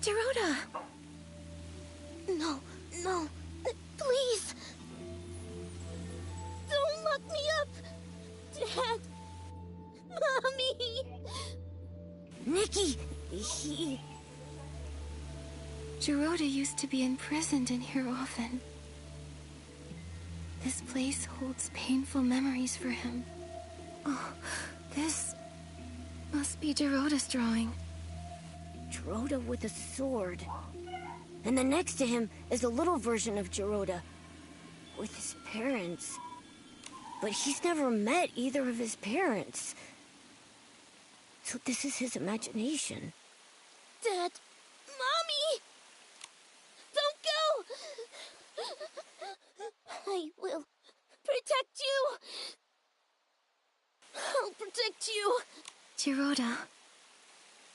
Dorota! No, no, please! Don't lock me up! Dad! Mommy! Nikki, he... Dorota used to be imprisoned in here often. This place holds painful memories for him. Oh, this must be Dorota's drawing. Dorota with a sword. And then next to him is a little version of Dorota with his parents. But he's never met either of his parents. So this is his imagination. Dad! Mommy! Don't go! I will protect you! I'll protect you! Dorota,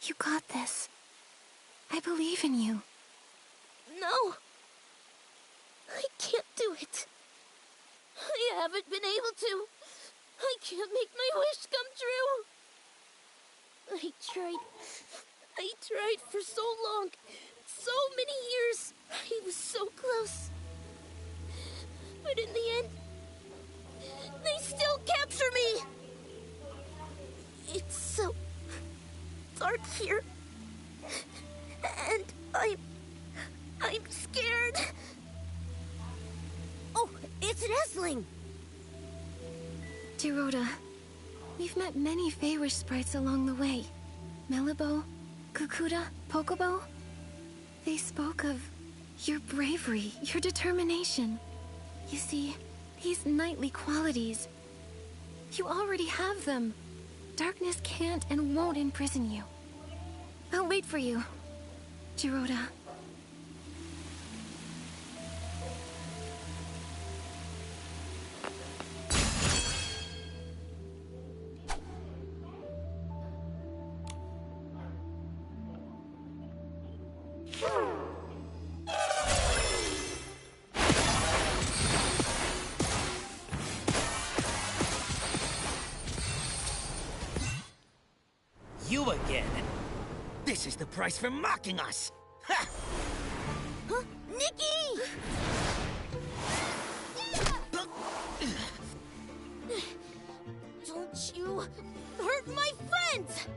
you got this. I believe in you. No! I can't do it. I haven't been able to. I can't make my wish come true. I tried for so long. So many years. I was so close. But in the end, they still capture me. It's so dark here. And I'm scared. Oh, it's an Esling! Dorota, we've met many Feywish sprites along the way. Melibo, Kukuda, Pokobo. They spoke of your bravery, your determination. You see, these knightly qualities, you already have them. Darkness can't and won't imprison you. I'll wait for you, Dorota. You again. This is the price for mocking us. Ha! Huh? Nikki! Don't you hurt my friends!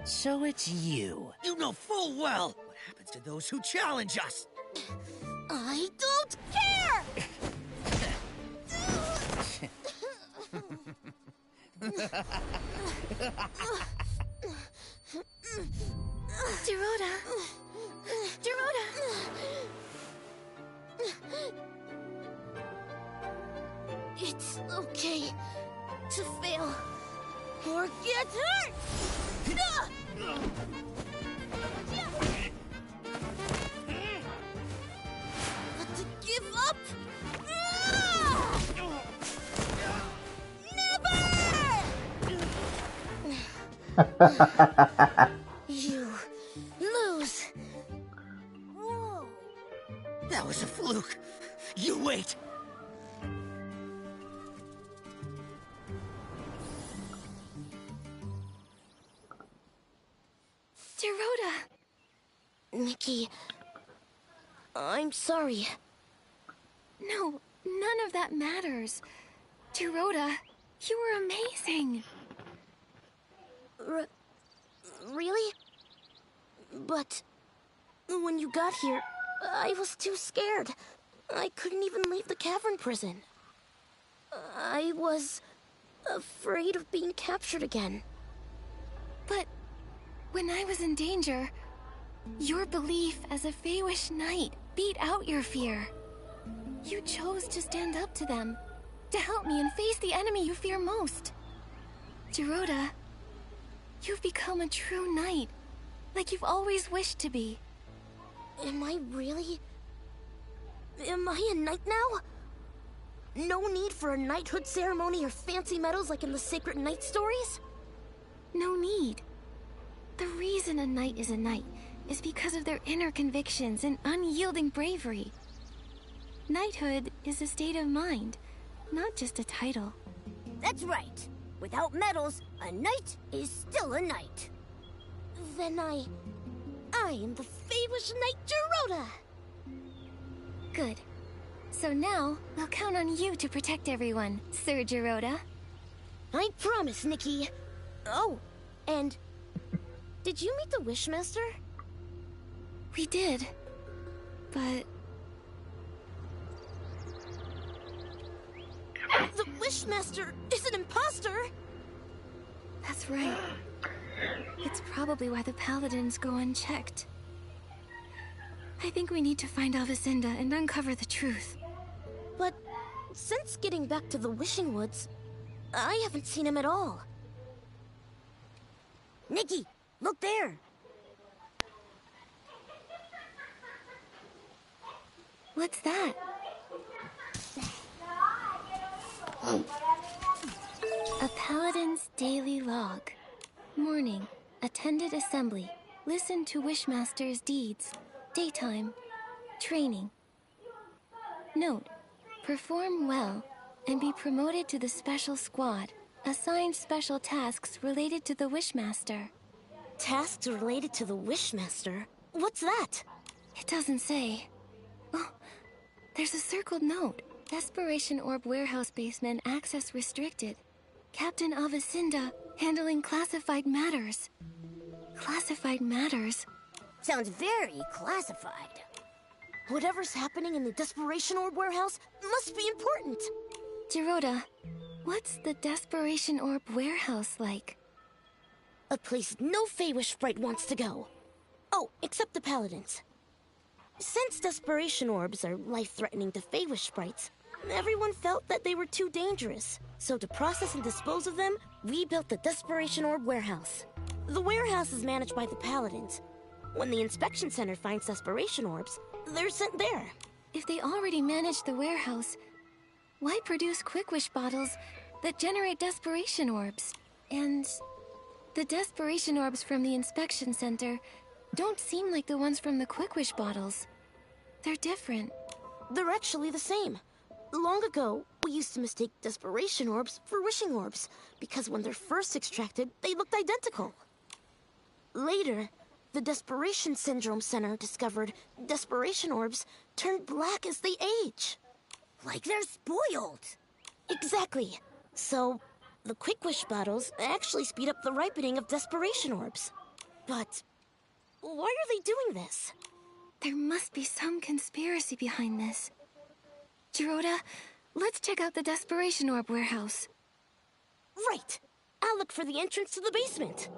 So it's you. You know full well what happens to those who challenge us. I don't care! Dorota! Dorota! It's okay to fail or get hurt! But to give up? Never! You lose. Whoa. That was a fluke. You wait. Dorota! Nikki, I'm sorry. No, none of that matters. Dorota, you were amazing. Really? But when you got here, I was too scared. I couldn't even leave the cavern prison. I was afraid of being captured again. But when I was in danger, your belief as a Feywish knight beat out your fear. You chose to stand up to them, to help me and face the enemy you fear most. Dorota, you've become a true knight, like you've always wished to be. Am I really? Am I a knight now? No need for a knighthood ceremony or fancy medals like in the sacred knight stories? No need. The reason a knight is a knight is because of their inner convictions and unyielding bravery. Knighthood is a state of mind, not just a title. That's right. Without medals, a knight is still a knight. Then I am the Feywish Knight Gerota! Good. So now, we'll count on you to protect everyone, Sir Gerota. I promise, Nikki. Oh, and... did you meet the Wishmaster? We did. But... the Wishmaster is an imposter! That's right. It's probably why the Paladins go unchecked. I think we need to find Avicenda and uncover the truth. But since getting back to the Wishing Woods, I haven't seen him at all. Nikki, look there! What's that? A Paladin's daily log. Morning. Attended assembly. Listened to Wishmaster's deeds. Daytime. Training. Note. Perform well and be promoted to the special squad. Assigned special tasks related to the Wishmaster. Tasks related to the Wishmaster? What's that? It doesn't say. Oh, there's a circled note. Desperation Orb Warehouse Basement access restricted. Captain Avicenda handling classified matters. Classified matters? Sounds very classified. Whatever's happening in the Desperation Orb Warehouse must be important. Gerota, what's the Desperation Orb Warehouse like? A place no Feywish sprite wants to go. Oh, except the Paladins. Since Desperation Orbs are life-threatening to Feywish sprites, everyone felt that they were too dangerous. So to process and dispose of them, we built the Desperation Orb Warehouse. The warehouse is managed by the Paladins. When the inspection center finds Desperation Orbs, they're sent there. If they already manage the warehouse, why produce Quick Wish bottles that generate Desperation Orbs? And the Desperation Orbs from the inspection center don't seem like the ones from the Quick Wish bottles. They're different. They're actually the same. Long ago, we used to mistake Desperation Orbs for Wishing Orbs, because when they're first extracted, they looked identical. Later, the Desperation Syndrome Center discovered Desperation Orbs turn black as they age. Like they're spoiled. Exactly. So, the Quick Wish bottles actually speed up the ripening of Desperation Orbs. But why are they doing this? There must be some conspiracy behind this. Gerota, let's check out the Desperation Orb Warehouse. Right. I'll look for the entrance to the basement.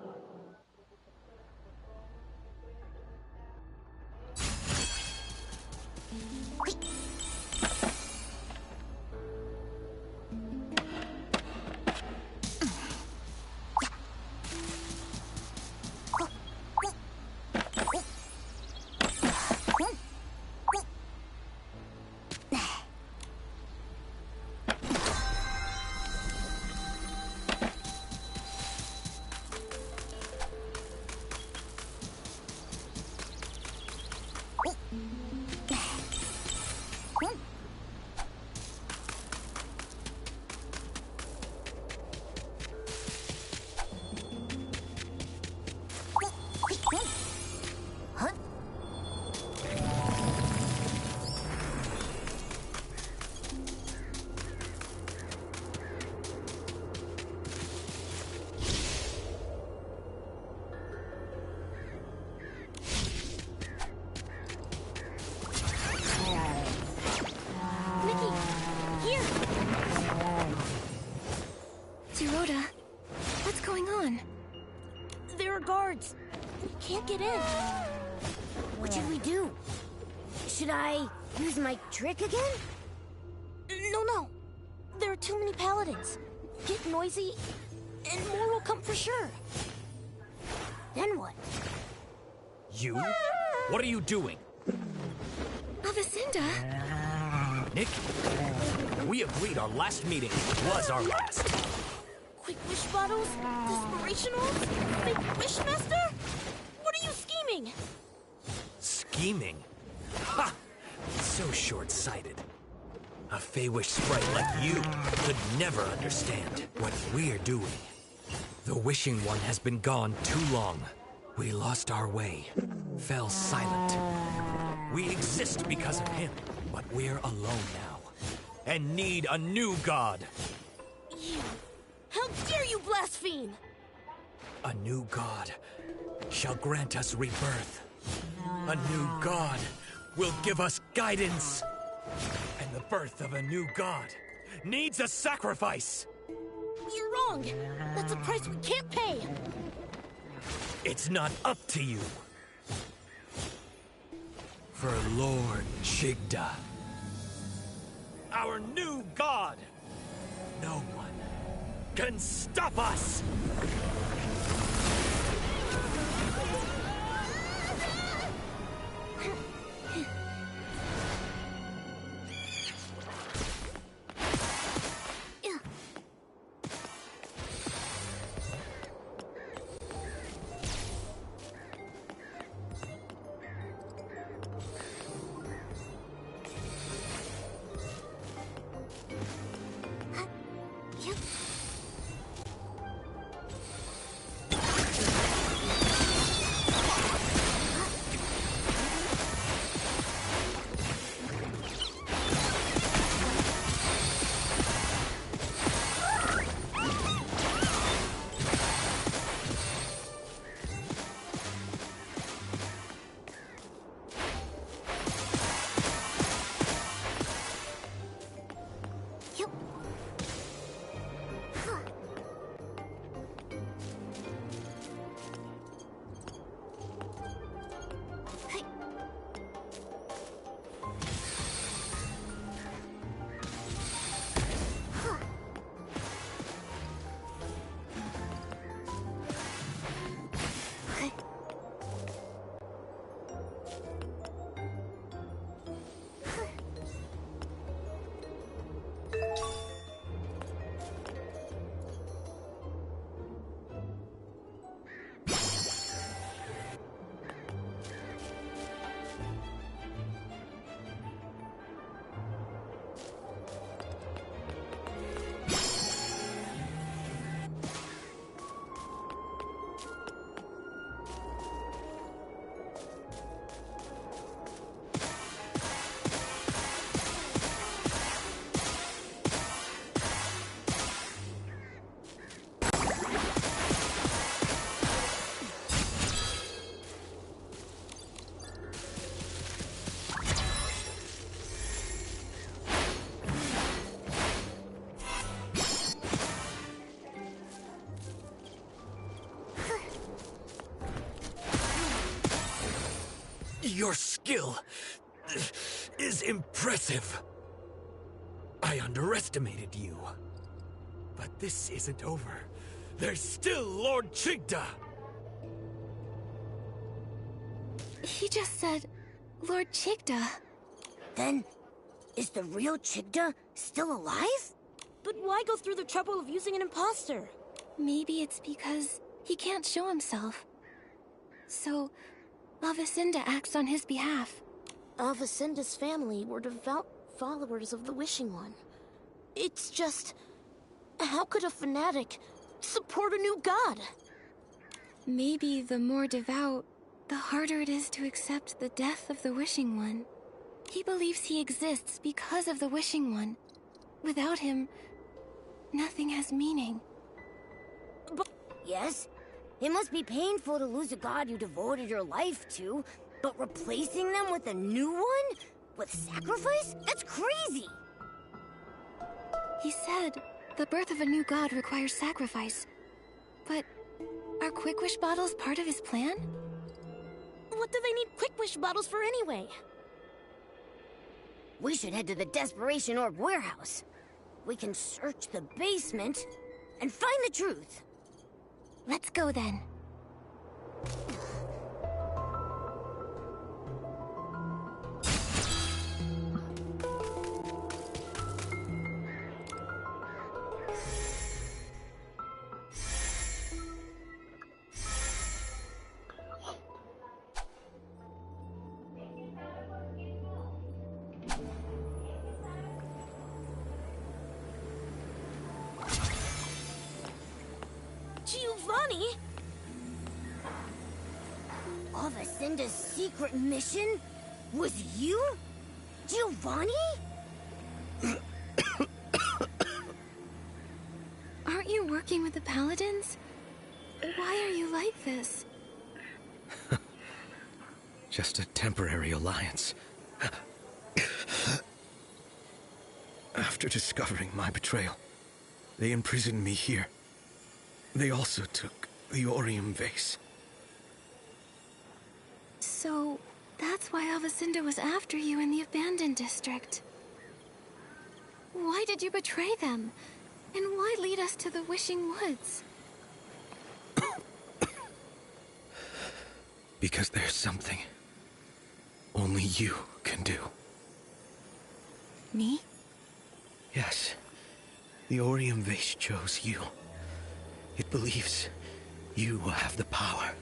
Gerota, what's going on? There are guards. We can't get in. What should we do? Should I use my trick again? No. There are too many Paladins. Get noisy, and more will come for sure. Then what? You? What are you doing? Avicenda? Nick? We agreed our last meeting was our last. Quick Wish bottles? Desperation Orbs? Fake Wishmaster? What are you scheming? Scheming? Ha! So short-sighted. A Feywish sprite like you could never understand what we're doing. The Wishing One has been gone too long. We lost our way. fell silent. We exist because of him, but we're alone now, and need a new god. You! How dare you blaspheme! A new god shall grant us rebirth. A new god will give us guidance. And the birth of a new god needs a sacrifice. You're wrong! That's a price we can't pay! It's not up to you. For Lord Chigda, our new god, no one can stop us! Your skill is impressive. I underestimated you. But this isn't over. There's still Lord Chigda! He just said, Lord Chigda. Then, is the real Chigda still alive? But why go through the trouble of using an imposter? Maybe it's because he can't show himself. So, Avicenda acts on his behalf. Avicenda's family were devout followers of the Wishing One. It's just... how could a fanatic support a new god? Maybe the more devout, the harder it is to accept the death of the Wishing One. He believes he exists because of the Wishing One. Without him, nothing has meaning. But yes, it must be painful to lose a god you devoted your life to, but replacing them with a new one? With sacrifice? That's crazy! He said the birth of a new god requires sacrifice. But are Quick Wish bottles part of his plan? What do they need Quick Wish bottles for anyway? We should head to the Desperation Orb warehouse. We can search the basement and find the truth. Let's go then. Avicenda's secret mission was you? Giovanni? Aren't you working with the Paladins? Why are you like this? Just a temporary alliance. After discovering my betrayal, they imprisoned me here. They also took the Orium vase. So, that's why Avicenda was after you in the abandoned district. Why did you betray them? And why lead us to the Wishing Woods? Because there's something only you can do. Me? Yes. The Orium vase chose you. It believes you will have the power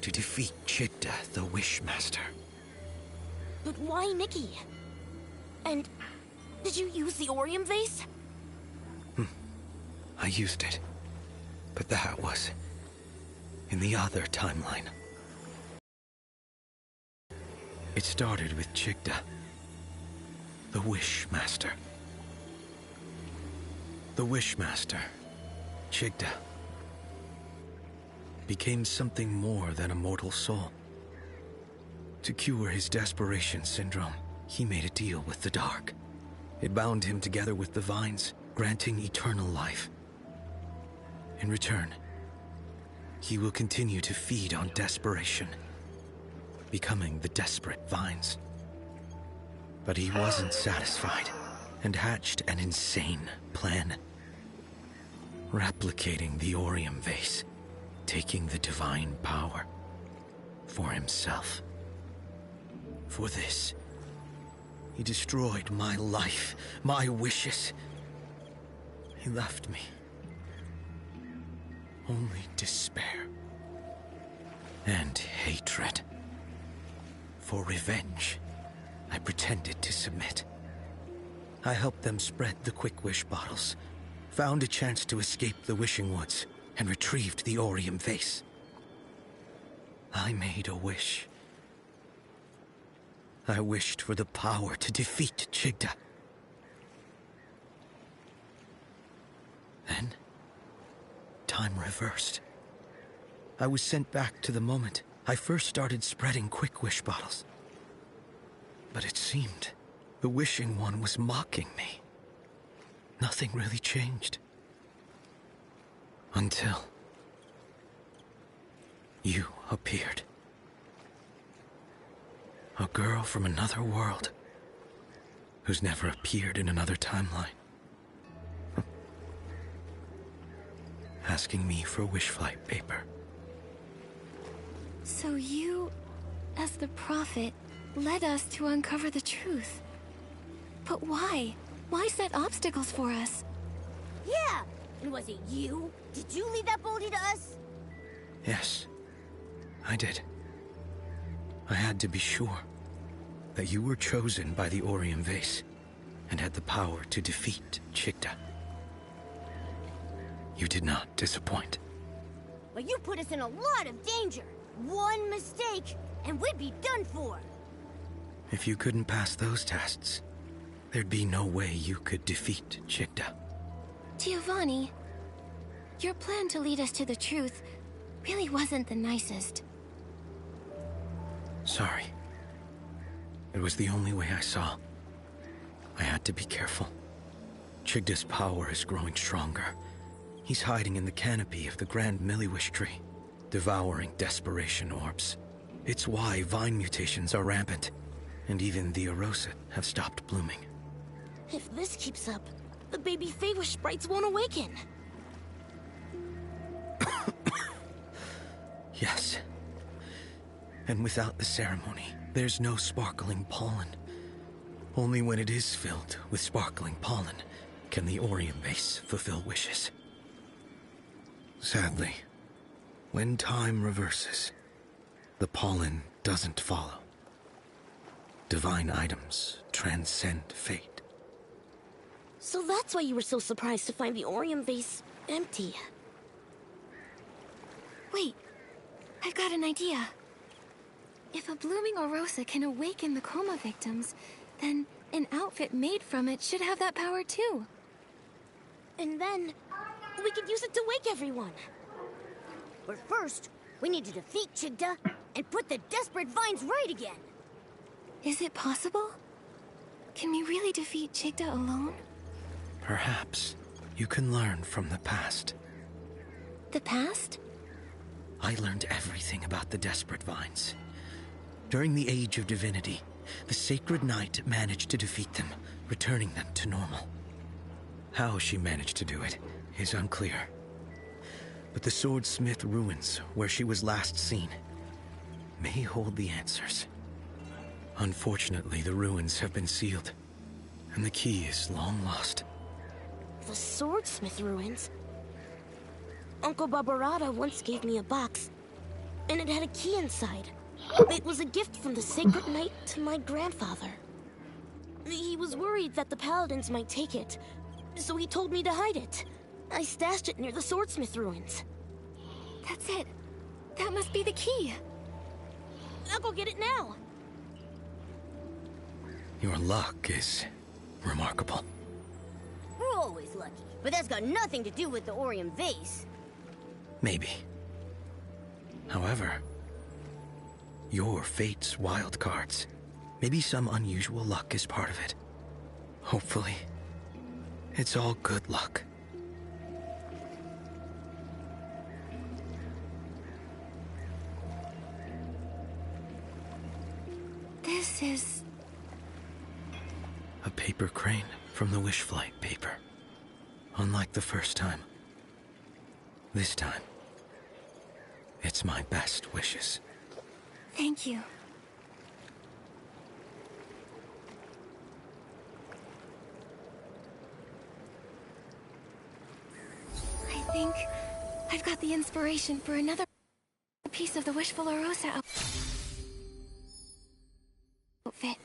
to defeat Chigda, the Wishmaster. But why Nikki? And did you use the Orium vase? I used it, but that was in the other timeline. It started with Chigda, the Wishmaster. The Wishmaster, Chigda, became something more than a mortal soul. To cure his desperation syndrome, he made a deal with the Dark. It bound him together with the Vines, granting eternal life. In return, he will continue to feed on desperation, becoming the desperate Vines. But he wasn't satisfied and hatched an insane plan. Replicating the Orium vase, taking the divine power for himself. For this, he destroyed my life, my wishes. He left me only despair and hatred. For revenge, I pretended to submit. I helped them spread the Quick Wish bottles, found a chance to escape the Wishing Woods, and retrieved the Orium vase. I made a wish. I wished for the power to defeat Chigda. Then, time reversed. I was sent back to the moment I first started spreading Quick Wish bottles. But it seemed the Wishing One was mocking me. Nothing really changed. Until you appeared. A girl from another world who's never appeared in another timeline. Asking me for wish flight paper. So you, as the prophet, led us to uncover the truth. But why? Why set obstacles for us? Yeah! And was it you? Did you lead that boldy to us? Yes, I did. I had to be sure that you were chosen by the Orium vase and had the power to defeat Chigda. You did not disappoint. But you put us in a lot of danger. One mistake, and we'd be done for. If you couldn't pass those tests, there'd be no way you could defeat Chigda. Giovanni, your plan to lead us to the truth really wasn't the nicest. Sorry. It was the only way I saw. I had to be careful. Chigda's power is growing stronger. He's hiding in the canopy of the Grand Milliwish tree, devouring desperation orbs. It's why vine mutations are rampant, and even the Erosit have stopped blooming. If this keeps up, the baby Feywish sprites won't awaken. Yes. And without the ceremony, there's no sparkling pollen. Only when it is filled with sparkling pollen can the Orium vase fulfill wishes. Sadly, when time reverses, the pollen doesn't follow. Divine items transcend fate. So that's why you were so surprised to find the Orium vase empty. Wait, I've got an idea. If a blooming Orosa can awaken the coma victims, then an outfit made from it should have that power too. And then we could use it to wake everyone. But first, we need to defeat Chigda and put the desperate vines right again. Is it possible? Can we really defeat Chigda alone? Perhaps you can learn from the past. The past? I learned everything about the desperate vines. During the Age of Divinity, the Sacred Knight managed to defeat them, returning them to normal. How she managed to do it is unclear. But the Swordsmith ruins, where she was last seen, may hold the answers. Unfortunately, the ruins have been sealed, and the key is long lost. The Swordsmith ruins? Uncle Barbarata once gave me a box, and it had a key inside. It was a gift from the Sacred Knight to my grandfather. He was worried that the Paladins might take it, so he told me to hide it. I stashed it near the Swordsmith ruins. That's it. That must be the key. I'll go get it now. Your luck is remarkable. We're always lucky, but that's got nothing to do with the Orium vase. Maybe. However, your fate's wild cards. Maybe some unusual luck is part of it. Hopefully, it's all good luck. This is... a paper crane from the Wish Flight paper. Unlike the first time. This time, it's my best wishes. Thank you. I think I've got the inspiration for another piece of the Wishful Orosa outfit.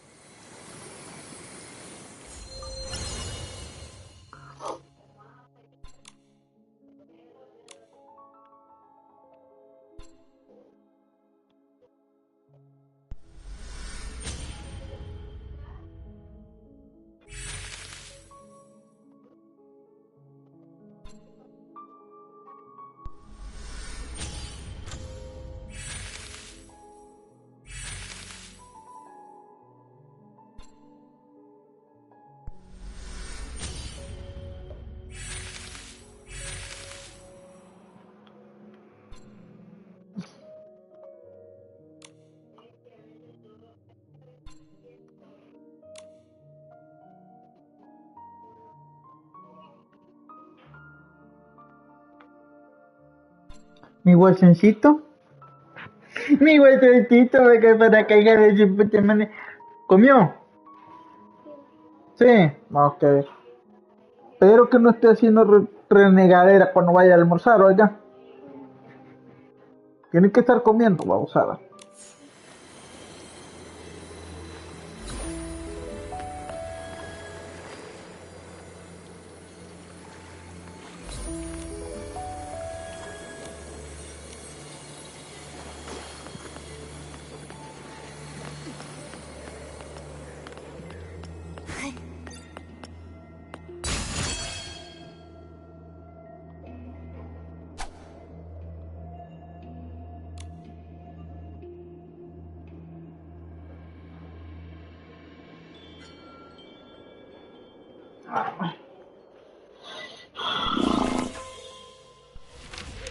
Mi huesoncito. Mi huesoncito me cae para cagar de su puta madre. ¿Comió? Sí, ok. Espero que no esté haciendo renegadera cuando vaya a almorzar, oiga. Tiene que estar comiendo, babosada.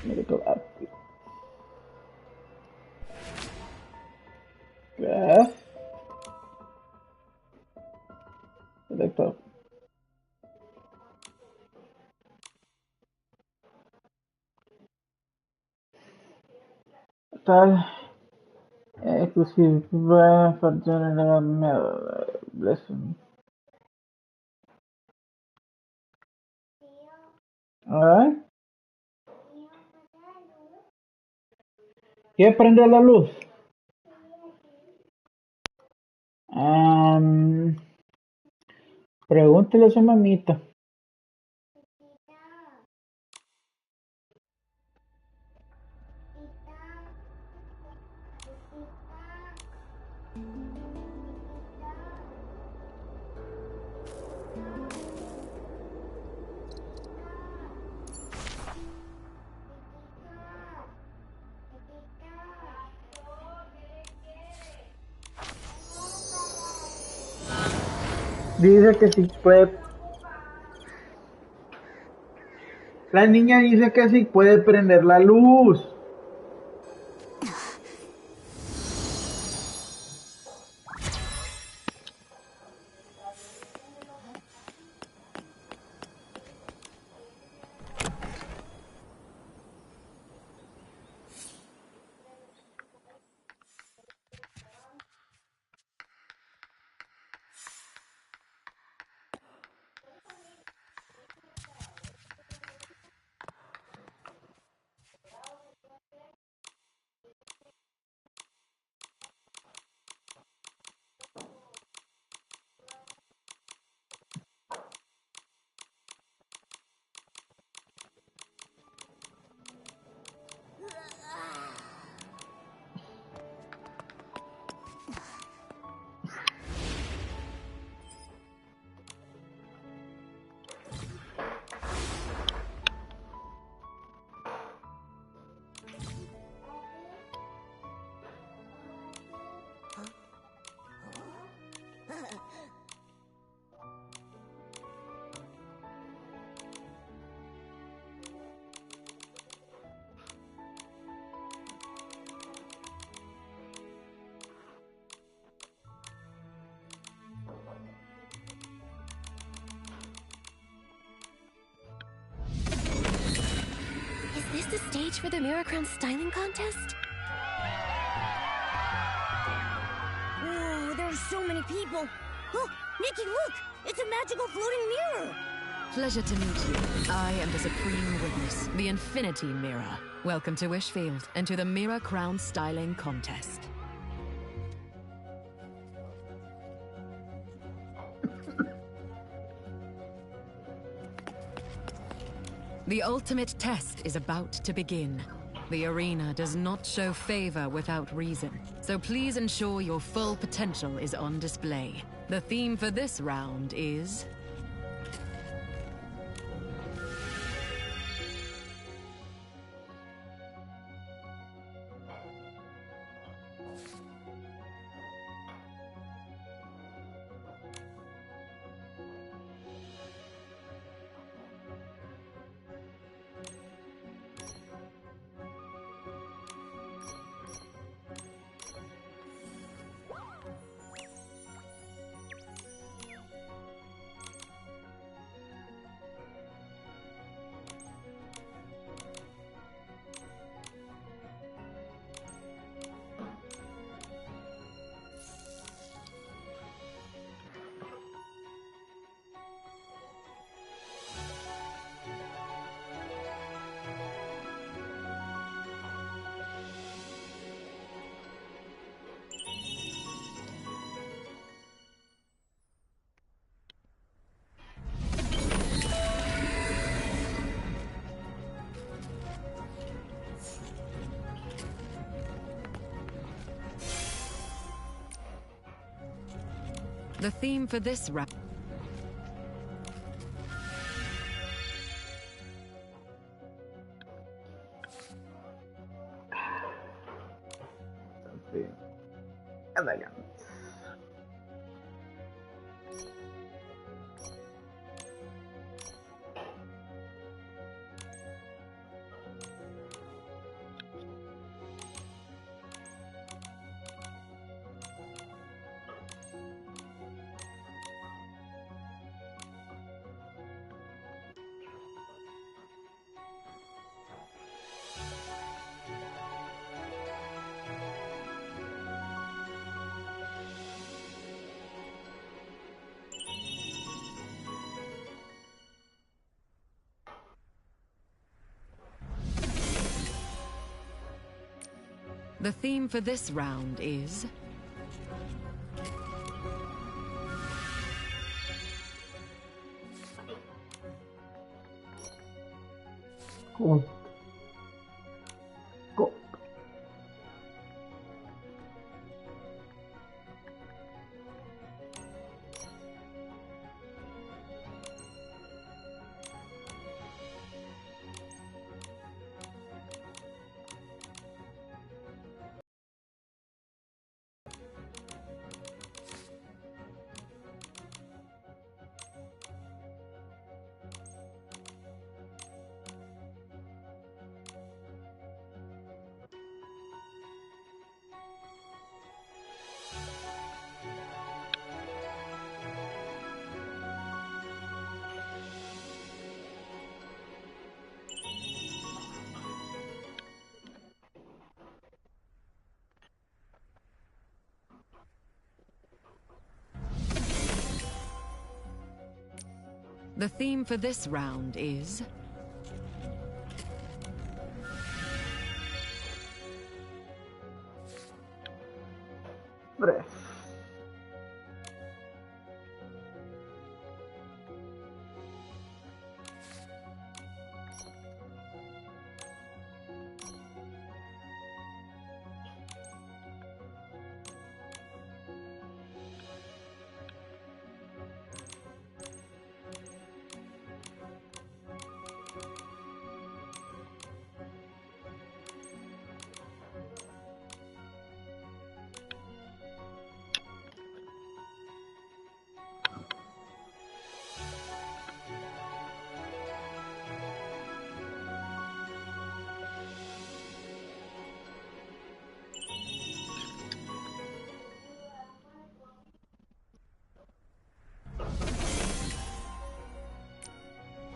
Medical outfit. Yeah. Selector. Tal. Exclusive for general mail. Blessing. Alright. ¿Quieres prender la luz? Pregúntele a su mamita. Dice que sí puede. La niña dice que sí puede prender la luz. Is this the stage for the Mirror Crown styling contest? Whoa, there are so many people. Oh, Nikki, look! It's a magical floating mirror! Pleasure to meet you. I am the Supreme Witness, the Infinity Mirror. Welcome to Wishfield and to the Mirror Crown Styling Contest. The ultimate test is about to begin. The arena does not show favor without reason, so please ensure your full potential is on display. The theme for this round is... The theme for this round... Elegant. The theme for this round is... Cool. Cool. The theme for this round is... Breath.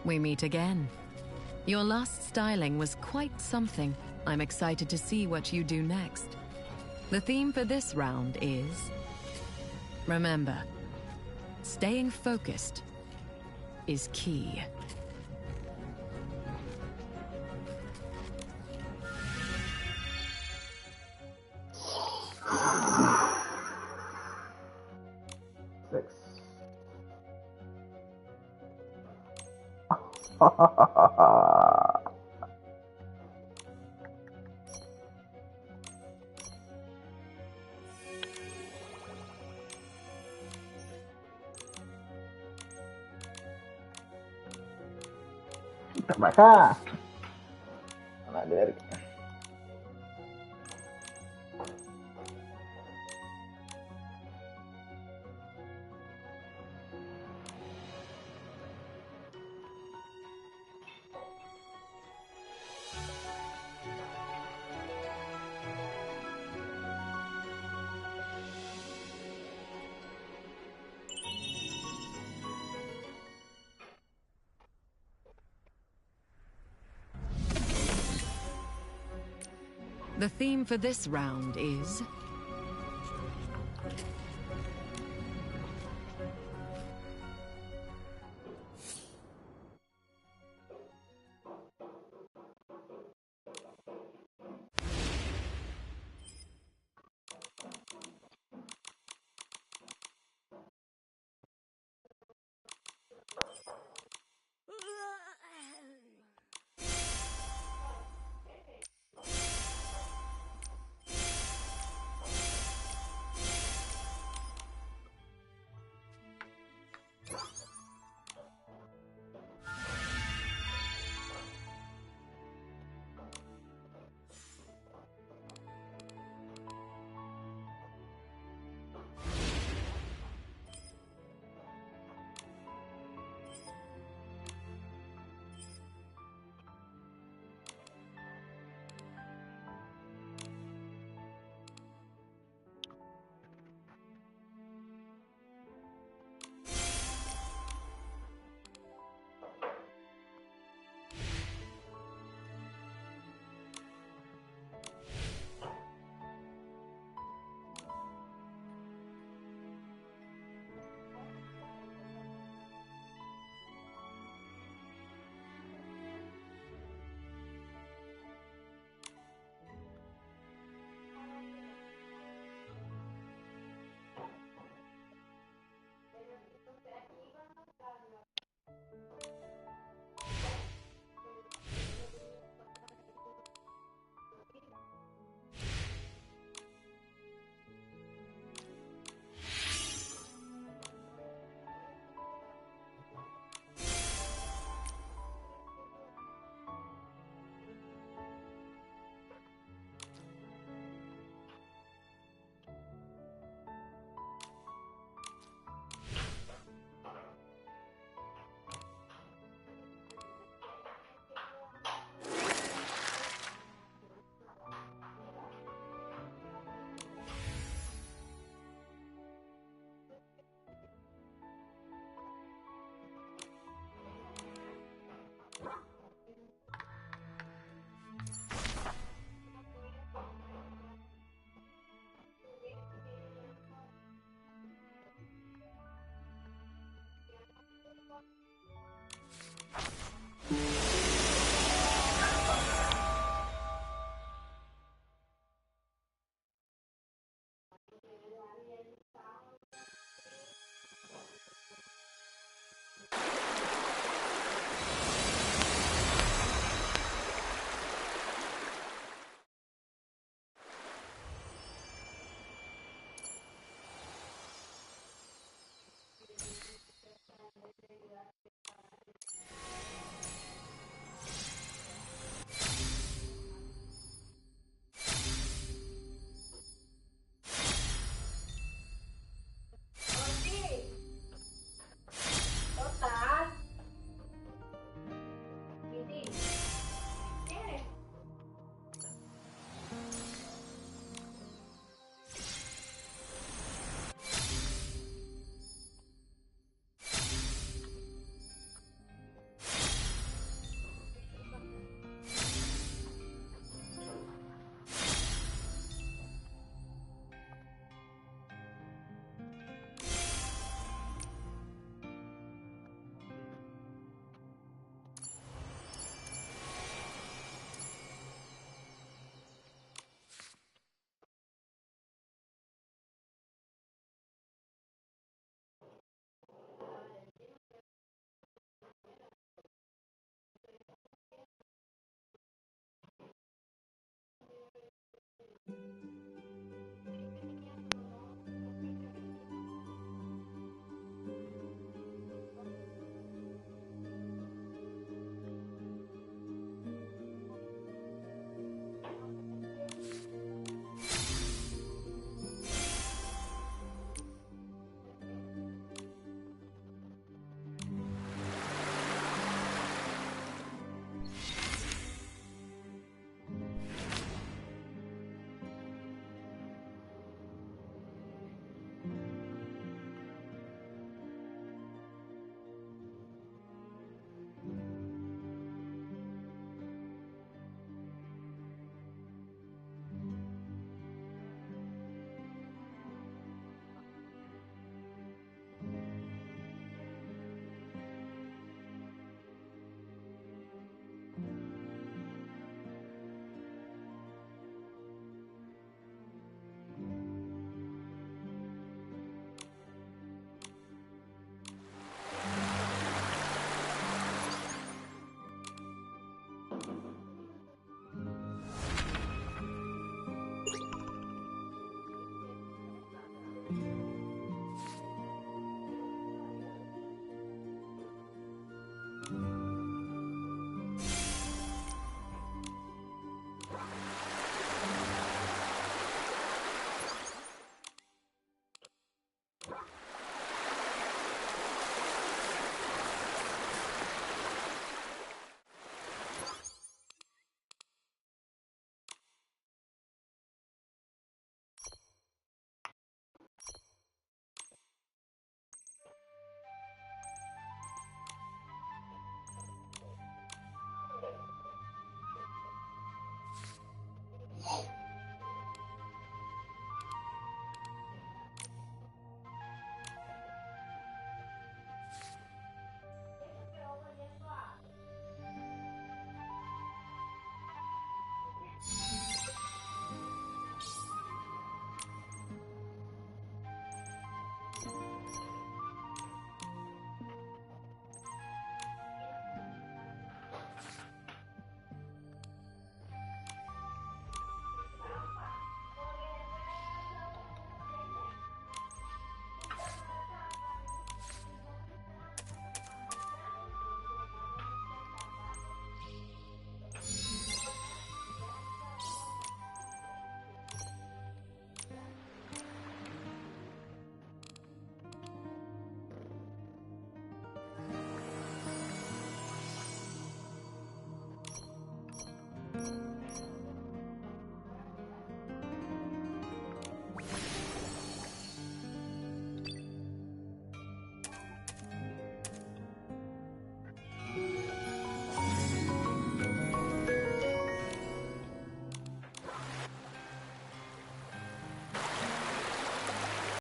We meet again. Your last styling was quite something. I'm excited to see what you do next. The theme for this round is... Remember, staying focused is key. Trabajar. A la verga. The theme for this round is